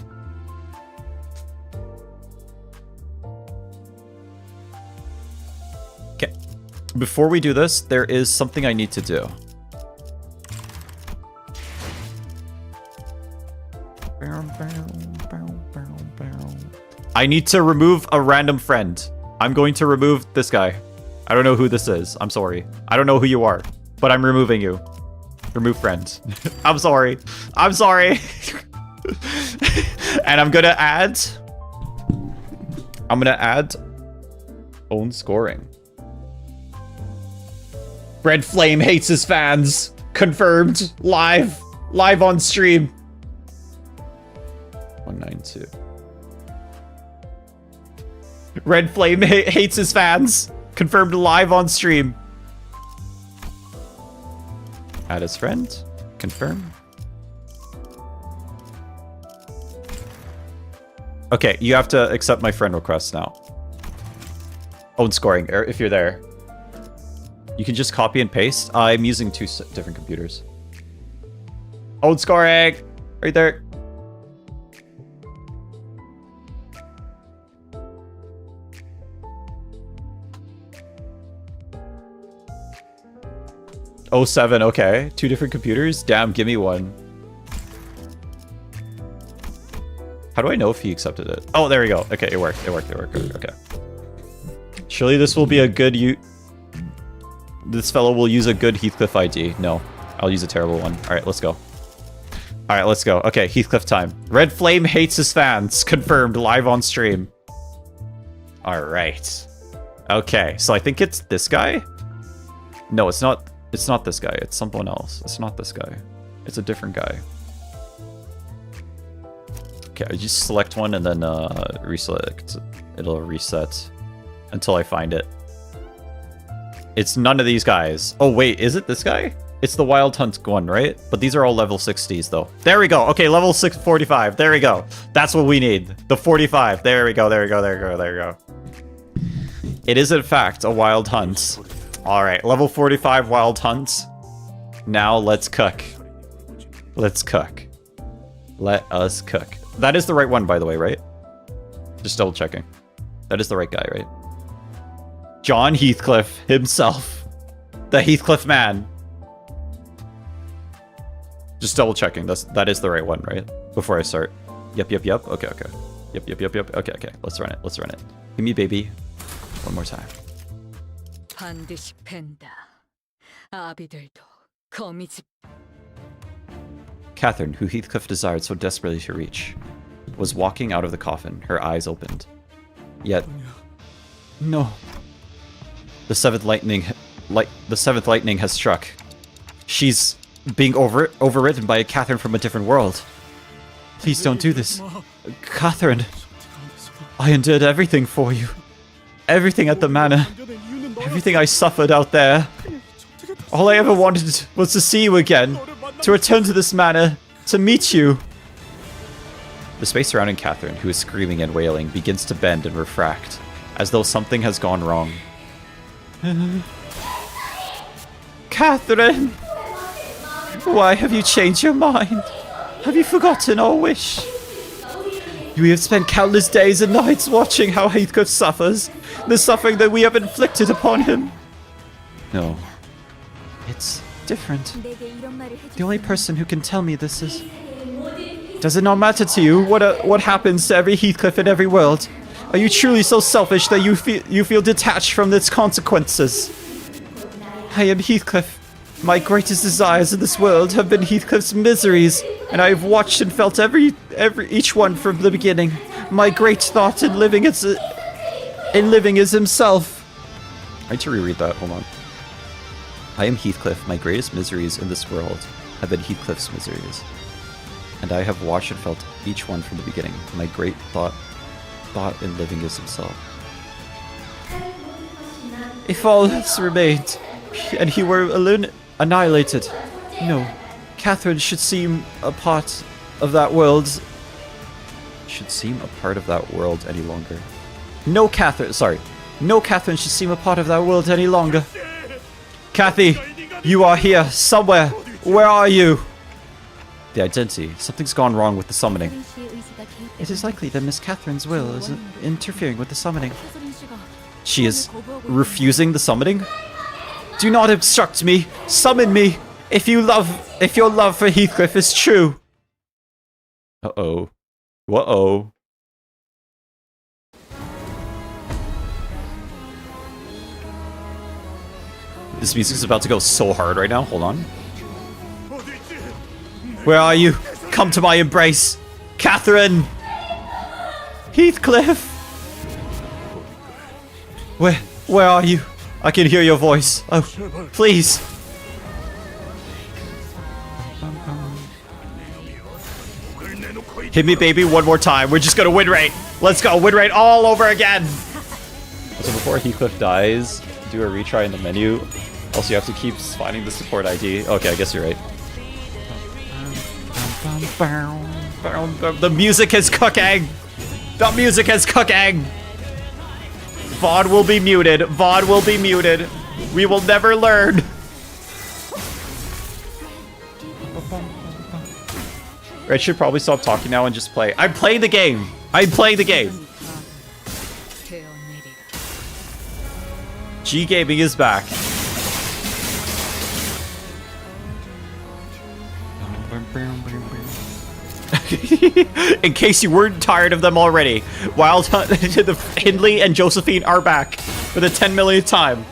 S2: okay, before we do this, there is something I need to do. I need to remove a random friend. I'm going to remove this guy. I don't know who this is. I'm sorry. I don't know who you are, but I'm removing you. Remove friends. I'm sorry. I'm sorry. And I'm gonna add own scoring. Red Flame hates his fans. Confirmed. Live on stream. 192. Red Flame hates his fans. Confirmed live on stream. Add as friend. Confirm. Okay, you have to accept my friend request now. Own scoring, if you're there. You can just copy and paste. I'm using two different computers. Own scoring! Right there. Oh, 07, okay. Two different computers? Damn, give me one. How do I know if he accepted it? Oh, there we go. Okay, it worked. Okay. Surely this will be a good This fellow will use a good Heathcliff ID. No, I'll use a terrible one. Alright, let's go. Alright, let's go. Okay, Heathcliff time. Red Flame hates his fans. Confirmed live on stream. Alright. Okay, so I think it's this guy? No, it's not. It's not this guy. It's someone else. It's not this guy. It's a different guy. Okay, I just select one and then reselect. It'll reset until I find it. It's none of these guys. Oh wait, is it this guy? It's the Wild Hunt one, right? But these are all level 60s though. There we go. Okay, level 645. There we go. That's what we need. The 45. There we go. There we go. There we go. There we go. It is in fact a Wild Hunt. All right, level 45 Wild Hunt. Now let's cook. Let's cook. Let us cook. That is the right one, by the way, right? Just double checking. That is the right guy, right? John Heathcliff himself. The Heathcliff man. Just double checking. That is the right one, right? Before I start. Yep. Okay. Yep. Okay. Let's run it. Give me baby. One more time.
S4: 반드시 팬다. 아비들도 거미집.
S2: Catherine, who Heathcliff desired so desperately to reach, was walking out of the coffin, her eyes opened. Yet, no. The seventh lightning has struck. She's being overridden by a Catherine from a different world. Please don't do this. Catherine, I endured everything for you. Everything at the manor. Everything I suffered out there. All I ever wanted was to see you again. To return to this manor. To meet you. The space surrounding Catherine, who is screaming and wailing, begins to bend and refract, as though something has gone wrong. Catherine! Why have you changed your mind? Have you forgotten our wish? We have spent countless days and nights watching how Heathcliff suffers, the suffering that we have inflicted upon him. No. It's different. The only person who can tell me this is... Does it not matter to you what happens to every Heathcliff in every world? Are you truly so selfish that you feel detached from its consequences? I am Heathcliff. My greatest desires in this world have been Heathcliff's miseries, and I have watched and felt each one from the beginning. My great thought in living is himself. I need to reread that. Hold on. I am Heathcliff. My greatest miseries in this world have been Heathcliff's miseries, and I have watched and felt each one from the beginning. My great thought in living is himself. If all else remained, and he were annihilated, no, Catherine should seem a part of that world. Should seem a part of that world any longer. No Catherine should seem a part of that world any longer. Kathy, you are here, somewhere. Where are you? The identity. Something's gone wrong with the summoning. It is likely that Miss Catherine's will is interfering with the summoning. She is refusing the summoning? Do not obstruct me. Summon me. If your love for Heathcliff is true. Uh-oh. Whoa. This music's about to go so hard right now. Hold on. Where are you? Come to my embrace. Catherine! Heathcliff! Where are you? I can hear your voice. Oh, please. Hit me, baby, one more time. We're just gonna win rate. Let's go, win rate all over again. So before Heathcliff dies, do a retry in the menu. Also, you have to keep finding the support ID. Okay, I guess you're right. The music is cooking. The music is cooking. VOD will be muted. VOD will be muted. We will never learn. I should probably stop talking now and just play. I'm playing the game. I'm playing the game. G Gaming is back. In case you weren't tired of them already, Wild Hunt, Hindley and Josephine are back for the 10 millionth time.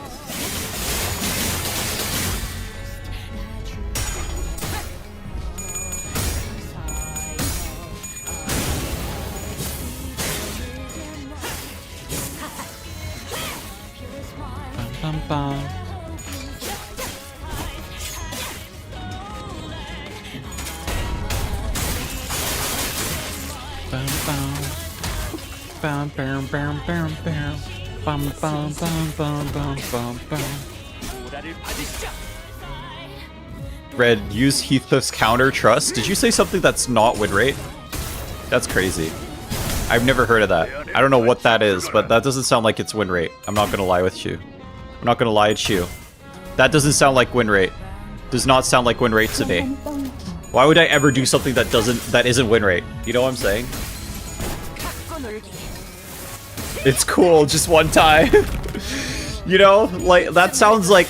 S2: Bam, bam, bam, bam, bam. Bam, bam, bam, bam, bam, bam, bam. Red, use Heathcliff's counter trust. Did you say something that's not win rate? That's crazy. I've never heard of that. I don't know what that is, but that doesn't sound like it's win rate. I'm not gonna lie with you. I'm not gonna lie at you. That doesn't sound like win rate. Does not sound like win rate to me. Why would I ever do something that isn't win rate? You know what I'm saying? It's cool, just one time. You know, like that sounds like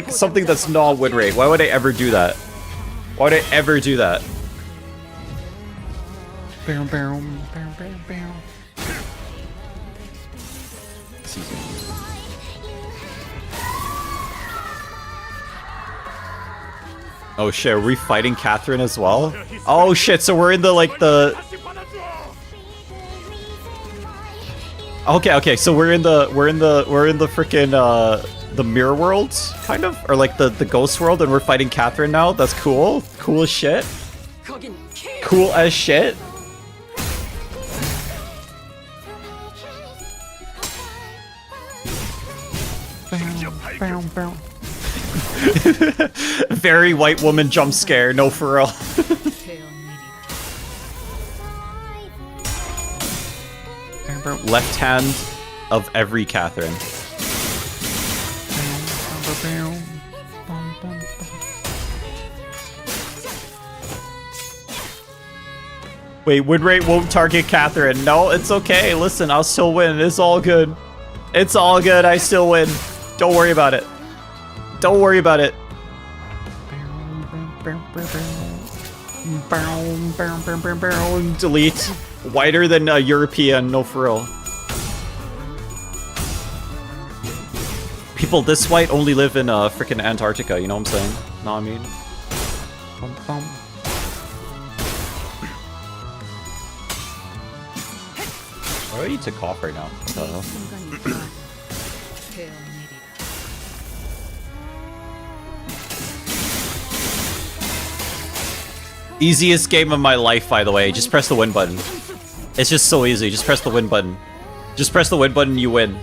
S2: something that's not win rate. Why would I ever do that? Why would I ever do that? Bam, bam, bam, bam, bam. Oh shit, are we fighting Catherine as well? Oh shit, so we're in the Okay, so we're in the freaking the mirror world, kind of? Or like the ghost world, and we're fighting Catherine now? That's cool. Cool as shit. Cool as shit. Very white woman jump scare, no for real. Left hand of every Catherine. Wait, win rate won't target Catherine. No, it's okay. Listen, I'll still win. It's all good. It's all good. I still win. Don't worry about it. Don't worry about it. Delete. Whiter than a European, no for real. People this white only live in freaking Antarctica, you know what I'm saying? Know what I mean? Bum, bum. Why do you to cough right now? What the hell? Easiest game of my life, by the way. Just press the win button. It's just so easy. Just press the win button. Just press the win button, you win.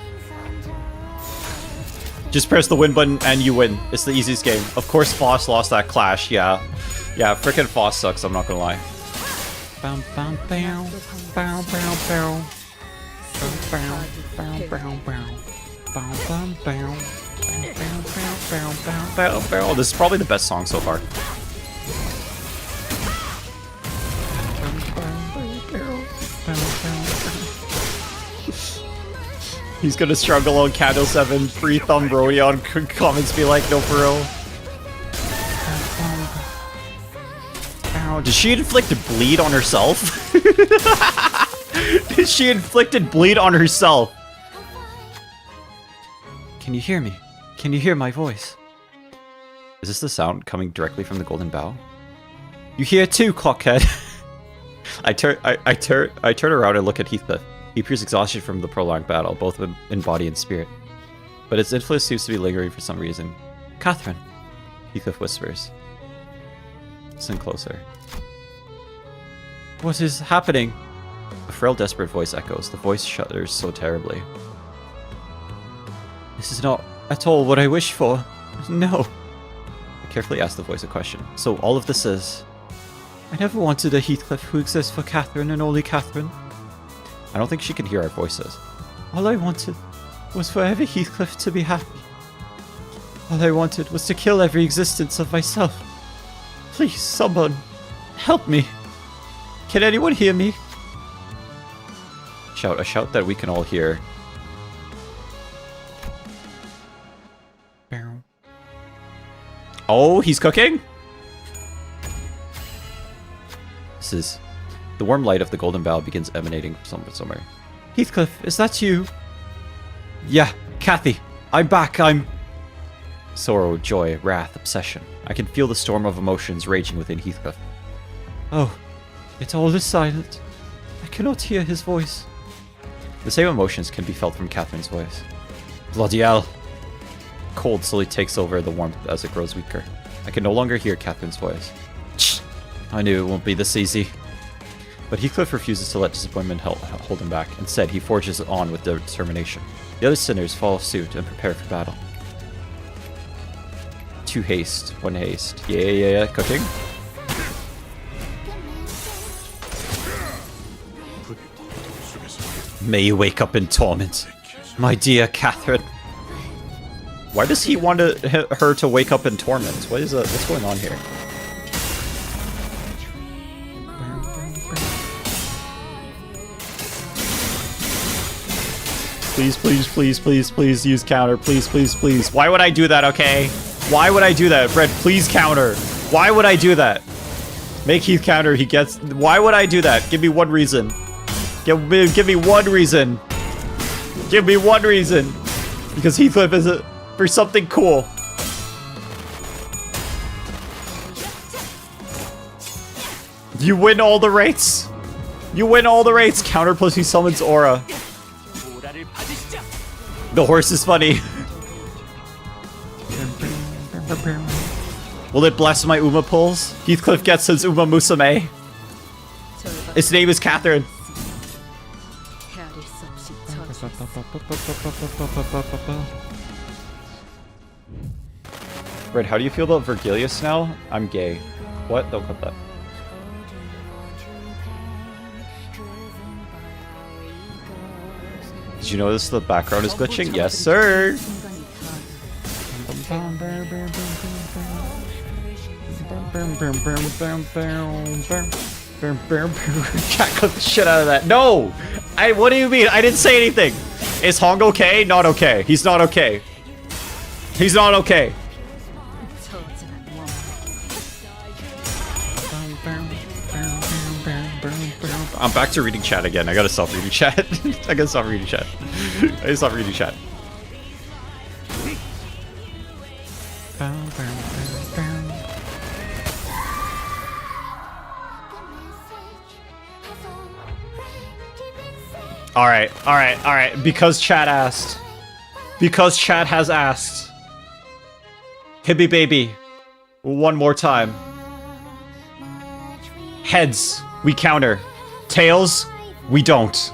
S2: Just press the win button and you win. It's the easiest game. Of course, Foss lost that clash. Yeah. Yeah, frickin' Foss sucks, I'm not gonna lie. Bow, bow, bow. Bow, bow, bow. Bow, bow, bow, bow, bow. Bow, bow, bow. Bow, bow, bow, bow, bow, bow. This is probably the best song so far. He's gonna struggle on Canto 7, free thumb Brody on comments be like, no for real. Ow, did she inflict a bleed on herself? Did she inflicted bleed on herself? Can you hear me? Can you hear my voice? Is this the sound coming directly from the golden bow? You hear too, cockhead. I turn around and look at Heathcliff. He appears exhausted from the prolonged battle, both in body and spirit. But his influence seems to be lingering for some reason. Catherine, Heathcliff whispers. Listen closer. What is happening? A frail, desperate voice echoes. The voice shudders so terribly. This is not at all what I wish for. No. I carefully ask the voice a question. So all of this is... I never wanted a Heathcliff who exists for Catherine and only Catherine. I don't think she can hear our voices. All I wanted was for every Heathcliff to be happy. All I wanted was to kill every existence of myself. Please, someone, help me. Can anyone hear me? Shout, a shout that we can all hear. Oh, he's cooking? This is... The warm light of the golden bow begins emanating from somewhere. Heathcliff, is that you? Yeah, Kathy. I'm back, I'm... Sorrow, joy, wrath, obsession. I can feel the storm of emotions raging within Heathcliff. Oh, it all is silent. I cannot hear his voice. The same emotions can be felt from Catherine's voice. Bloody hell. Cold slowly takes over the warmth as it grows weaker. I can no longer hear Catherine's voice. I knew it won't be this easy. But Heathcliff refuses to let disappointment hold him back. Instead, he forges on with determination. The other sinners follow suit and prepare for battle. 2 haste, 1 haste. Yeah, cooking. May you wake up in torment, my dear Catherine. Why does he want her to wake up in torment? What's going on here? Please use counter. Please. Why would I do that, okay? Why would I do that? Fred, please counter. Why would I do that? Make Heath counter. He gets... Why would I do that? Give me one reason. Give me one reason. Give me one reason. Because Heathcliff is for something cool. You win all the rates. You win all the rates. Counter plus he summons aura. The horse is funny. Will it bless my Uma pulls? Heathcliff gets his umamusume. Its name is Catherine. Red, how do you feel about Virgilius now? I'm gay. What? Don't cut that. Did you notice the background is glitching? Yes, sir! Cat clip the shit out of that. No! What do you mean? I didn't say anything! Is Hong okay? Not okay. He's not okay. He's not okay. I'm back to reading chat again. I gotta stop reading chat. I gotta stop reading chat. I gotta stop reading chat. Alright. Because chat asked. Because chat has asked. Hibby baby. One more time. Heads, we counter. Tails, we don't.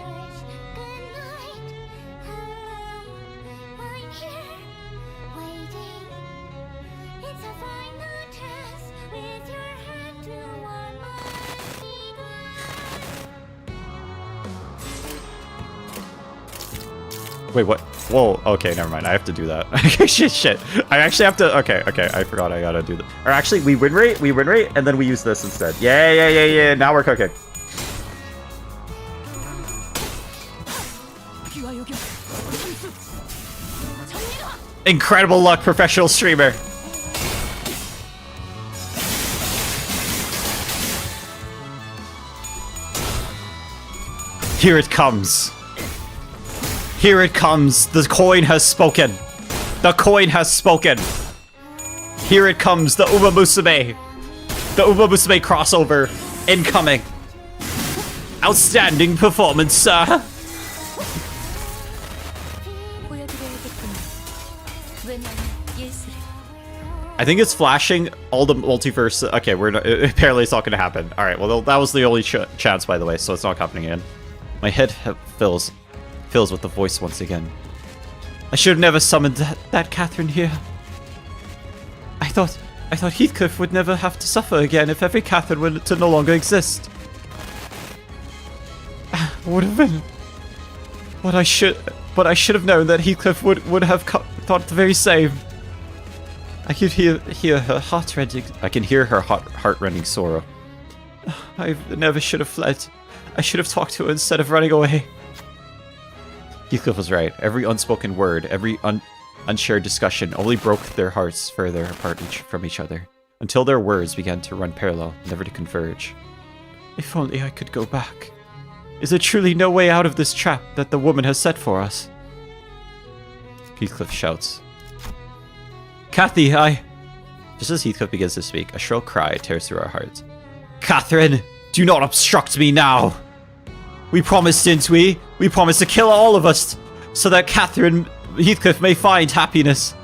S2: Wait, what? Whoa, okay, never mind. I have to do that. shit. I actually have to... Okay, I forgot I gotta do that. Or actually, we win rate, and then we use this instead. Yeah. Now we're cooking. Incredible luck, professional streamer. Here it comes. Here it comes. The coin has spoken. The coin has spoken. Here it comes. The umamusume. The umamusume crossover. Incoming. Outstanding performance, sir. I think it's flashing all the multiverse. Okay, apparently it's not going to happen. All right, well, that was the only chance, by the way, so it's not happening again. My head fills with the voice once again. I should have never summoned that Catherine here. I thought Heathcliff would never have to suffer again if every Catherine were to no longer exist. Would have been. But I should have known that Heathcliff would have thought the very same. I could hear her heart-rending. I can hear her heart-rending sorrow. I never should have fled. I should have talked to her instead of running away. Heathcliff was right. Every unspoken word, every unshared discussion only broke their hearts further apart from each other, until their words began to run parallel, never to converge. If only I could go back. Is there truly no way out of this trap that the woman has set for us? Heathcliff shouts. Cathy, Just as Heathcliff begins to speak, a shrill cry tears through our hearts. Catherine, do not obstruct me now! We promised, didn't we? We promised to kill all of us, so that Catherine Heathcliff may find happiness.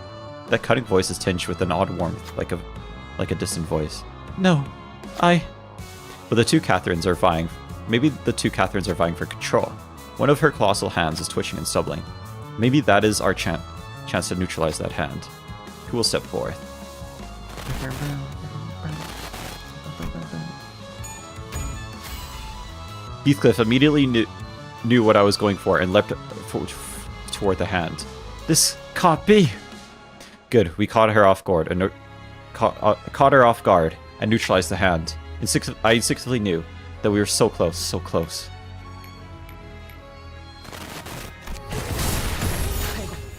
S2: That cutting voice is tinged with an odd warmth, like a distant voice. No, But the two Catherines are vying Maybe the two Catherines are vying for control. One of her colossal hands is twitching and stumbling. Maybe that is our chance to neutralize that hand. Who will step forth? Heathcliff immediately knew what I was going for and leapt toward the hand. This can't be. Good, we caught her off guard and caught her off guard and neutralized the hand. I instinctively knew that we were so close, so close.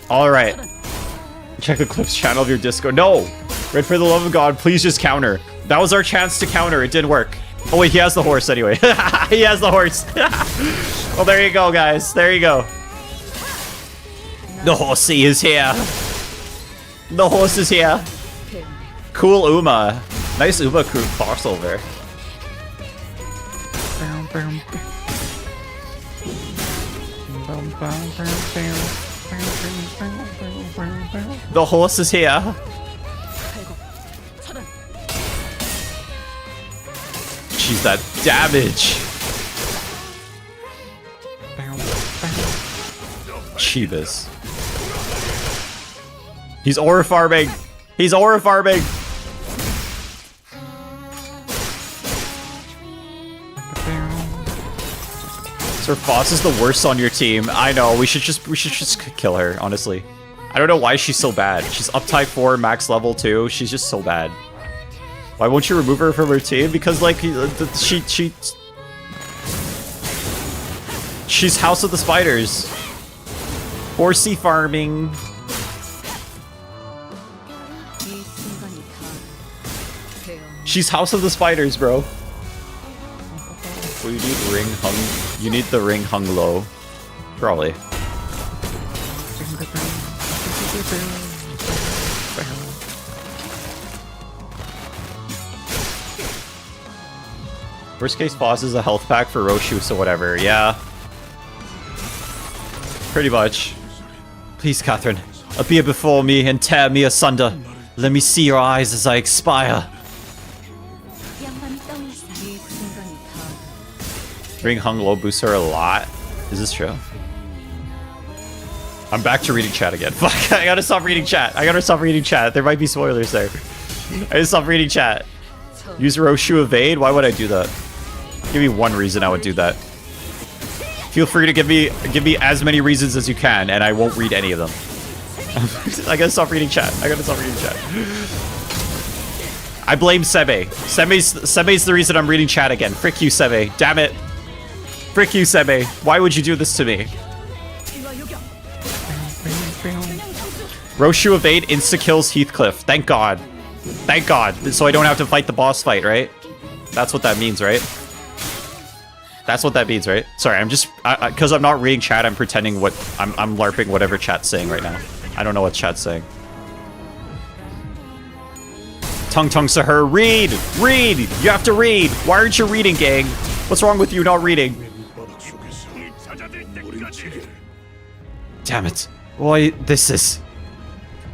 S2: All right. Check the Cliff's channel of your Discord. No! Red, for the love of God, please just counter. That was our chance to counter. It didn't work. Oh wait, he has the horse anyway. He has the horse. Well, there you go, guys. There you go. The horsey is here. The horse is here. Cool Uma. Nice Uma crew crossover. The horse is here. Jeez, that damage. Chivas. He's aura farming. He's aura farming. Sir Foss is the worst on your team. I know. We should just kill her, honestly. I don't know why she's so bad. She's up type 4, max level 2. She's just so bad. Why won't you remove her from her team? Because like she's House of the Spiders. Horsey farming. She's House of the Spiders, bro. Well, you need ring hung. You need the ring hung low, probably. Worst case boss is a health pack for Roshu, so whatever. Yeah. Pretty much. Please, Catherine, appear before me and tear me asunder. Let me see your eyes as I expire. Ring hung low boosts her a lot. Is this true? I'm back to reading chat again. Fuck, I gotta stop reading chat. I gotta stop reading chat. There might be spoilers there. I gotta stop reading chat. Use Roshu evade? Why would I do that? Give me one reason I would do that. Feel free to give me as many reasons as you can, and I won't read any of them. I gotta stop reading chat. I gotta stop reading chat. I blame Sebe. Sebe's the reason I'm reading chat again. Frick you, Sebe. Damn it. Frick you, Sebe. Why would you do this to me? Roshu evade insta-kills Heathcliff. Thank God. Thank God. So I don't have to fight the boss fight, right? That's what that means, right? That's what that means, right? Sorry, I'm just... Because I'm not reading chat, I'm pretending what... I'm LARPing whatever chat's saying right now. I don't know what chat's saying. Tung Tung Sahur, read! Read! You have to read! Why aren't you reading, gang? What's wrong with you not reading? Damn it. Why, this is...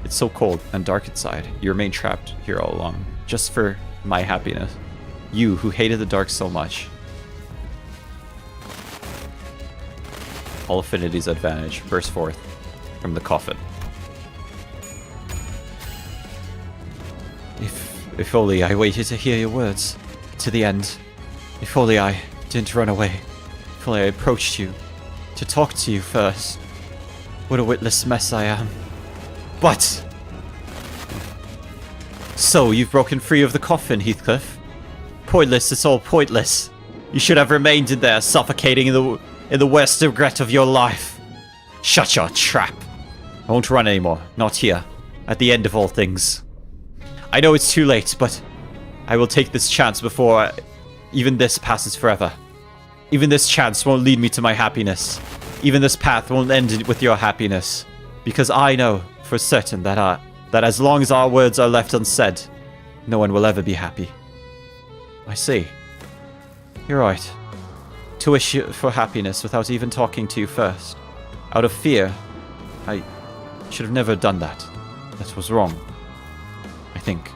S2: It's so cold and dark inside. You remain trapped here all along. Just for my happiness. You, who hated the dark so much. All affinities advantage. Burst forth from the coffin. If only I waited to hear your words. To the end. If only I didn't run away. If only I approached you. To talk to you first. What a witless mess I am. But... So, you've broken free of the coffin, Heathcliff. Pointless, it's all pointless. You should have remained in there, suffocating in the worst regret of your life. Shut your trap. I won't run anymore. Not here. At the end of all things. I know it's too late, but I will take this chance before even this passes forever. Even this chance won't lead me to my happiness. Even this path won't end with your happiness. Because I know for certain that as long as our words are left unsaid, no one will ever be happy. I see. You're right. To wish you for happiness without even talking to you first. Out of fear, I should have never done that. That was wrong. I think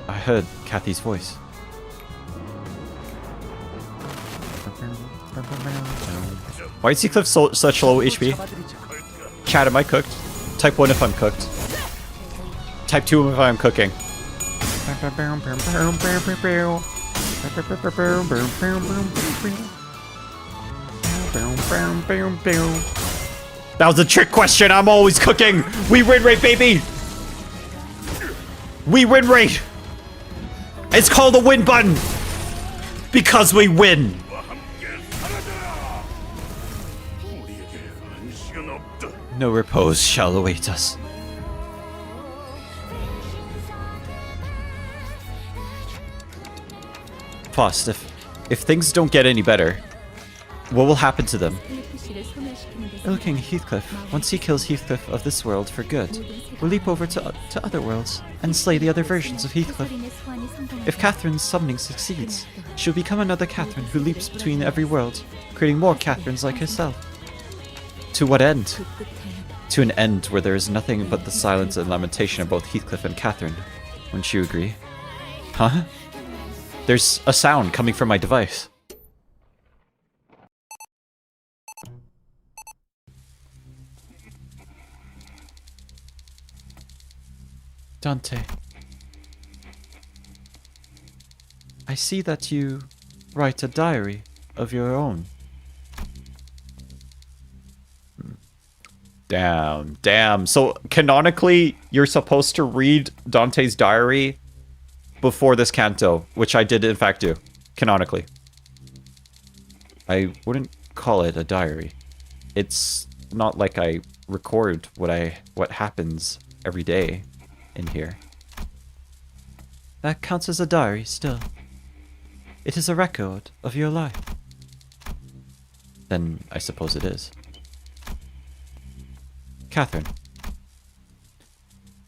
S2: I heard Kathy's voice. Why is Heathcliff such low HP? Chat, am I cooked? Type 1 if I'm cooked. Type 2 if I'm cooking. That was a trick question. I'm always cooking. We win rate, baby. We win rate. It's called a win button. Because we win. No repose shall await us. Faust, if things don't get any better, what will happen to them? Ill King Heathcliff, once he kills Heathcliff of this world for good, will leap over to other worlds and slay the other versions of Heathcliff. If Catherine's summoning succeeds, she'll become another Catherine who leaps between every world, creating more Catherines like herself. To what end? To an end where there is nothing but the silence and lamentation of both Heathcliff and Catherine. Wouldn't you agree? Huh? There's a sound coming from my device. Dante. I see that you write a diary of your own. Damn. So, canonically, you're supposed to read Dante's diary before this canto, which I did in fact do, canonically. I wouldn't call it a diary. It's not like I record what happens every day in here. That counts as a diary still. It is a record of your life. Then I suppose it is. Catherine.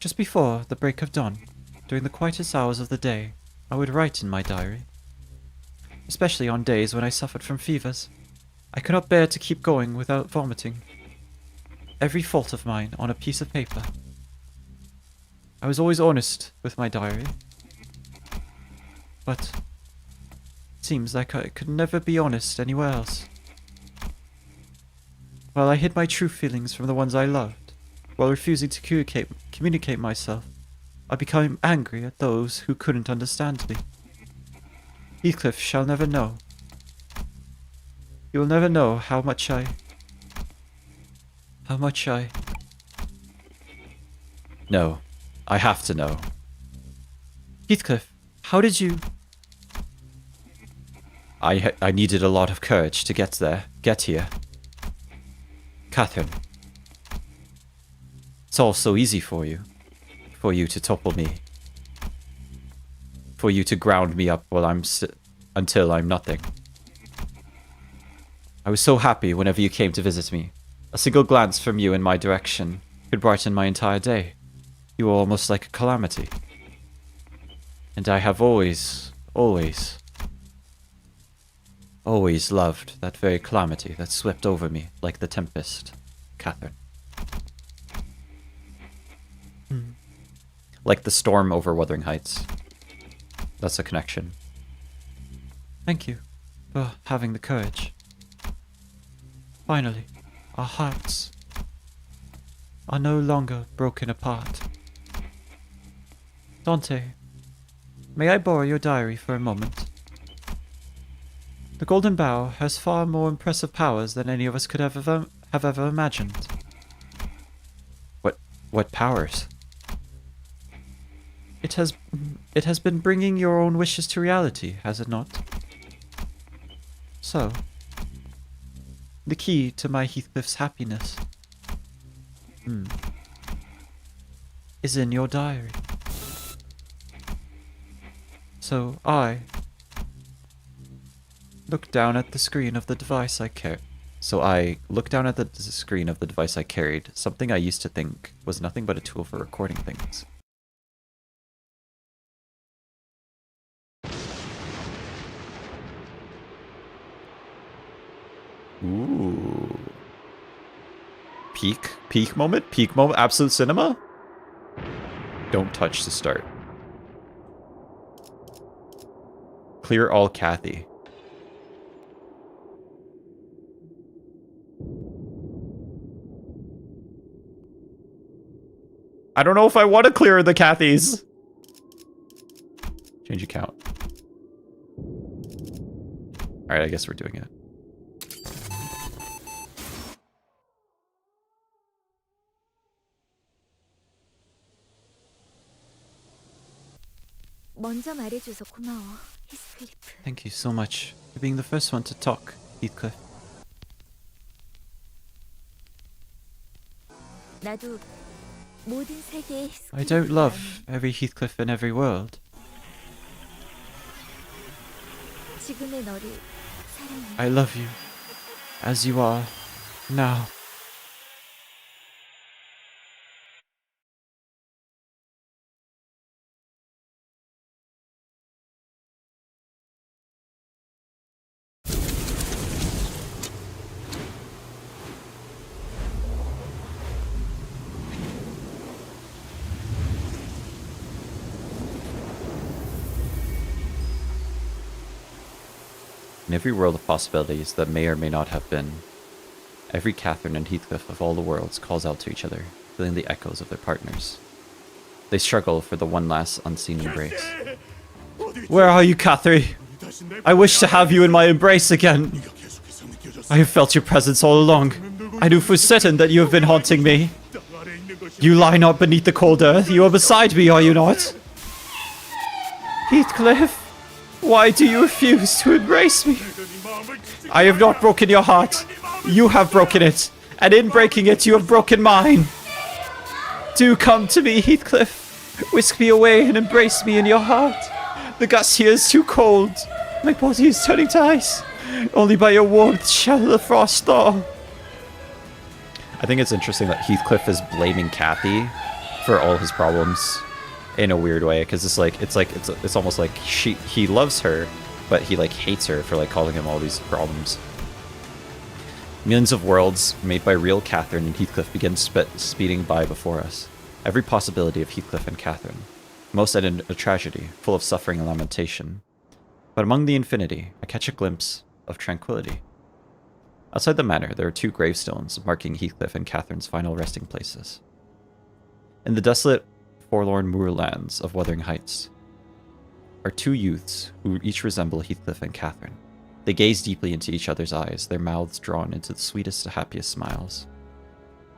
S2: Just before the break of dawn, during the quietest hours of the day, I would write in my diary. Especially on days when I suffered from fevers. I could not bear to keep going without vomiting. Every fault of mine on a piece of paper. I was always honest with my diary. But it seems like I could never be honest anywhere else. While I hid my true feelings from the ones I loved, while refusing to communicate myself, I became angry at those who couldn't understand me. Heathcliff shall never know. He will never know how much I... No, I have to know. Heathcliff, how did you... I needed a lot of courage to get here. Catherine. It's all so easy for you. For you to topple me. For you to ground me up while until I'm nothing. I was so happy whenever you came to visit me. A single glance from you in my direction could brighten my entire day. You were almost like a calamity. And I have always loved that very calamity that swept over me like the tempest, Catherine. Like the storm over Wuthering Heights. That's a connection. Thank you for having the courage. Finally, our hearts are no longer broken apart. Dante, may I borrow your diary for a moment? The Golden Bough has far more impressive powers than any of us could have ever imagined. What powers? It has been bringing your own wishes to reality, has it not? So, the key to my Heathcliff's happiness is in your diary. So I look down at the screen of the device I carried. Something I used to think was nothing but a tool for recording things. Ooh. Peak moment, absolute cinema? Don't touch to start. Clear all Kathy.
S1: I don't know if I want to clear the Cathys. Change account. Alright, I guess we're doing it.
S5: 먼저 말해줘서 고마워, 히스클리프.
S2: Thank you so much for being the first one to talk, Heathcliff.
S5: 나도 모든 세계의
S2: I don't love every Heathcliff in every world.
S5: 지금의 너를 사랑해.
S2: I love you as you are now. In every world of possibilities that may or may not have been, every Catherine and Heathcliff of all the worlds calls out to each other, feeling the echoes of their partners. They struggle for the one last unseen embrace. Where are you, Catherine? I wish to have you in my embrace again. I have felt your presence all along. I knew for certain that you have been haunting me. You lie not beneath the cold earth. You are beside me, are you not? Heathcliff, why do you refuse to embrace me? I have not broken your heart. You have broken it. And in breaking it, you have broken mine. Do come to me, Heathcliff. Whisk me away and embrace me in your heart. The gust here is too cold. My body is turning to ice. Only by your warmth shall the frost thaw. I think it's interesting that Heathcliff is blaming Kathy for all his problems in a weird way, because it's almost like he loves her, but he like hates her for like calling him all these problems. Millions of worlds made by real Catherine and Heathcliff begin speeding by before us. Every possibility of Heathcliff and Catherine. Most ended a tragedy, full of suffering and lamentation. But among the infinity, I catch a glimpse of tranquility. Outside the manor, there are 2 gravestones marking Heathcliff and Catherine's final resting places. In the desolate, forlorn moorlands of Wuthering Heights are 2 youths who each resemble Heathcliff and Catherine. They gaze deeply into each other's eyes, their mouths drawn into the sweetest, happiest smiles.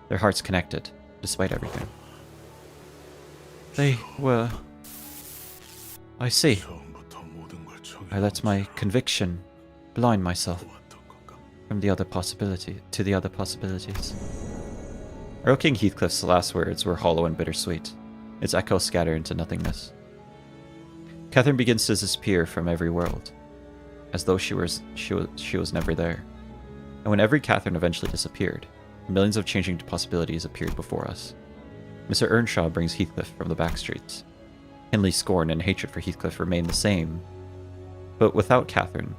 S2: Their hearts connected, despite everything. They were... I see. I let my conviction blind myself from the other possibility to the other possibilities. Earl King Heathcliff's last words were hollow and bittersweet, its echo scattered into nothingness. Catherine begins to disappear from every world, as though she was never there. And when every Catherine eventually disappeared, millions of changing possibilities appeared before us. Mr. Earnshaw brings Heathcliff from the back streets. Hindley's scorn and hatred for Heathcliff remain the same, but without Catherine,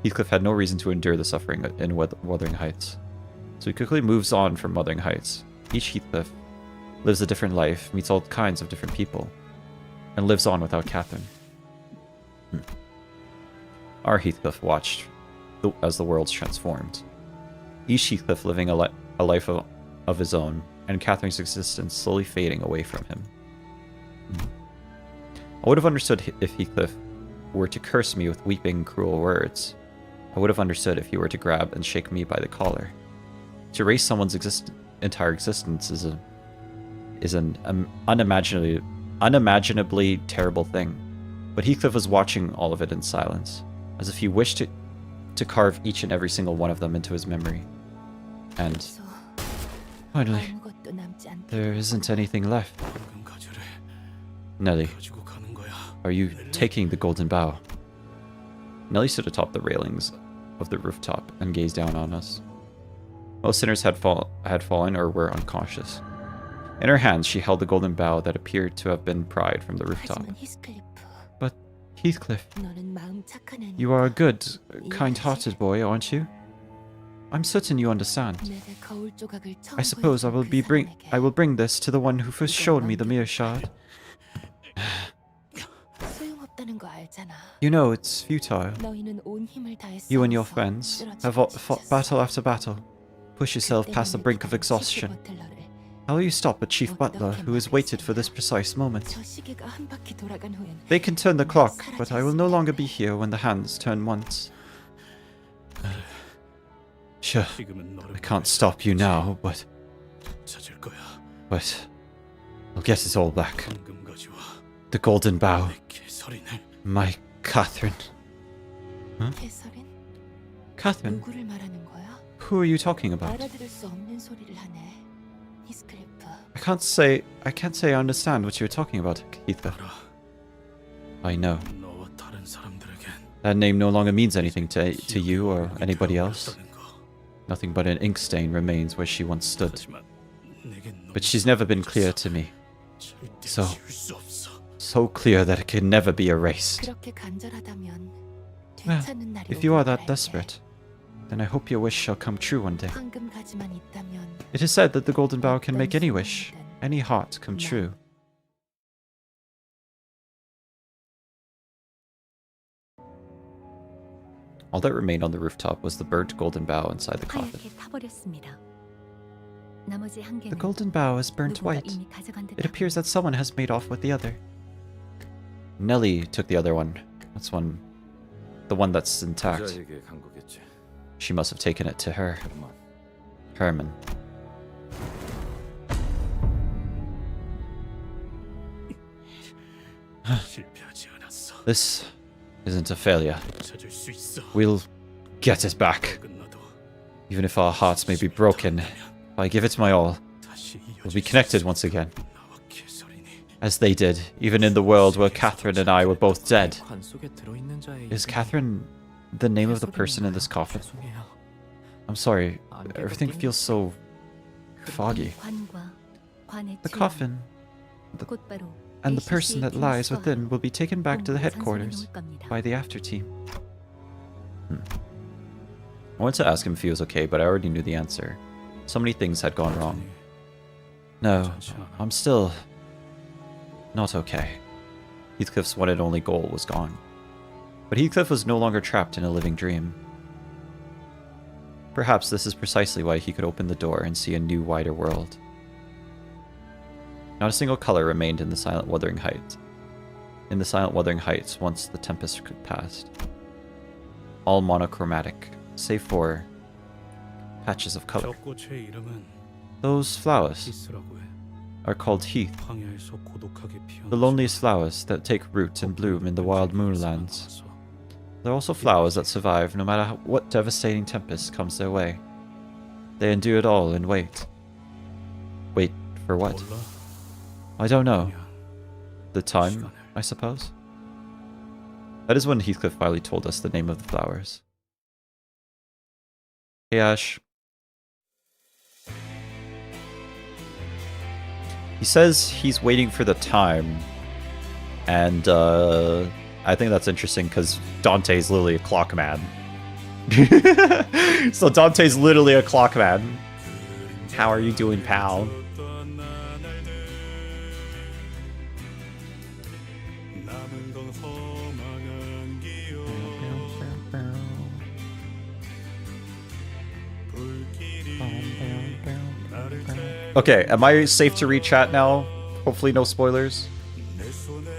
S2: Heathcliff had no reason to endure the suffering in Wuthering Heights. So he quickly moves on from Wuthering Heights. Each Heathcliff lives a different life, meets all kinds of different people, and lives on without Catherine. Our Heathcliff watched as the worlds transformed. Each Heathcliff living a life of his own, and Catherine's existence slowly fading away from him. I would have understood if Heathcliff were to curse me with weeping, cruel words. I would have understood if he were to grab and shake me by the collar. To erase someone's entire existence is an unimaginably terrible thing. But Heathcliff was watching all of it in silence, as if he wished to carve each and every single one of them into his memory. And finally, there isn't anything left. Nelly, are you taking the golden bough? Nelly stood atop the railings of the rooftop and gazed down on us. Most sinners had fallen or were unconscious. In her hands, she held the golden bough that appeared to have been pried from the rooftop. But Heathcliff, you are a good, kind-hearted boy, aren't you? I'm certain you understand. I suppose I will bring this to the one who first showed me the mirror shard. You know it's futile. You and your friends have fought battle after battle. Push yourself past the brink of exhaustion. How will you stop a chief butler who has waited for this precise moment?
S6: 저 시계가 한 바퀴 돌아간 후엔
S2: They can turn the clock, but I will no longer be here when the hands turn once. Sure,
S3: 지금은 너를
S2: I can't stop you now, but
S3: 찾을 거야.
S2: I'll get it all back.
S3: 황금 가지와
S2: The golden bow,
S3: 내 개설인을
S2: my Catherine.
S6: 캐서린?
S2: Catherine,
S6: 누구를 말하는 거야?
S2: who are you talking about?
S6: 알아들을 수 없는 소리를 하네. 히스클리프.
S2: I can't say I understand what you're talking about, Heathcliff.
S3: 알아.
S2: I know.
S3: 너와 다른 사람들에겐
S2: That name no longer means anything to you or anybody else.
S3: 되었다는 거.
S2: Nothing but an ink stain remains where she once stood.
S3: 하지만 내겐
S2: But she's never been clear to me.
S3: 절대
S2: So-
S3: 지울 수 없어.
S2: So clear that it can never be erased.
S6: 그렇게 간절하다면
S2: Well,
S6: 되찾는 날이
S2: if you are
S6: 오길
S2: that
S6: 바랄게.
S2: desperate, then I hope your wish shall come true one day.
S6: 황금 가지만 있다면
S2: It is said that the golden bow can make any wish, any heart come true. All that remained on the rooftop was the burnt golden bow inside the coffin.
S5: 하얗게 타버렸습니다. 나머지 한
S2: The
S5: 개는
S2: golden bow is burnt
S5: 누군가
S2: white.
S5: 이미 가져간 듯
S2: It appears that someone has made off with the other. Nellie took the other one. That's one. The one that's intact.
S7: 부자에게 간 거겠지.
S2: She must have taken it to her.
S7: 그만.
S2: Herman.
S3: 실패하지 않았어.
S2: This isn't a failure.
S3: 찾을 수 있어.
S2: We'll get it back.
S3: 끝나도
S2: Even if our hearts may be broken, if I give it my all,
S3: 다시
S2: we'll
S3: 이어질
S2: be
S3: 수
S2: connected
S3: 있어.
S2: once again.
S3: 나와 개설이니.
S2: As they did, even in the world where Catherine and I were both dead.
S7: 관 속에 들어있는 자의
S2: Is
S7: 이름이
S2: Catherine the name of the person in this coffin?
S7: 죄송해요.
S2: I'm sorry, everything feels so foggy.
S5: 관과 관의
S2: The
S5: 주인,
S2: coffin
S5: 곧바로
S2: and the person that lies
S5: ACC의
S2: within will be taken back to the
S5: 본부에
S2: headquarters
S5: 전송해 놓을 겁니다.
S2: by the after team. I wanted to ask him if he was okay, but I already knew the answer. So many things had gone wrong. No, I'm still not okay. Heathcliff's one and only goal was gone. But Heathcliff was no longer trapped in a living dream. Perhaps this is precisely why he could open the door and see a new, wider world. Not a single color remained in the Silent Wuthering Heights. In the Silent Wuthering Heights, once the tempest had passed. All monochromatic, save for patches of color.
S3: 저 꽃의 이름은
S2: Those flowers
S3: 히스라고 해.
S2: are called heath,
S3: 황야에서 고독하게 피어나서
S2: the loneliest flowers that take root and bloom in the wild moonlands. They're also flowers that survive no matter what devastating tempest comes their way. They endure it all and wait. Wait for what?
S3: 몰라.
S2: I don't know.
S3: 그냥
S2: The time,
S3: 시간을.
S2: I suppose? That is when Heathcliff finally told us the name of the flowers. Hey Ash. He says he's waiting for the time. And I think that's interesting because Dante's literally a clock man. So Dante's literally a clock man. How are you doing, pal?
S3: 남은 건 허망한 기억. 불길이 나를 태워.
S1: Okay, am I safe to read chat now? Hopefully no spoilers.
S3: 내 손엔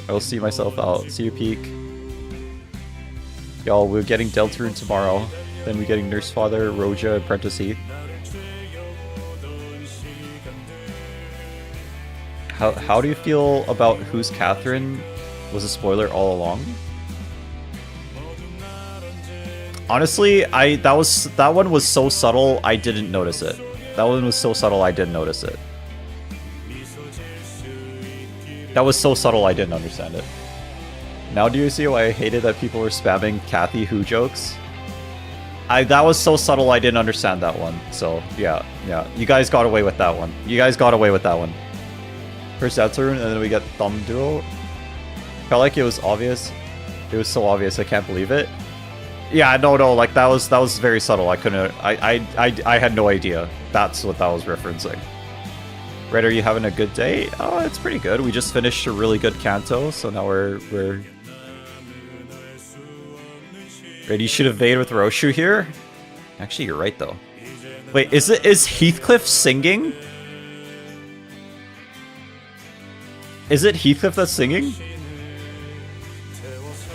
S1: I will see myself out. See you, Peak. Y'all, we're getting Deltarune tomorrow. Then we're getting Nurse Father, Roja, Apprentice Heath. How do you feel about Who's Catherine was a spoiler all along? Honestly, that one was so subtle I didn't notice it. That one was so subtle I didn't notice it. That was so subtle I didn't understand it. Now do you see why I hated that people were spamming Kathy Who jokes? That was so subtle I didn't understand that one. So yeah. You guys got away with that one. You guys got away with that one. First Deltarune, and then we get Thumb Duo. Felt like it was obvious. It was so obvious I can't believe it. Yeah, no, like that was very subtle. I couldn't I had no idea. That's what that was referencing. Red, are you having a good day? Oh, it's pretty good. We just finished a really good Canto, so now we're Red, you should evade with Roshu here. Actually, you're right though. Wait, is Heathcliff singing? Is it Heathcliff that's singing?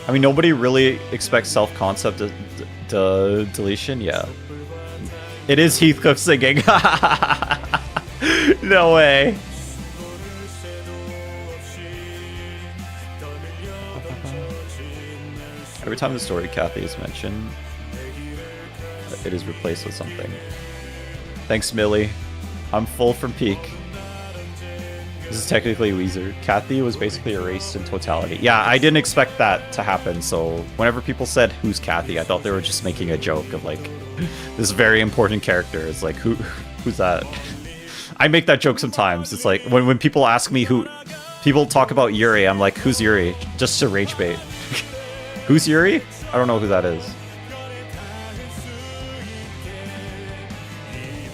S1: I mean, nobody really expects self-concept deletion. Yeah. It is Heathcliff singing. No way. Every time the story Kathy is mentioned, it is replaced with something. Thanks, Millie. I'm full from peak. This is technically Weezer. Kathy was basically erased in totality. Yeah, I didn't expect that to happen, so whenever people said, who's Kathy, I thought they were just making a joke of, like, this very important character. It's like, who's that? I make that joke sometimes. It's like, when people ask me who... People talk about Yuri, I'm like, who's Yuri? Just to rage bait. Who's Yuri? I don't know who that is.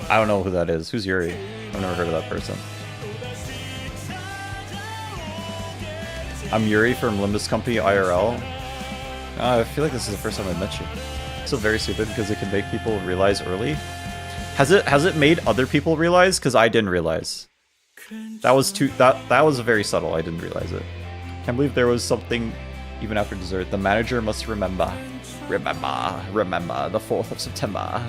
S1: I don't know who that is. Who's Yuri? I've never heard of that person. I'm Yuri from Limbus Company IRL. I feel like this is the first time I met you. It's so very stupid because it can make people realize early. Has it made other people realize? Because I didn't realize. That was very subtle. I didn't realize it. Can't believe there was something even after dessert. The manager must remember the 4th of September.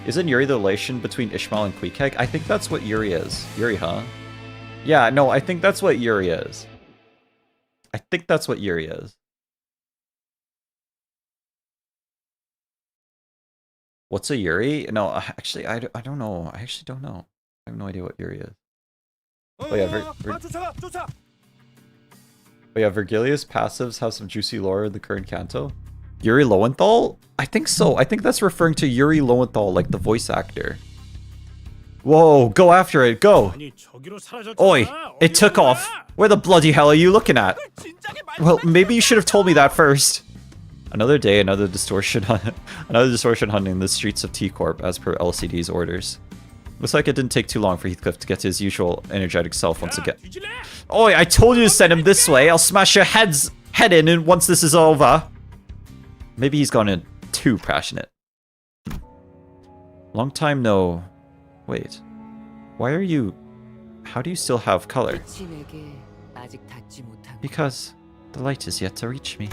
S1: Isn't Yuri the relation between Ishmael and Queequeg? I think that's what Yuri is. Yuri, huh? Yeah, no, I think that's what Yuri is. I think that's what Yuri is. What's a Yuri? No, actually, I don't know. I actually don't know. I have no idea what Yuri is. Oh yeah, Virgilius passives have some juicy lore in the current Canto. Yuri Lowenthal? I think so. I think that's referring to Yuri Lowenthal, like the voice actor. Whoa, go after it, go! Oi, it took off. Where the bloody hell are you looking at? Well, maybe you should have told me that first. Another day, another distortion hunting in the streets of T-Corp as per LCD's orders. Looks like it didn't take too long for Heathcliff to get to his usual energetic self once again. Oi, I told you to send him this way. I'll smash your head in once this is over. Maybe he's gone in too passionate. Long time no... Wait. Why are you... How do you still have color? Because the light is yet to reach me.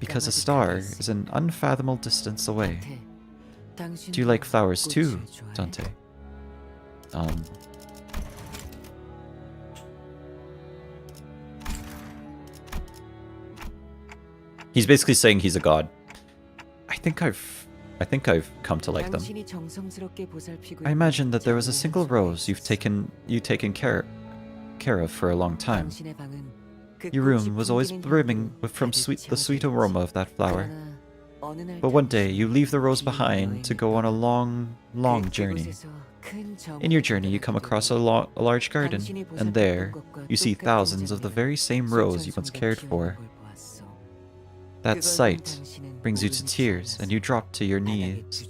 S1: Because a star is an unfathomable distance away. Do you like flowers too, Dante? He's basically saying he's a god. I think I've come to like them. I imagine that there was a single rose you've taken care of for a long time. Your room was always brimming from the sweet aroma of that flower. But one day you leave the rose behind to go on a long, long journey. In your journey you come across a large garden, and there you see thousands of the very same rose you once cared for. That sight brings you to tears, and you drop to your knees.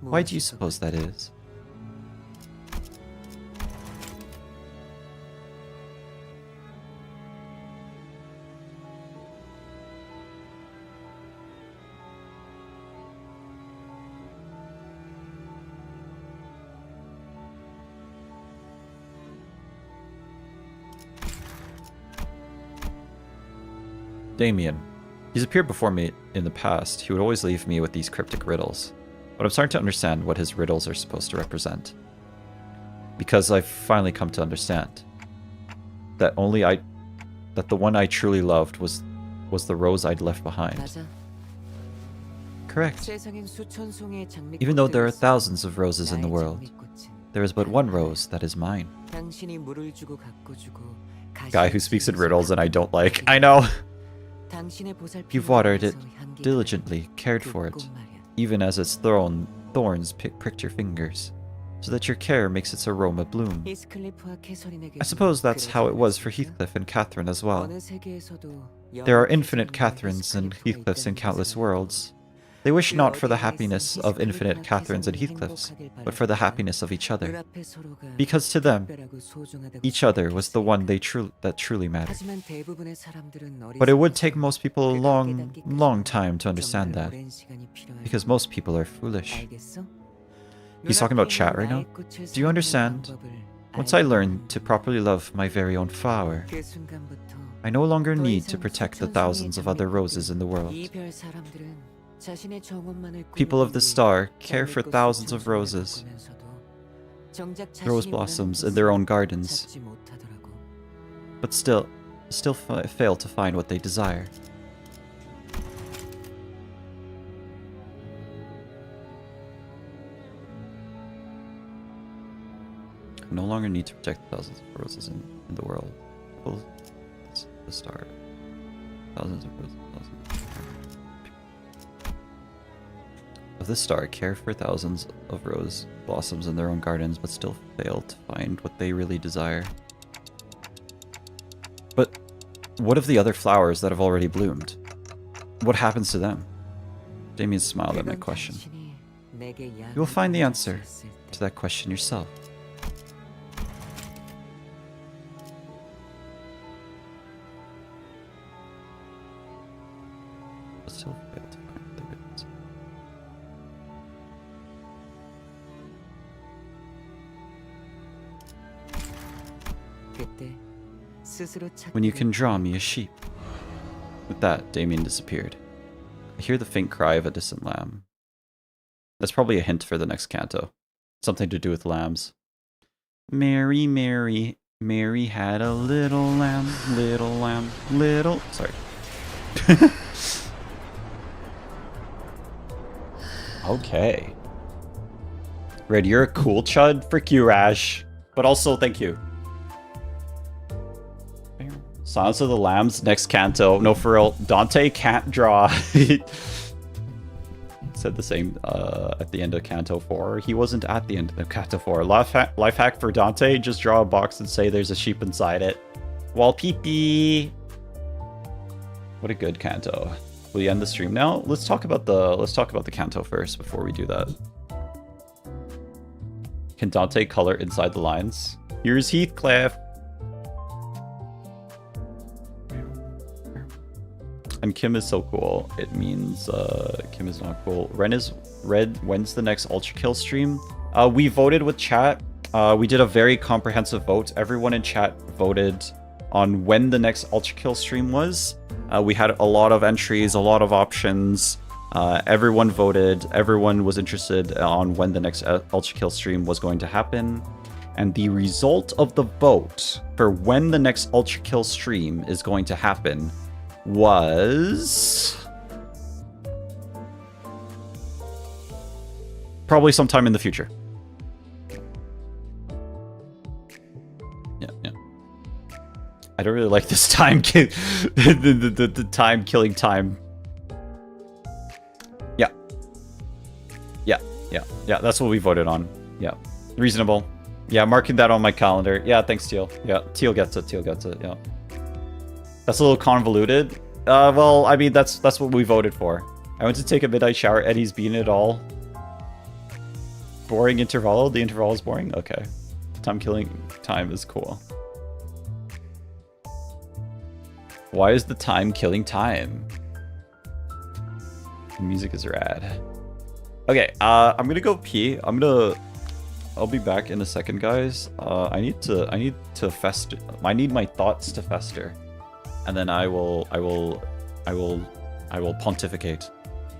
S1: Why do you suppose that is? Damien. He's appeared before me in the past. He would always leave me with these cryptic riddles. But I'm starting to understand what his riddles are supposed to represent. Because I've finally come to understand that the one I truly loved was the rose I'd left behind. Correct. Even though there are thousands of roses in the world, there is but one rose that is mine. Guy who speaks in riddles and I don't like. I know! You've watered it diligently, cared for it, even as its thorns pricked your fingers, so that your care makes its aroma bloom. I suppose that's how it was for Heathcliff and Catherine as well. There are infinite Catherines and Heathcliffs in countless worlds. They wish not for the happiness of infinite Catherines and Heathcliffs, but for the happiness of each other. Because to them, each other was the one that truly mattered. But it would take most people a long, long time to understand that. Because most people are foolish. He's talking about chat right now? Do you understand
S2: Once I learned to properly love my very own flower,
S8: 그 순간부터
S2: I no longer
S8: 더
S2: need to
S8: 이상
S2: protect the
S8: 수천
S2: thousands
S8: 송이의
S2: of other
S8: 장미꽃들은
S2: roses in the world.
S8: 이 별 사람들은 자신의 정원만을
S2: People of the
S8: 꾸미기
S2: star
S8: 위해
S2: care for
S8: 장미꽃
S2: thousands
S8: 수천
S2: of
S8: 송이를
S2: roses,
S8: 바꾸면서도 정작
S2: rose
S8: 자신이
S2: blossoms
S8: 원하는
S2: in their own
S8: 것을
S2: gardens,
S8: 찾지 못하더라고.
S2: but still fail to find what they desire. I no longer need to protect thousands of roses in the world. People, the star, thousands of roses, of the star care for thousands of rose blossoms in their own gardens, but still fail to find what they really desire. But what of the other flowers that have already bloomed? What happens to them? Damien smiled at my
S8: 그건
S2: question.
S8: 당신이 내게
S2: You will find the answer
S8: 야망을 줬을
S2: to that question yourself. But still fail to find the good answer.
S8: 그때 스스로
S2: When you
S8: 찾게
S2: can
S8: 된
S2: draw me a sheep. With that, Damien disappeared. I hear the faint cry of a distant lamb. That's probably a hint for the next canto. Something to do with lambs. Mary, Mary, Mary had a little lamb, little... Sorry. Okay. Red, you're a cool chud. Frick you, Rash. But also, thank you. Silence of the Lambs, next canto. No, for real. Dante can't draw. He said the same at the end of Canto 4. He wasn't at the end of Canto 4. Life hack for Dante, just draw a box and say there's a sheep inside it. Wall pee-pee. What a good canto. Will you end the stream now? Let's talk about the canto first before we do that. Can Dante color inside the lines? Here's Heathcliff. And Kim is so cool. It means Kim is not cool. Red, when's the next ultrakill stream? We voted with chat. We did a very comprehensive vote. Everyone in chat voted on when the next ultrakill stream was. We had a lot of entries, a lot of options. Everyone voted. Everyone was interested on when the next ultrakill stream was going to happen. And the result of the vote for when the next ultrakill stream is going to happen was probably sometime in the future. Yeah. I don't really like this time the time killing time. Yeah. That's what we voted on. Yeah, reasonable. Yeah, marking that on my calendar. Yeah, thanks, Teal. Yeah, Teal gets it. Yeah. That's a little convoluted. Well, I mean, that's what we voted for. I went to take a midnight shower. Eddie's beaten it all. Boring interval. The interval is boring? Okay. Time killing time is cool. Why is the time killing time? The music is rad. Okay, I'm gonna go pee. I'll be back in a second, guys. I need to fester. I need my thoughts to fester. And then I will pontificate.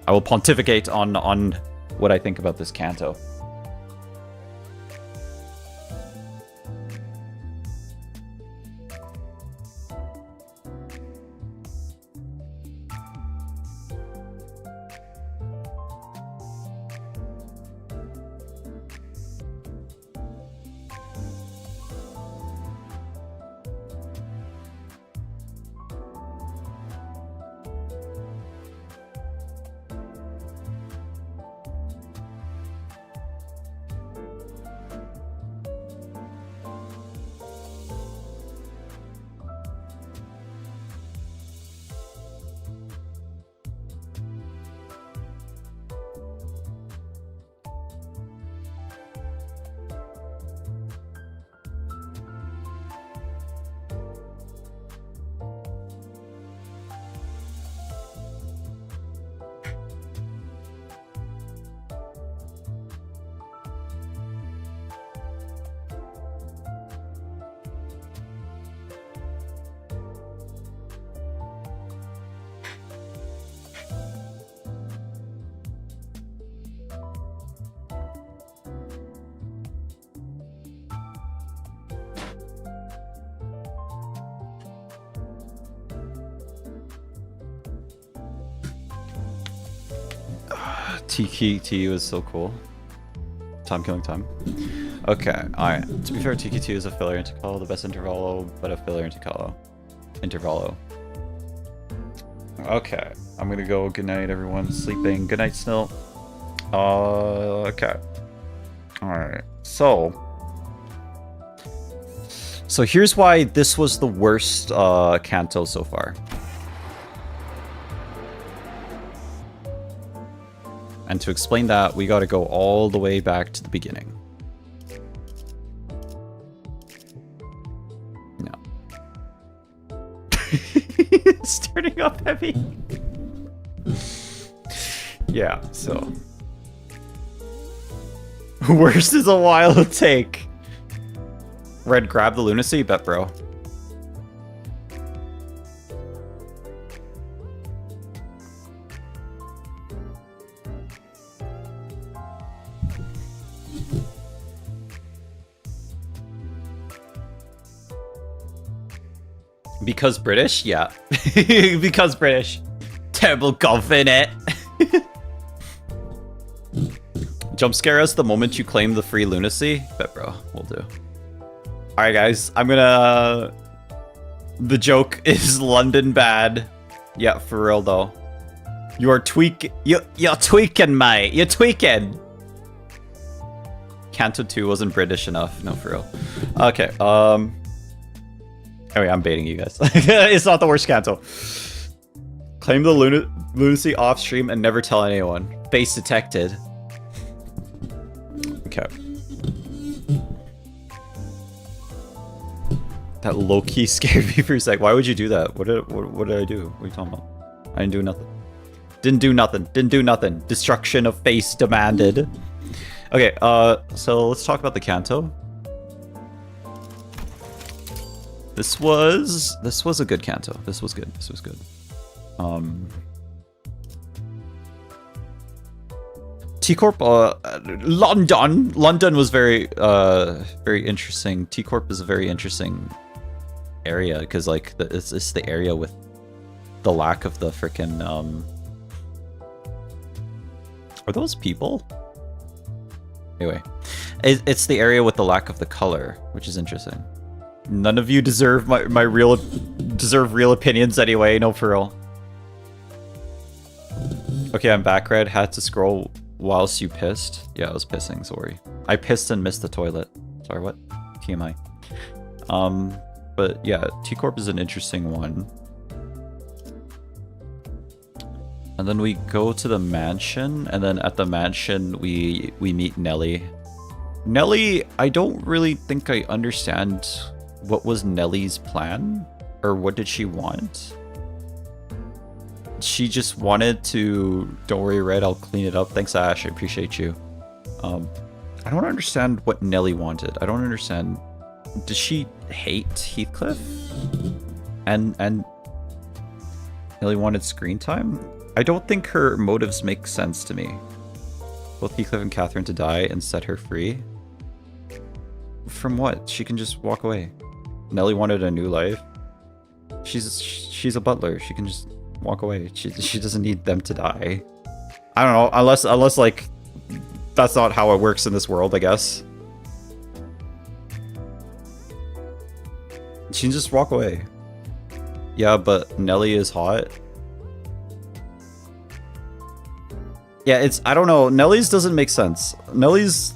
S2: I will pontificate on what I think about this canto. TKT was so cool. Time killing time. Okay, alright. To be fair, TKT is a filler intercalo, the best intervalo, but a filler intercalo. Okay, I'm gonna go. Good night, everyone. Sleeping. Good night, Snill. Okay. Alright, so here's why this was the worst Canto so far. And to explain that, we gotta go all the way back to the beginning. No. Starting off heavy. Yeah, so. Worst is a while to take. Red, grab the lunacy? Bet, bro. Because British? Yeah. Because British. Terrible golf in it. Jump scare us the moment you claim the free lunacy? Bet, bro. We'll do. Alright, guys. I'm gonna... The joke is London bad. Yeah, for real, though. You're tweaking, mate. You're tweaking. Canto 2 wasn't British enough. No, for real. Okay, Anyway, I'm baiting you guys. It's not the worst Canto. Claim the lunacy off stream and never tell anyone. Face detected. Okay. That low-key scared me for a sec. Why would you do that? What did I do? What are you talking about? I didn't do nothing. Didn't do nothing. Destruction of face demanded. Okay, so let's talk about the Canto. This was a good Canto. This was good. T-Corp, London was very interesting. T-Corp is a very interesting area because like it's the area with the lack of the frickin' are those people? Anyway, it's the area with the lack of the color, which is interesting. None of you deserve my real opinions anyway. No, for real. Okay, I'm back, Red. Had to scroll whilst you pissed. Yeah, I was pissing. Sorry, I pissed and missed the toilet. Sorry, what? TMI. But yeah, T-Corp is an interesting one. And then we go to the mansion, and then at the mansion we meet Nelly. Nelly, I don't really think I understand what was Nelly's plan, or what did she want? She just wanted to, don't worry, Red, I'll clean it up. Thanks, Ash, I appreciate you. I don't understand what Nelly wanted. I don't understand. Does she hate Heathcliff? And Nelly wanted screen time? I don't think her motives make sense to me. Both Heathcliff and Catherine to die and set her free? From what? She can just walk away. Nelly wanted a new life. She's a butler. She can just walk away. She doesn't need them to die. I don't know, unless like that's not how it works in this world, I guess. She can just walk away. Yeah, but Nelly is hot. Yeah, I don't know. Nelly's doesn't make sense. Nelly's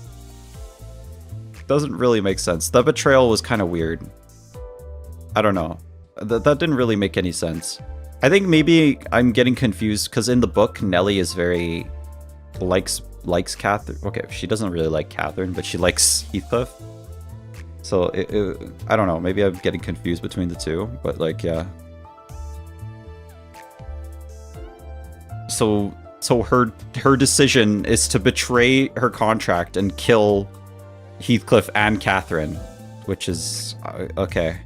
S2: doesn't really make sense. The betrayal was kind of weird. I don't know. That didn't really make any sense. I think maybe I'm getting confused because in the book, Nelly is very likes Catherine. Okay, she doesn't really like Catherine, but she likes Heathcliff. So I don't know. Maybe I'm getting confused between the two, but like, yeah. So her decision is to betray her contract and kill Heathcliff and Catherine, which is okay.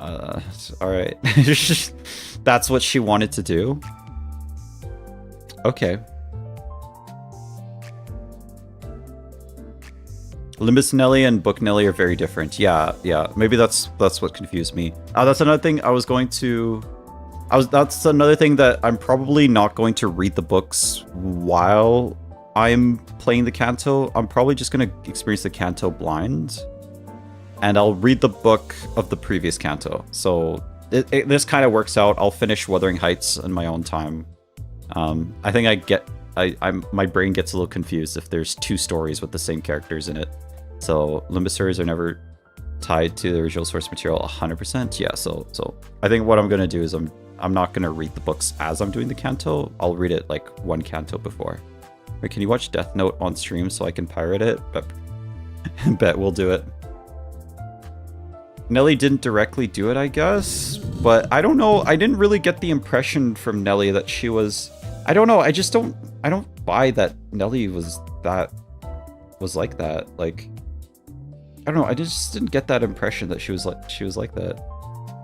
S2: All right. That's what she wanted to do. Okay. Limbus Nelly and Book Nelly are very different. Yeah. Maybe that's what confused me. That's another thing I was going to That's another thing that I'm probably not going to read the books while I'm playing the Canto. I'm probably just going to experience the Canto blind. And I'll read the book of the previous Canto. So this kind of works out. I'll finish Wuthering Heights in my own time. I think my brain gets a little confused if there's two stories with the same characters in it. So Limbus stories are never tied to the original source material 100%. Yeah, so I think what I'm going to do is I'm not going to read the books as I'm doing the Canto. I'll read it like one Canto before. Wait, can you watch Death Note on stream so I can pirate it? Bet we'll do it. Nelly didn't directly do it, I guess, but I don't know. I didn't really get the impression from Nelly that she was... I don't know. I don't buy that Nelly was like that. Like, I don't know. I just didn't get that impression that she was like that.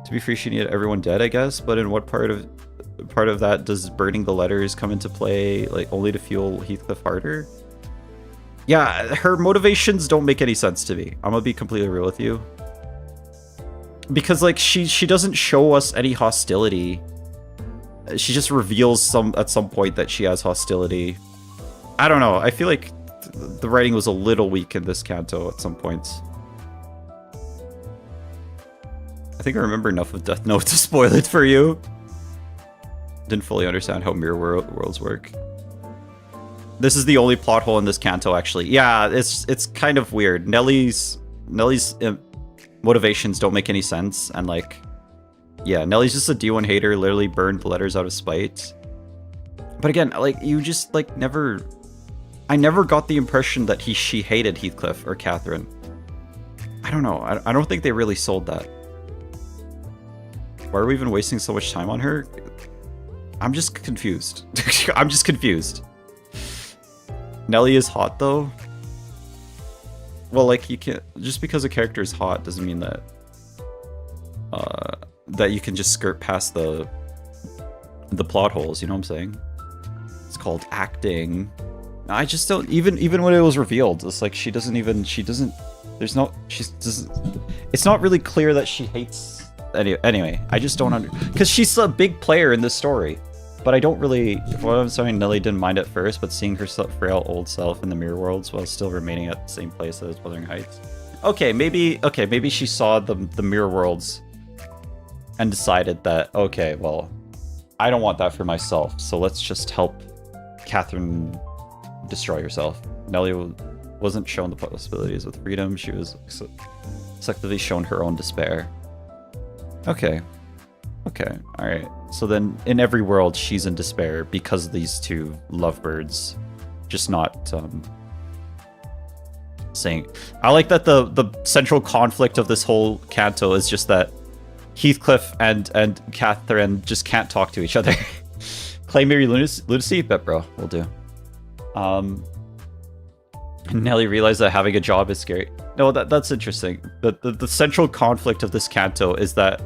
S2: To be free, she needed everyone dead, I guess. But in what part of that does burning the letters come into play? Like, only to fuel Heathcliff harder? Yeah, her motivations don't make any sense to me. I'm gonna be completely real with you. Because, like, she doesn't show us any hostility. She just reveals at some point that she has hostility. I don't know. I feel like the writing was a little weak in this Canto at some points. I think I remember enough of Death Note to spoil it for you. Didn't fully understand how mirror worlds work. This is the only plot hole in this Canto, actually. Yeah, it's kind of weird. Nelly's motivations don't make any sense, and like, yeah, Nelly's just a D1 hater, literally burned the letters out of spite. But again, like, you just like I never got the impression that she hated Heathcliff or Catherine. I don't know. I don't think they really sold that. Why are we even wasting so much time on her? I'm just confused. I'm just confused. Nelly is hot though. Well, like, you can't, just because a character is hot doesn't mean that that you can just skirt past the plot holes, you know what I'm saying? It's called acting. I just don't, even when it was revealed, it's like she doesn't, it's not really clear that she hates, anyway, I just don't because she's a big player in this story. But I don't really, what I'm saying, Nelly didn't mind at first, but seeing her frail old self in the mirror worlds while still remaining at the same place as Wuthering Heights. Okay, maybe she saw the mirror worlds and decided that, okay, well, I don't want that for myself, so let's just help Catherine destroy herself. Nelly wasn't shown the possibilities with freedom, she was selectively shown her own despair. Okay, alright. So then, in every world, she's in despair because of these two lovebirds. Just not, saying... I like that the central conflict of this whole Canto is just that Heathcliff and Catherine just can't talk to each other. Claim Mary lunacy? Bet, bro. Will do. Nelly realized that having a job is scary. No, that's interesting. The central conflict of this Canto is that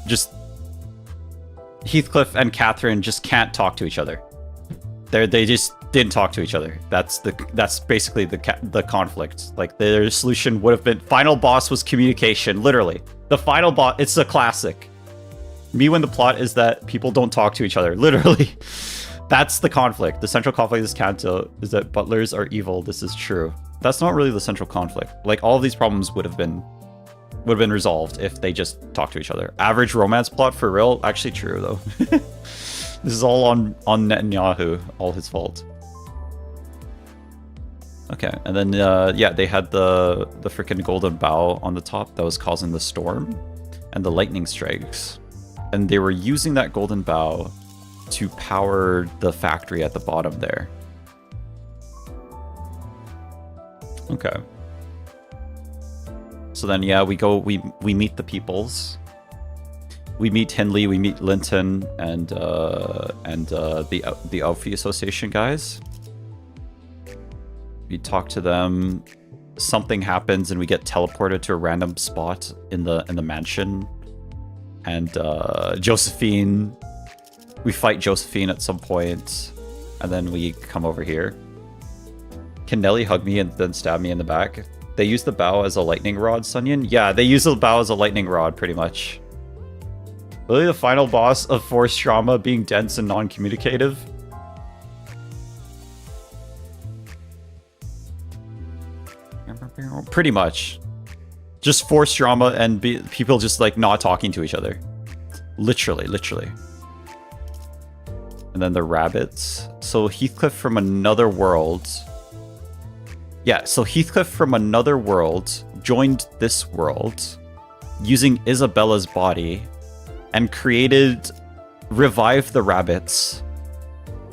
S2: just Heathcliff and Catherine just can't talk to each other. They just didn't talk to each other. That's basically the conflict. Like, their solution would have been, final boss was communication, literally. The final boss, it's a classic. Me when the plot is that people don't talk to each other, literally. That's the conflict. The central conflict of this Canto is that butlers are evil. This is true. That's not really the central conflict. Like, all of these problems would have been resolved if they just talked to each other. Average romance plot for real? Actually true, though. This is all on Netanyahu. All his fault. Okay, and then, yeah, they had the freaking golden bow on the top that was causing the storm and the lightning strikes. And they were using that golden bow to power the factory at the bottom there. Okay. So then, yeah, we meet the peoples. We meet Henley, we meet Linton, and the Alfie Association guys. We talk to them. Something happens, and we get teleported to a random spot in the mansion. And Josephine, we fight Josephine at some point, and then we come over here. Can Nelly hug me and then stab me in the back? They use the bow as a lightning rod, Sunyan? Yeah, they use the bow as a lightning rod, pretty much. Really, the final boss of Force Trauma being dense and non-communicative? Pretty much. Just Force Trauma and people just, like, not talking to each other. Literally, literally. And then the rabbits. So Heathcliff from another world. Yeah, so Heathcliff from another world joined this world using Isabella's body and revived the rabbits.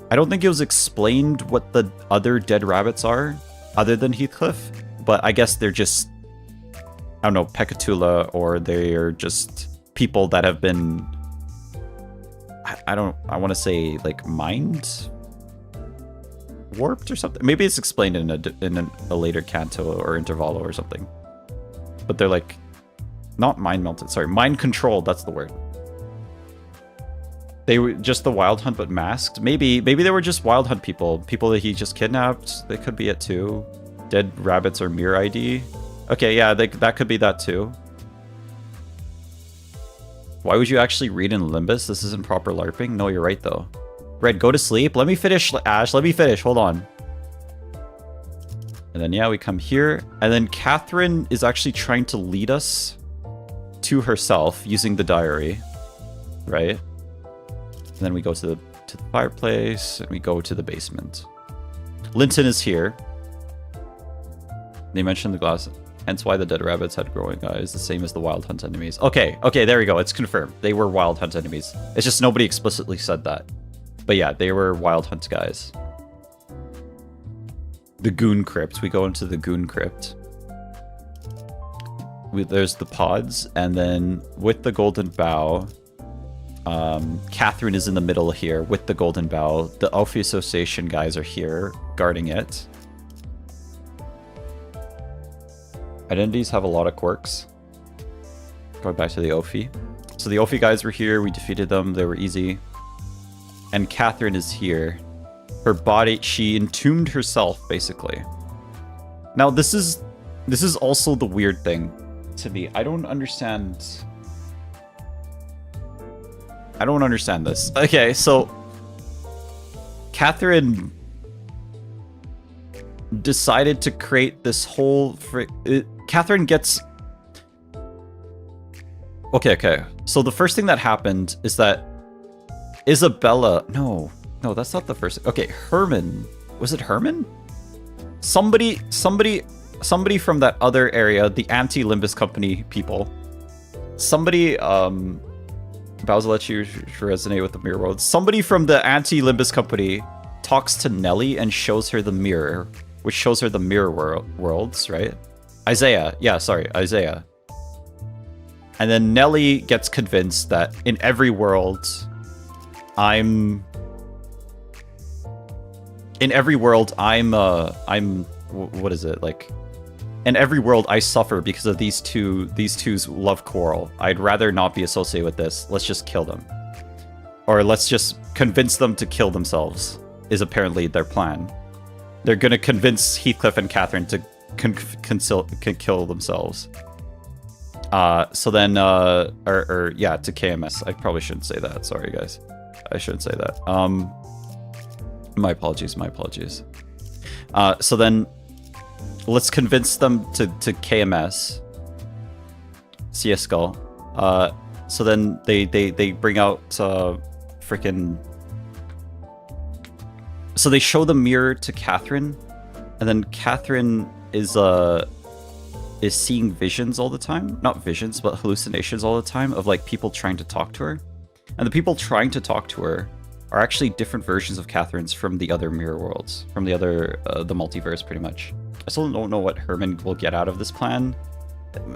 S2: I don't think it was explained what the other dead rabbits are, other than Heathcliff, but I guess they're just, I don't know, Pekatula, or they're just people that have been, I want to say, like, mind warped or something. Maybe it's explained in a later Canto or Intervallo or something. But they're like, not mind melted, sorry, mind controlled, that's the word. They were just the Wild Hunt but masked. Maybe they were just Wild Hunt people that he just kidnapped. They could be it too. Dead rabbits or mirror ID. Okay, yeah, that could be that too. Why would you actually read in Limbus? This isn't proper LARPing. No, you're right though. Red, go to sleep. Let me finish, Ash. Let me finish. Hold on. And then, yeah, we come here. And then Catherine is actually trying to lead us to herself using the diary. Right? And then we go to the fireplace. And we go to the basement. Linton is here. They mentioned the glass. Hence why the dead rabbits had growing eyes. The same as the Wild Hunt enemies. Okay, there we go. It's confirmed. They were Wild Hunt enemies. It's just nobody explicitly said that. But yeah, they were Wild Hunt guys. The Goon Crypt. We go into the Goon Crypt. There's the pods, and then with the Golden Bow, Catherine is in the middle here with the Golden Bow. The Alfie Association guys are here guarding it. Identities have a lot of quirks. Going back to the Ophi. So the Ophi guys were here. We defeated them. They were easy. And Catherine is here. Her body, she entombed herself, basically. Now, this is also the weird thing to me. I don't understand this. Okay, so Catherine decided to create this whole... Catherine gets... Okay. So the first thing that happened is that Isabella... No, that's not the first... Okay, Herman. Was it Herman? Somebody from that other area, the anti-Limbus Company people. Somebody, Bowser let you resonate with the mirror world. Somebody from the anti-Limbus Company talks to Nelly and shows her the mirror, which shows her the mirror worlds, right? Isaiah. Yeah, sorry, Isaiah. And then Nelly gets convinced that in every world, I'm what is it, like, in every world I suffer because of these two's love quarrel. I'd rather not be associated with this. Let's just kill them, or let's just convince them to kill themselves, is apparently their plan. They're gonna convince Heathcliff and Catherine to kill themselves. So then, to KMS. I probably shouldn't say that. Sorry, guys. I shouldn't say that. My apologies. So then, let's convince them to KMS. CS Skull. So then they bring out freaking. So they show the mirror to Catherine, and then Catherine is seeing visions all the time. Not visions, but hallucinations all the time of, like, people trying to talk to her. And the people trying to talk to her are actually different versions of Catherine's from the other mirror worlds, from the other, the multiverse, pretty much. I still don't know what Herman will get out of this plan.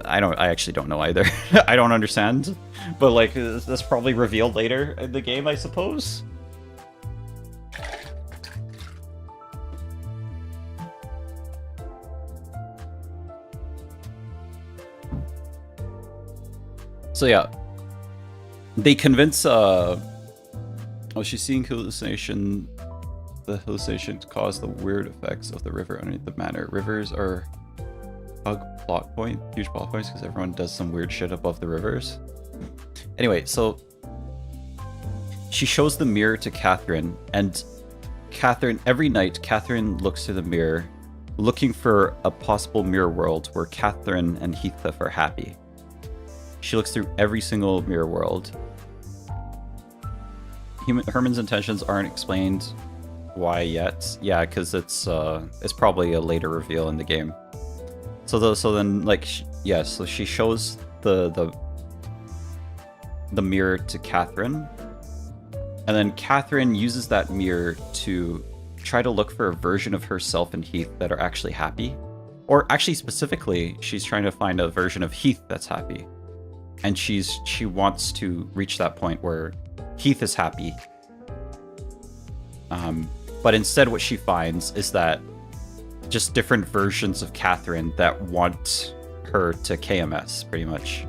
S2: I actually don't know either. I don't understand. But, like, that's probably revealed later in the game, I suppose. So yeah, they convince, she's seeing hallucination. The hallucination caused the weird effects of the river underneath the manor. Rivers are bug plot point, huge plot points, because everyone does some weird shit above the rivers. Anyway, so she shows the mirror to Catherine, and Catherine, every night, Catherine looks through the mirror, looking for a possible mirror world where Catherine and Heathcliff are happy. She looks through every single mirror world. Herman's intentions aren't explained. Why yet? Yeah, because it's probably a later reveal in the game. So then like so she shows the mirror to Catherine, and then Catherine uses that mirror to try to look for a version of herself and Heath that are actually happy, or actually specifically, she's trying to find a version of Heath that's happy, and she wants to reach that point where Heath is happy. But instead what she finds is that just different versions of Catherine that want her to KMS, pretty much.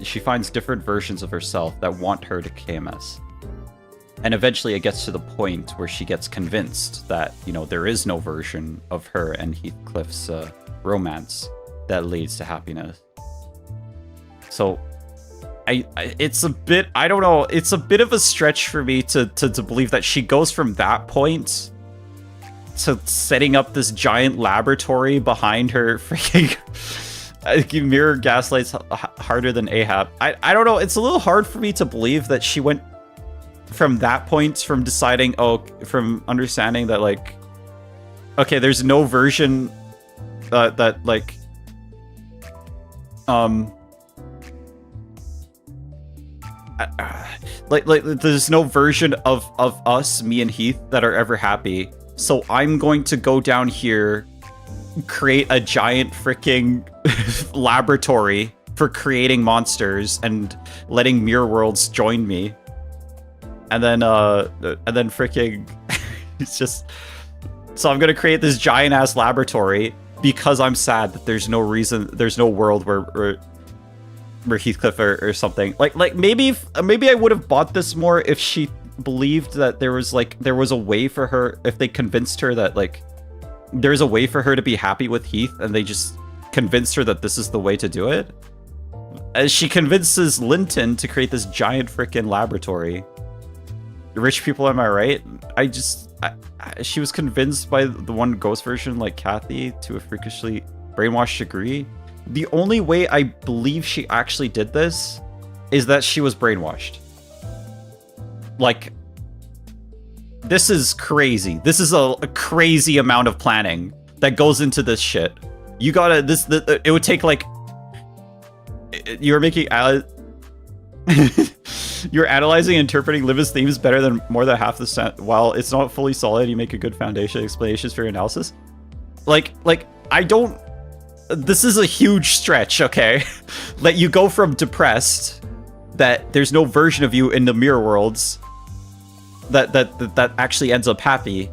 S2: She finds different versions of herself that want her to KMS. And eventually it gets to the point where she gets convinced that, you know, there is no version of her and Heathcliff's romance that leads to happiness. So it's a bit, I don't know, it's a bit of a stretch for me to believe that she goes from that point to setting up this giant laboratory behind her freaking mirror gaslights harder than Ahab. I don't know, it's a little hard for me to believe that she went from that point, from deciding, from understanding that, like, okay, there's no version that, like, like there's no version of us, me and Heath, that are ever happy. So I'm going to go down here, create a giant freaking laboratory for creating monsters and letting mirror worlds join me. And then freaking it's just, so I'm gonna create this giant ass laboratory because I'm sad that there's no world where Heathcliff or something. Like maybe I would have bought this more if she believed that there was a way for her, if they convinced her that, like, there's a way for her to be happy with Heath, and they just convinced her that this is the way to do it. As she convinces Linton to create this giant freaking laboratory. Rich people, am I right? She was convinced by the one ghost version, like Kathy, to a freakishly brainwashed degree. The only way I believe she actually did this is that she was brainwashed. Like, this is crazy. This is a crazy amount of planning that goes into this shit. You gotta, it would take, like, you're making, you're analyzing and interpreting Limbus themes better than more than half the set. While it's not fully solid, you make a good foundation explanations for your analysis. Like, I don't, this is a huge stretch, okay? Let you go from depressed, that there's no version of you in the mirror worlds that actually ends up happy,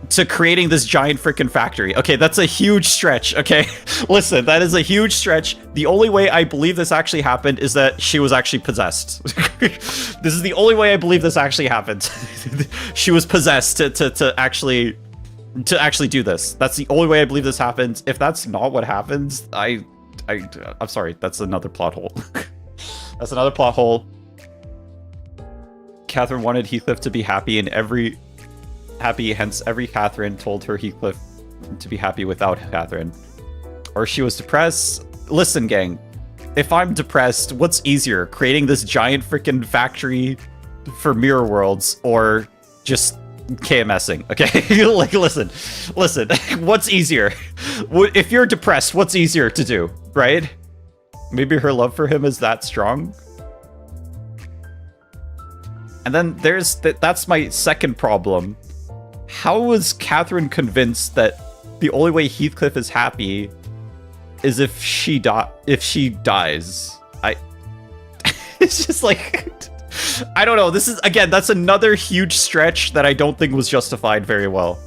S2: to creating this giant freaking factory. Okay, that's a huge stretch, okay? Listen, that is a huge stretch. The only way I believe this actually happened is that she was actually possessed. This is the only way I believe this actually happened. She was possessed to actually do this. That's the only way I believe this happens. If that's not what happens, I'm sorry, that's another plot hole. That's another plot hole. Catherine wanted Heathcliff to be happy, and hence every Catherine told her Heathcliff to be happy without Catherine. Or she was depressed. Listen, gang, if I'm depressed, what's easier? Creating this giant freaking factory for mirror worlds, or just KMSing, okay? Like, listen, what's easier? If you're depressed, what's easier to do, right? Maybe her love for him is that strong. And then that's my second problem. How was Catherine convinced that the only way Heathcliff is happy is if she dies? It's just like, I don't know. This is, again, that's another huge stretch that I don't think was justified very well.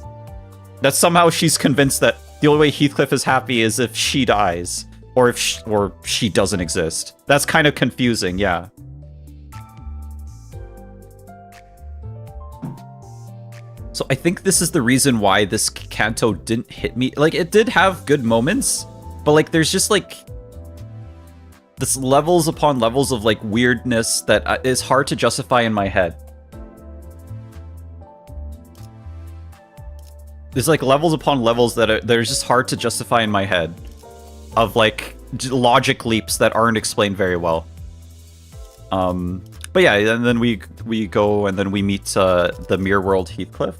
S2: That somehow she's convinced that the only way Heathcliff is happy is if she dies, or or she doesn't exist. That's kind of confusing, yeah. So I think this is the reason why this Canto didn't hit me. Like, it did have good moments, But like, there's just like this levels upon levels of like weirdness that is hard to justify in my head. There's like levels upon levels that are just hard to justify in my head, of like logic leaps that aren't explained very well. But yeah, and then we go and then we meet the Mirror World Heathcliff.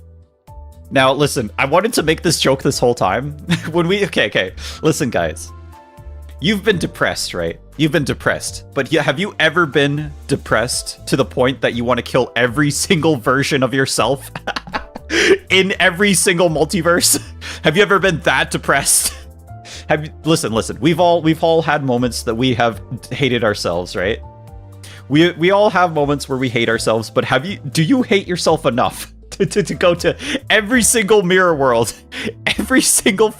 S2: Now listen, I wanted to make this joke this whole time. When we okay, listen guys, you've been depressed, right? You've been depressed, but yeah, have you ever been depressed to the point that you want to kill every single version of yourself? In every single multiverse? Have you ever been that depressed? Have you, listen, we've all had moments that we have hated ourselves, right? We all have moments where we hate ourselves, but do you hate yourself enough to go to every single mirror world, every single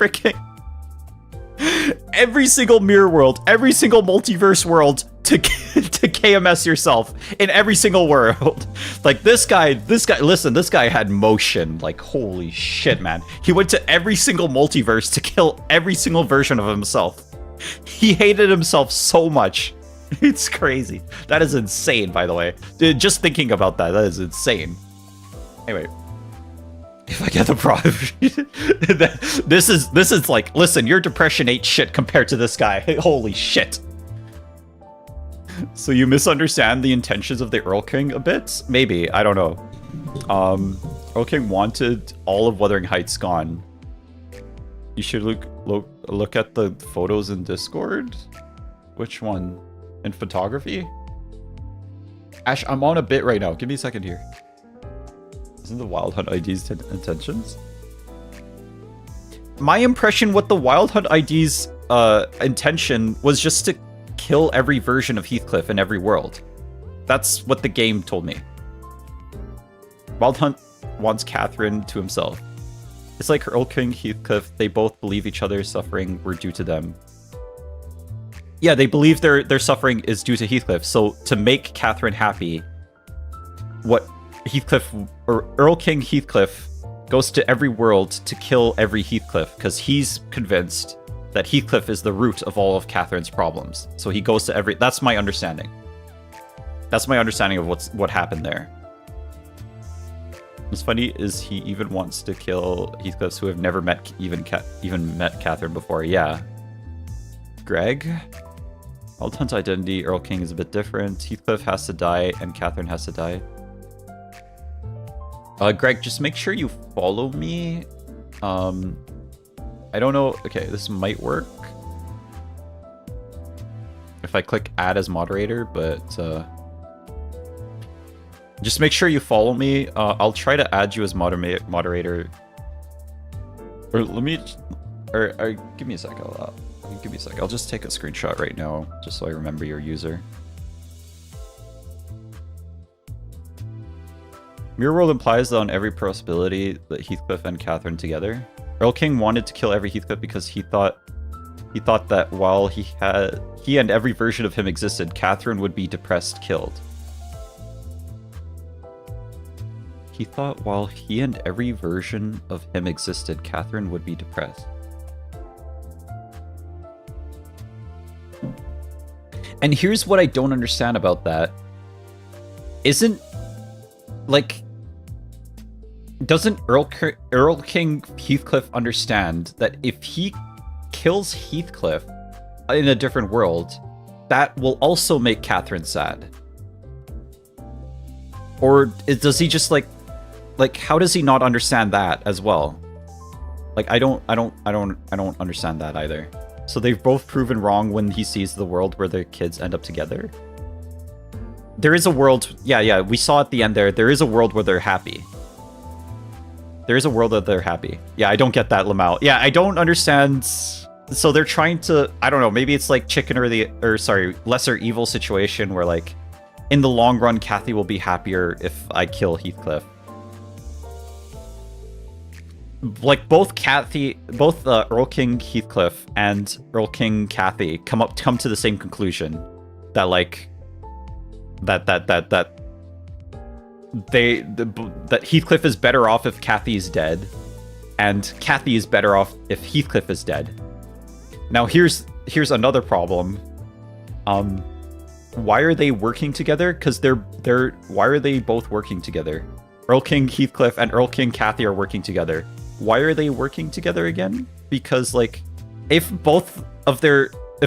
S2: mirror world, every single multiverse world to KMS yourself in every single world? Like this guy, listen, this guy had motion, like holy shit, man. He went to every single multiverse to kill every single version of himself. He hated himself so much. It's crazy. That is insane, by the way. Just thinking about that is insane. Anyway, if I get the problem, this is like, listen, your depression ain't shit compared to this guy. Holy shit. So you misunderstand the intentions of the Earl King a bit? Maybe, I don't know. Earl King wanted all of Wuthering Heights gone. You should look at the photos in Discord. Which one? In photography? Ash, I'm on a bit right now. Give me a second here. Isn't the Wild Hunt ID's intentions? My impression with the Wild Hunt ID's intention was just to kill every version of Heathcliff in every world. That's what the game told me. Wild Hunt wants Catherine to himself. It's like Earl King, Heathcliff, they both believe each other's suffering were due to them. Yeah, they believe their suffering is due to Heathcliff, so to make Catherine happy, what Heathcliff, or Earl King Heathcliff, goes to every world to kill every Heathcliff, because he's convinced that Heathcliff is the root of all of Catherine's problems. So he goes to every... That's my understanding. That's my understanding of what happened there. What's funny is he even wants to kill Heathcliffs who have never met even met Catherine before. Yeah. Greg? Wild Hunt's identity, Earl King is a bit different. Heathcliff has to die and Catherine has to die. Greg, just make sure you follow me. I don't know. Okay, this might work if I click add as moderator, but just make sure you follow me. I'll try to add you as moderator. Or let me, or give me a sec. Give me a sec. I'll just take a screenshot right now, just so I remember your user. Mirror World implies that on every possibility that Heathcliff and Catherine together. Earl King wanted to kill every Heathcliff because he thought that while he and every version of him existed, Catherine would be depressed, killed. He thought while he and every version of him existed, Catherine would be depressed. And here's what I don't understand about that. Isn't, like, doesn't Earl King Heathcliff understand that if he kills Heathcliff in a different world, that will also make Catherine sad? Or does he just like how does he not understand that as well? Like I don't understand that either. So they've both proven wrong when he sees the world where their kids end up together. There is a world, yeah, we saw at the end there is a world where they're happy. There is a world that they're happy. Yeah, I don't get that, Lamau. Yeah, I don't understand. So they're trying to, I don't know, maybe it's like lesser evil situation where like in the long run, Kathy will be happier if I kill Heathcliff. Like both Earl King Heathcliff and Earl King Kathy come to the same conclusion that like that Heathcliff is better off if Kathy is dead, and Kathy is better off if Heathcliff is dead. Now here's another problem. Why are they working together? Because why are they both working together? Earl King Heathcliff and Earl King Cathy are working together. Why are they working together again? Because like, if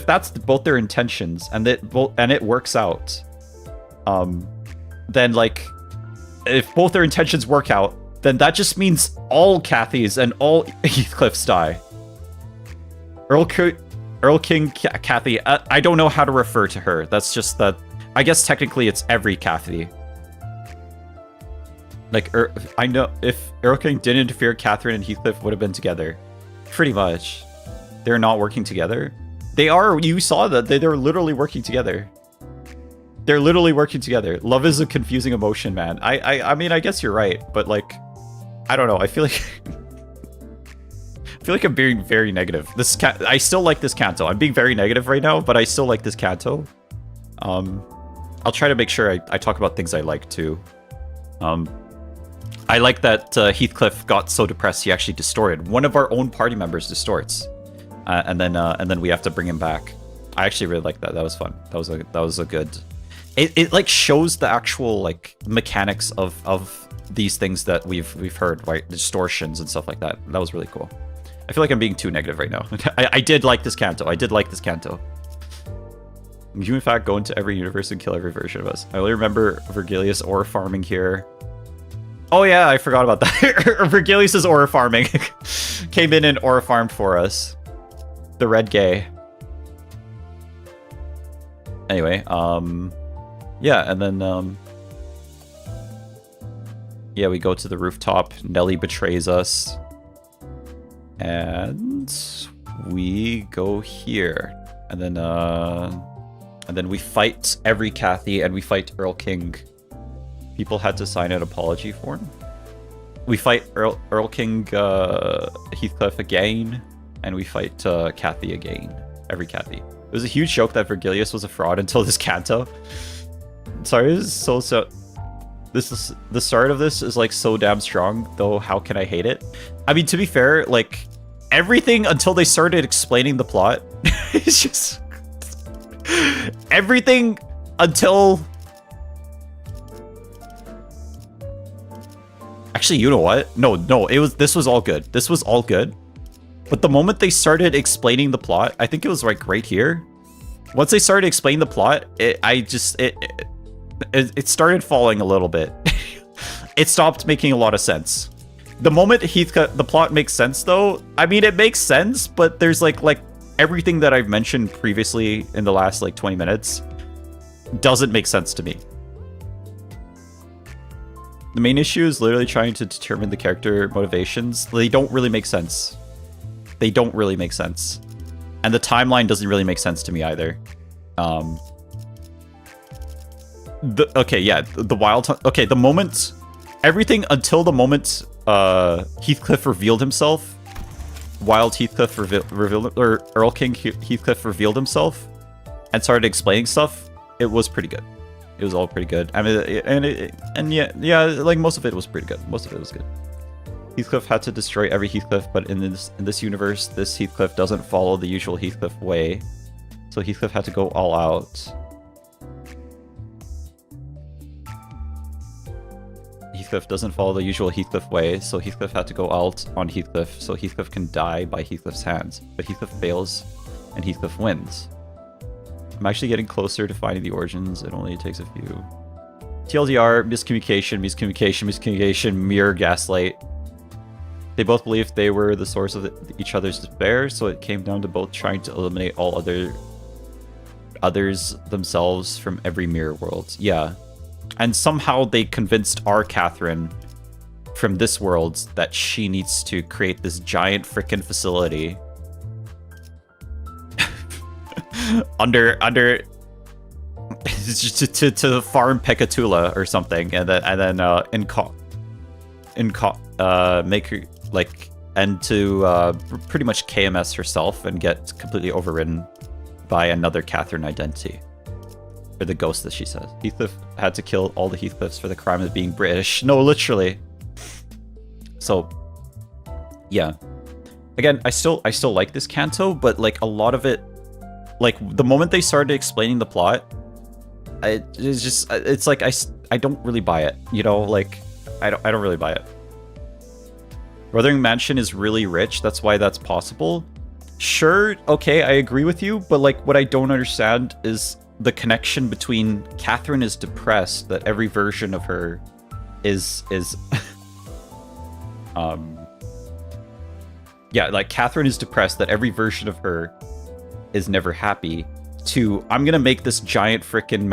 S2: that's both their intentions and it works out, then like, if both their intentions work out, then that just means all Cathys and all Heathcliffs die. Earl King Cathy, I don't know how to refer to her. That's just that. I guess technically it's every Cathy. Like, I know if Earl King didn't interfere, Catherine and Heathcliff would have been together. Pretty much. They're not working together. They are. You saw that. They're literally working together. They're literally working together. Love is a confusing emotion, man. I mean, I guess you're right, but like, I don't know. I feel like I feel like I'm being very negative. I still like this Canto. I'm being very negative right now, but I still like this Canto. I'll try to make sure I talk about things I like too. I like that Heathcliff got so depressed he actually distorted. One of our own party members distorts, and then we have to bring him back. I actually really like that. That was fun. That was a good. It like shows the actual like mechanics of these things that we've heard, right? Distortions and stuff like that. That was really cool. I feel like I'm being too negative right now. I did like this Canto. You in fact go into every universe and kill every version of us. I only remember Vergilius ore farming here. Oh yeah, I forgot about that. Vergilius's ore farming came in and ore farmed for us. The red gay. Anyway, yeah, and then yeah, we go to the rooftop. Nelly betrays us. And we go here. And then we fight every Cathy and we fight Earl King. People had to sign an apology form. We fight Earl King Heathcliff again, and we fight Cathy again. Every Cathy. It was a huge joke that Vergilius was a fraud until this Canto. Sorry, this is so. This is the start of this is like so damn strong, though. How can I hate it? I mean, to be fair, like everything until they started explaining the plot, it's just everything until. Actually, you know what? No, this was all good. This was all good. But the moment they started explaining the plot, I think it was like right here. Once they started explaining the plot, it started falling a little bit. It stopped making a lot of sense. The moment the plot makes sense though, I mean it makes sense, but there's like everything that I've mentioned previously in the last like 20 minutes doesn't make sense to me. The main issue is literally trying to determine the character motivations. They don't really make sense. They don't really make sense. And the timeline doesn't really make sense to me either. Okay, yeah, the moment, everything until the moment Heathcliff revealed himself, Earl King Heathcliff revealed himself and started explaining stuff, it was pretty good. It was all pretty good. I mean, and yeah, like most of it was pretty good. Most of it was good. Heathcliff had to destroy every Heathcliff, but in this universe, this Heathcliff doesn't follow the usual Heathcliff way, so Heathcliff had to go all out. Heathcliff doesn't follow the usual Heathcliff way, so Heathcliff had to go out on Heathcliff, so Heathcliff can die by Heathcliff's hands. But Heathcliff fails, and Heathcliff wins. I'm actually getting closer to finding the origins. It only takes a few. TLDR, miscommunication, mirror gaslight. They both believed they were the source of each other's despair, so it came down to both trying to eliminate all others themselves from every mirror world. Yeah. And somehow they convinced our Catherine from this world that she needs to create this giant freaking facility under to farm Pekatula or something, and then make her like, and to pretty much KMS herself and get completely overridden by another Catherine identity. Or the ghost, that she says. Heathcliff had to kill all the Heathcliffs for the crime of being British. No, literally. So, yeah. again, I still like this Canto, but like a lot of it, like the moment they started explaining the plot, it's like I don't really buy it, you know, like I don't really buy it. Wuthering Mansion is really rich, that's why that's possible. Sure, okay, I agree with you, but like what I don't understand is the connection between Catherine is depressed, that every version of her is yeah, like Catherine is depressed that every version of her is never happy, to I'm gonna make this giant freaking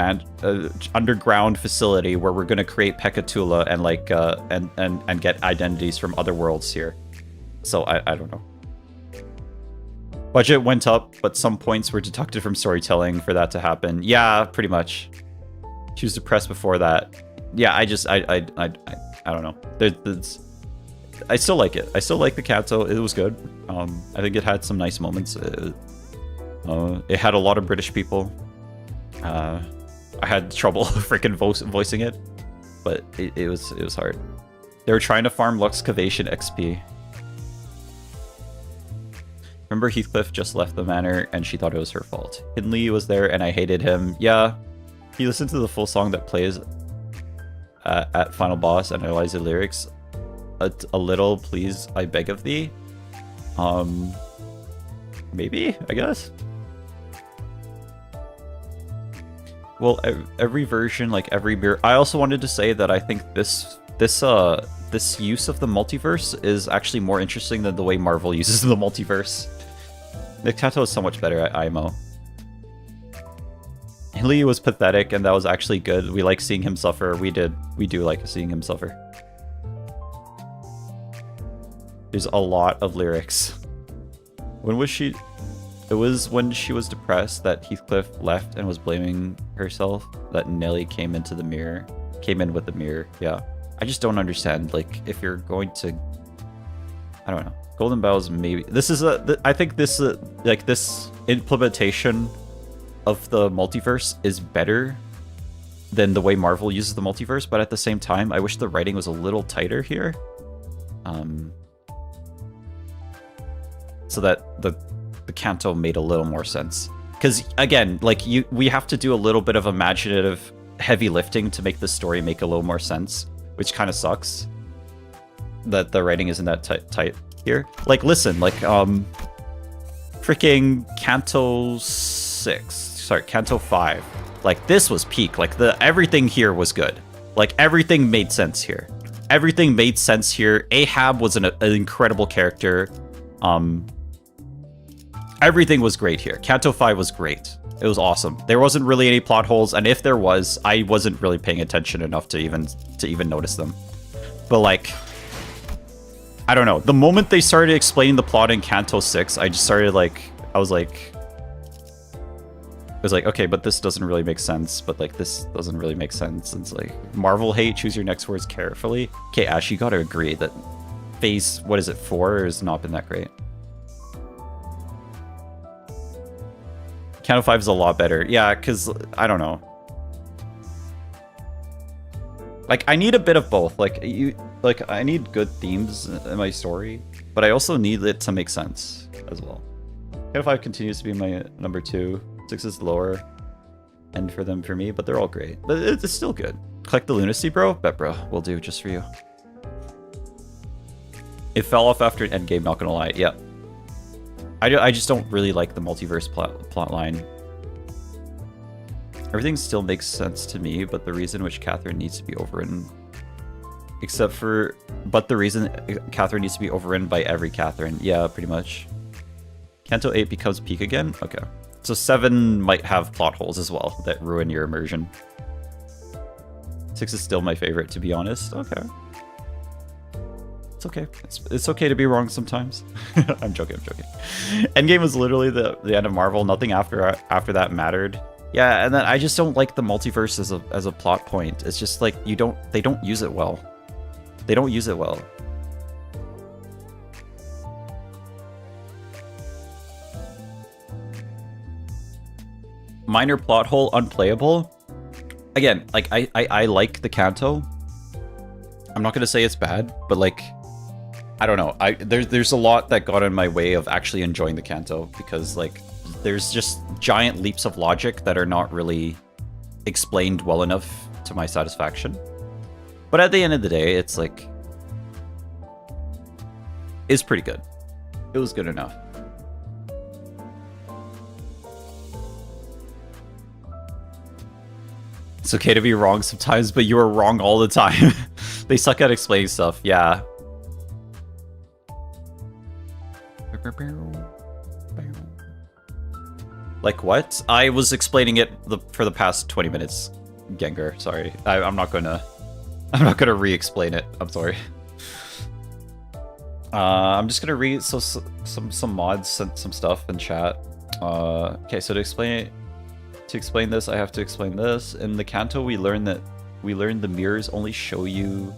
S2: underground facility where we're gonna create Pekatula and like and get identities from other worlds here. So I don't know. Budget went up, but some points were deducted from storytelling for that to happen. Yeah, pretty much. She was depressed before that. Yeah, I don't know. I still like it. I still like the Canto. It was good. I think it had some nice moments. It had a lot of British people. I had trouble freaking voicing it, but it was hard. They were trying to farm Luxcavation XP. Remember Heathcliff just left the manor and she thought it was her fault. Hindley was there and I hated him. Yeah, he listened to the full song that plays at Final Boss and analyzed the lyrics. A little, please, I beg of thee. Maybe, I guess. Well, every version, like every mirror. I also wanted to say that I think this use of the multiverse is actually more interesting than the way Marvel uses the multiverse. Nick Tato is so much better at IMO. Hilly was pathetic, and that was actually good. We like seeing him suffer. We do like seeing him suffer. There's a lot of lyrics. When was she? It was when she was depressed that Heathcliff left and was blaming herself that Nelly came in with the mirror. Yeah. I just don't understand, like, if you're going to, I don't know. Golden Bells, maybe. This is I think this, like, this implementation of the multiverse is better than the way Marvel uses the multiverse, but at the same time, I wish the writing was a little tighter here. So that the Canto made a little more sense. Because, again, like, we have to do a little bit of imaginative heavy lifting to make the story make a little more sense, which kind of sucks that the writing isn't that tight here. Like, listen, like, freaking Canto 5. Like, this was peak. Like, everything here was good. Like, everything made sense here. Everything made sense here. Ahab was an incredible character. Everything was great here. Canto 5 was great. It was awesome. There wasn't really any plot holes, and if there was, I wasn't really paying attention enough to even notice them. But, like, I don't know. The moment they started explaining the plot in Canto 6, I just started, like, I was like, okay, but this doesn't really make sense. But, like, this doesn't really make sense. And it's like, Marvel hate, choose your next words carefully. Okay, Ash, you gotta agree that phase, what is it, 4 has not been that great. Canto 5 is a lot better. Yeah, because, I don't know. Like, I need a bit of both. Like, I need good themes in my story, but I also need it to make sense as well. Canto 5 continues to be my number 2. 6 is lower end for them for me, but they're all great. But it's still good. Collect the Lunacy, bro? Bet, bro. Will do, just for you. It fell off after Endgame, not gonna lie. Yeah. I just don't really like the multiverse plot line. Everything still makes sense to me, but the reason which Catherine needs to be overridden, but the reason Catherine needs to be overridden by every Catherine. Yeah, pretty much. Canto 8 becomes peak again? Okay. So 7 might have plot holes as well that ruin your immersion. 6 is still my favorite, to be honest. Okay. It's okay. It's okay to be wrong sometimes. I'm joking. Endgame was literally the end of Marvel. Nothing after that mattered. Yeah, and then I just don't like the multiverse as a plot point. It's just like they don't use it well. They don't use it well. Minor plot hole, unplayable. Again, like I like the Canto. I'm not gonna say it's bad, but like I don't know. There's a lot that got in my way of actually enjoying the Canto because like there's just giant leaps of logic that are not really explained well enough to my satisfaction. But at the end of the day, it's like it's pretty good. It was good enough. It's okay to be wrong sometimes, but you are wrong all the time. They suck at explaining stuff. Yeah. Like what? I was explaining it for the past 20 minutes, Gengar. Sorry, I'm not gonna re-explain it. I'm sorry. I'm just gonna read some mods sent some stuff in chat. Okay, so to explain this, I have to explain this. In the Canto, we learned the mirrors only show you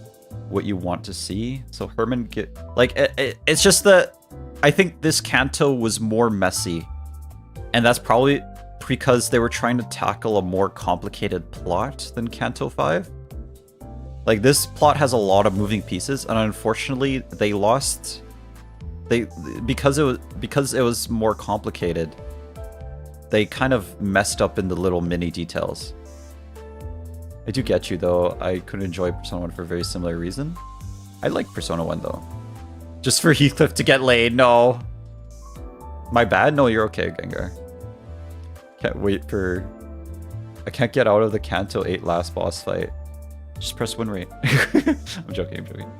S2: what you want to see. So Herman it's just that I think this Canto was more messy. And that's probably because they were trying to tackle a more complicated plot than Canto 5. Like, this plot has a lot of moving pieces, and unfortunately, they lost... Because it was more complicated, they kind of messed up in the little mini details. I do get you, though. I couldn't enjoy Persona 1 for a very similar reason. I like Persona 1, though. Just for Heathcliff to get laid, no. My bad? No, you're okay, Gengar. Can't wait for... I can't get out of the Canto 8 last boss fight. Just press win rate. I'm joking, I'm joking.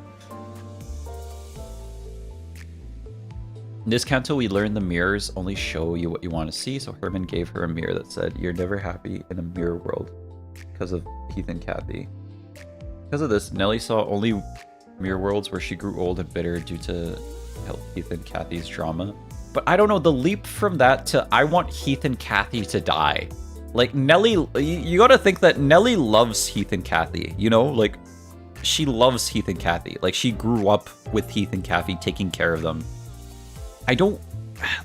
S2: In this Canto, we learned the mirrors only show you what you want to see, so Herman gave her a mirror that said, "You're never happy in a mirror world," because of Heath and Kathy. Because of this, Nellie saw only mirror worlds where she grew old and bitter due to Heath and Kathy's drama. But I don't know, the leap from that to I want Heath and Kathy to die. Like, Nellie, you gotta think that Nellie loves Heath and Kathy, you know? Like, she loves Heath and Kathy. Like, she grew up with Heath and Kathy, taking care of them. I don't,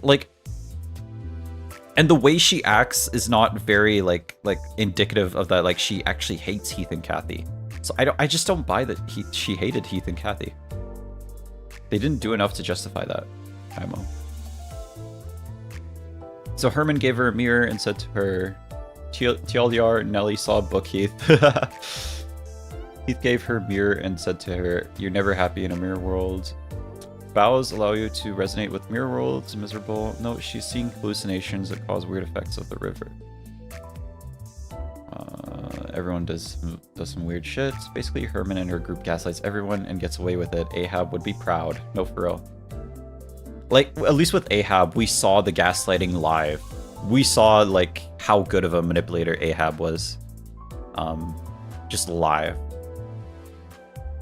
S2: like... And the way she acts is not very, like indicative of that, like, she actually hates Heath and Kathy. So I just don't buy that she hated Heath and Kathy. They didn't do enough to justify that. IMO. So Herman gave her a mirror and said to her, TLDR, Nellie saw book Heath. Heath gave her a mirror and said to her, "You're never happy in a mirror world. Vows allow you to resonate with mirror worlds. Miserable. No, she's seeing hallucinations that cause weird effects of the river. Everyone does some weird shit. Basically, Herman and her group gaslights everyone and gets away with it. Ahab would be proud. No, for real. Like, at least with Ahab, we saw the gaslighting live. We saw, like, how good of a manipulator Ahab was. Just live.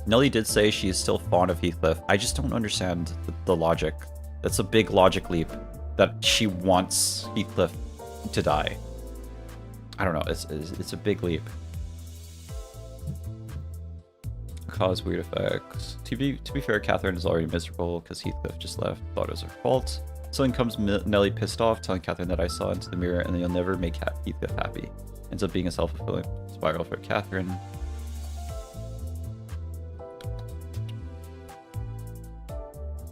S2: Nellie did say she is still fond of Heathcliff. I just don't understand the logic. That's a big logic leap. That she wants Heathcliff to die. I don't know, it's a big leap. Cause weird effects. To be fair, Catherine is already miserable because Heathcliff just left. Thought it was her fault. So in comes Nellie pissed off, telling Catherine that I saw into the mirror and then you'll never make Heathcliff happy. Ends up being a self-fulfilling spiral for Catherine.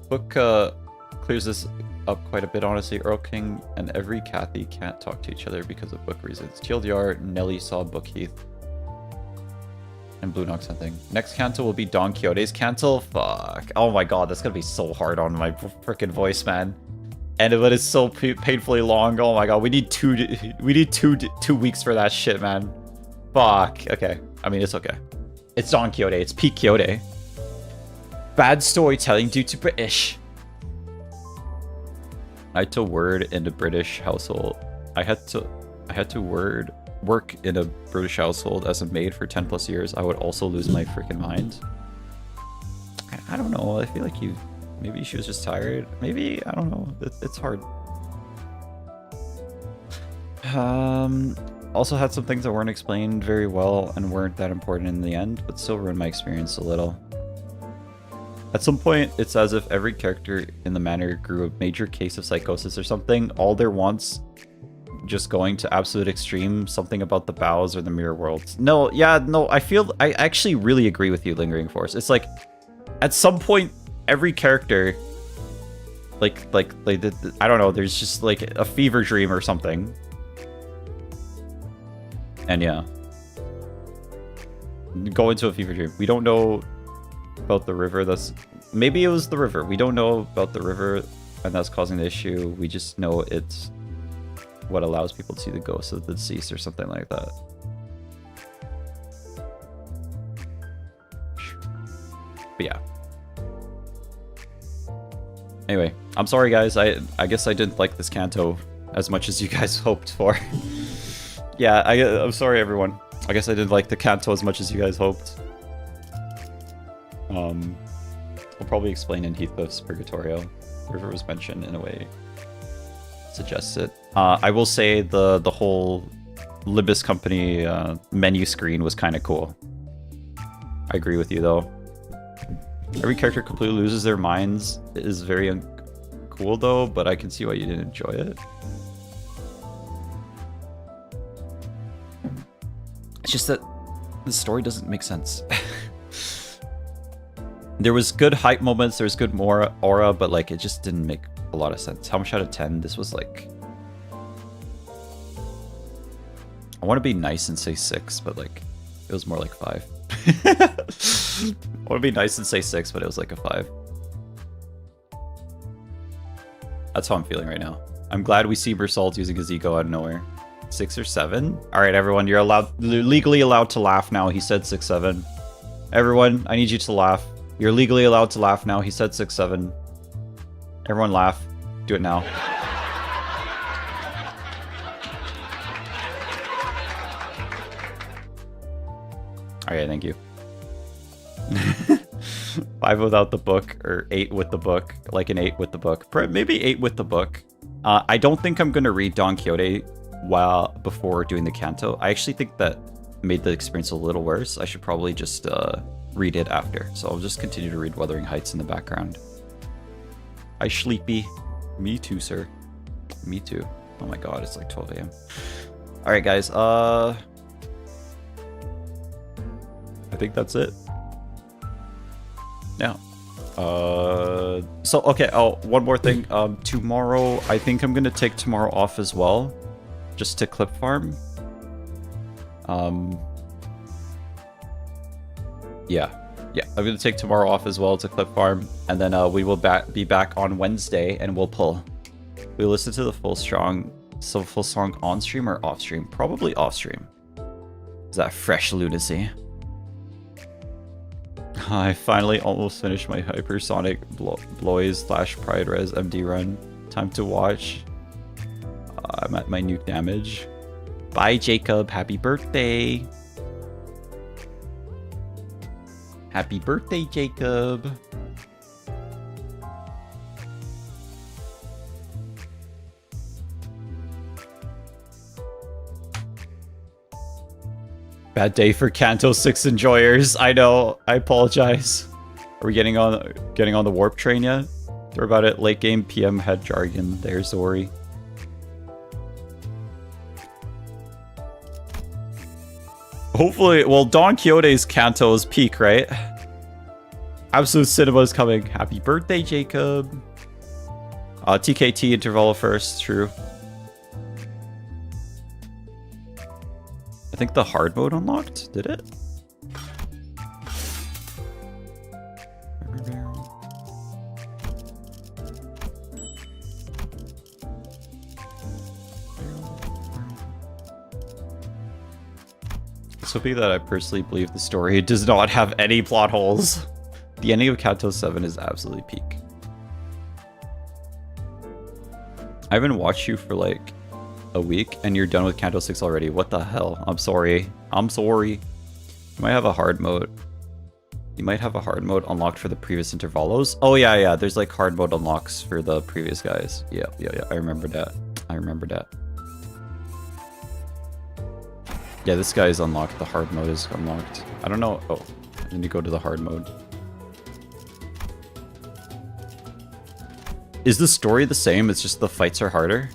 S2: Book clears this up quite a bit, honestly. Earl King and every Kathy can't talk to each other because of book reasons. TLDR, Nellie saw book Heath. And Blue Knox something. Next Canto will be Don Quixote's Canto. Fuck. Oh my god, that's gonna be so hard on my freaking voice, man. And it is so painfully long. Oh my god, we need two weeks for that shit, man. Fuck. Okay. I mean, it's okay. It's Don Quixote. It's peak Quixote. Bad storytelling due to British. I had to word in a British household. I had to work in a British household as a maid for 10 plus years. I would also lose my freaking mind. I don't know. I feel like maybe she was just tired. Maybe, I don't know. It's hard. Also had some things that weren't explained very well and weren't that important in the end, but still ruined my experience a little. At some point, it's as if every character in the manor grew a major case of psychosis or something. All their wants just going to absolute extreme, something about the bows or the mirror worlds. No, yeah, no, I actually really agree with you, Lingering Force. It's like, at some point, every character, I don't know, there's just like a fever dream or something. And yeah. Go into a fever dream. We don't know about the river that's... Maybe it was the river. We don't know about the river and that's causing the issue. We just know it's what allows people to see the ghosts of the deceased or something like that. But yeah. Anyway, I'm sorry guys. I guess I didn't like this Canto as much as you guys hoped for. Yeah, I'm sorry everyone. I guess I didn't like the Canto as much as you guys hoped. I'll probably explain in Heathcliff's Purgatorio. The river was mentioned in a way suggests it. I will say the whole Limbus Company menu screen was kind of cool. I agree with you though. Every character completely loses their minds is very cool though, but I can see why you didn't enjoy it. It's just that the story doesn't make sense. There was good hype moments, there was good more aura, but like it just didn't make a lot of sense. How much out of 10? This was like... I want to be nice and say 6, but like it was more like 5. I want to be nice and say 6, but it was like a 5. That's how I'm feeling right now. I'm glad we see Bersault using his ego out of nowhere. 6 or 7? Alright, everyone, you're legally allowed to laugh now. He said 6, 7. Everyone, I need you to laugh. You're legally allowed to laugh now. He said 6, 7. Everyone laugh. Do it now. Alright, thank you. 5 without the book, or 8 with the book. Like an 8 with the book. Maybe 8 with the book. I don't think I'm going to read Don Quixote before doing the Canto. I actually think that made the experience a little worse. I should probably just read it after. So I'll just continue to read Wuthering Heights in the background. Hi, Sleepy. Me too, sir. Me too. Oh my god, it's like 12 a.m. Alright, guys. I think that's it. Yeah. So, okay. Oh, one more thing. Tomorrow, I think I'm going to take tomorrow off as well. Just to clip farm. Yeah, I'm gonna take tomorrow off as well to clip farm, and then we will be back on Wednesday, and we'll listen to the full song on stream or off stream. Probably off stream. Is that fresh lunacy? I finally almost finished my hypersonic Blois / Pride Res MD run. Time to watch. I'm at my nuke damage. Bye, Jacob. Happy birthday. Happy birthday, Jacob. Bad day for Canto 6 enjoyers. I know. I apologize. Are we getting on the warp train yet? They're about it. Late game PM head jargon. There's Zori. Hopefully, well, Don Quixote's Canto's peak, right? Absolute Cinema is coming. Happy birthday, Jacob. TKT interval first, true. I think the hard mode unlocked, did it? This will be that I personally believe the story does not have any plot holes. The ending of Canto 7 is absolutely peak. I haven't watched you for like a week and you're done with Canto 6 already. What the hell? I'm sorry. I'm sorry. You might have a hard mode. You might have a hard mode unlocked for the previous intervalos. Oh yeah. There's like hard mode unlocks for the previous guys. Yeah. I remember that. Yeah, this guy is unlocked. The hard mode is unlocked. I don't know. Oh, I need to go to the hard mode. Is the story the same? It's just the fights are harder?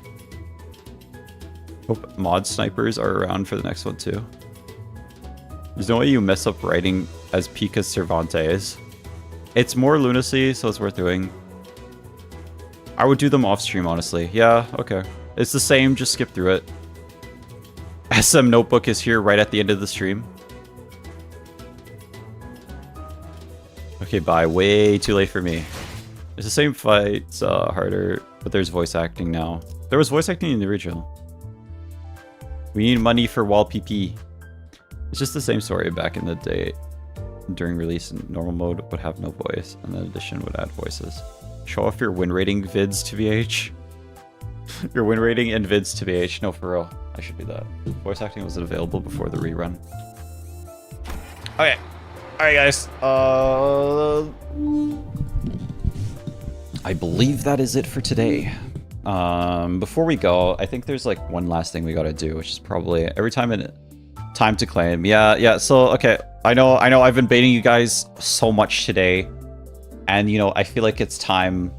S2: Hope mod snipers are around for the next one too. There's no way you mess up writing as peak as Cervantes. It's more lunacy, so it's worth doing. I would do them off stream, honestly. Yeah, okay. It's the same, just skip through it. SM Notebook is here right at the end of the stream. Okay, bye. Way too late for me. It's the same fight, it's harder, but there's voice acting now. There was voice acting in the original. We need money for wall PP. It's just the same story back in the day. During release, in normal mode would have no voice, and then edition would add voices. Show off your win rating vids to VH. Your win rating and vids to VH. No, for real. I should do that. Voice acting wasn't available before the rerun. Okay. Alright, guys. I believe that is it for today. Before we go, I think there's like one last thing we gotta do, which is probably every time time to claim. Yeah, so, okay. I know I've been baiting you guys so much today. And, you know, I feel like it's time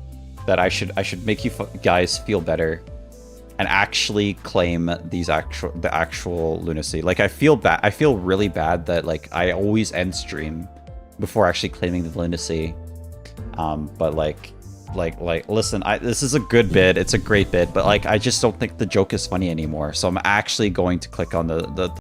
S2: that I should make you guys feel better and actually claim the actual lunacy. Like, I feel really bad that, like, I always end stream before actually claiming the lunacy. But like, listen, this is a good bid. It's a great bid, but like, I just don't think the joke is funny anymore. So I'm actually going to click on the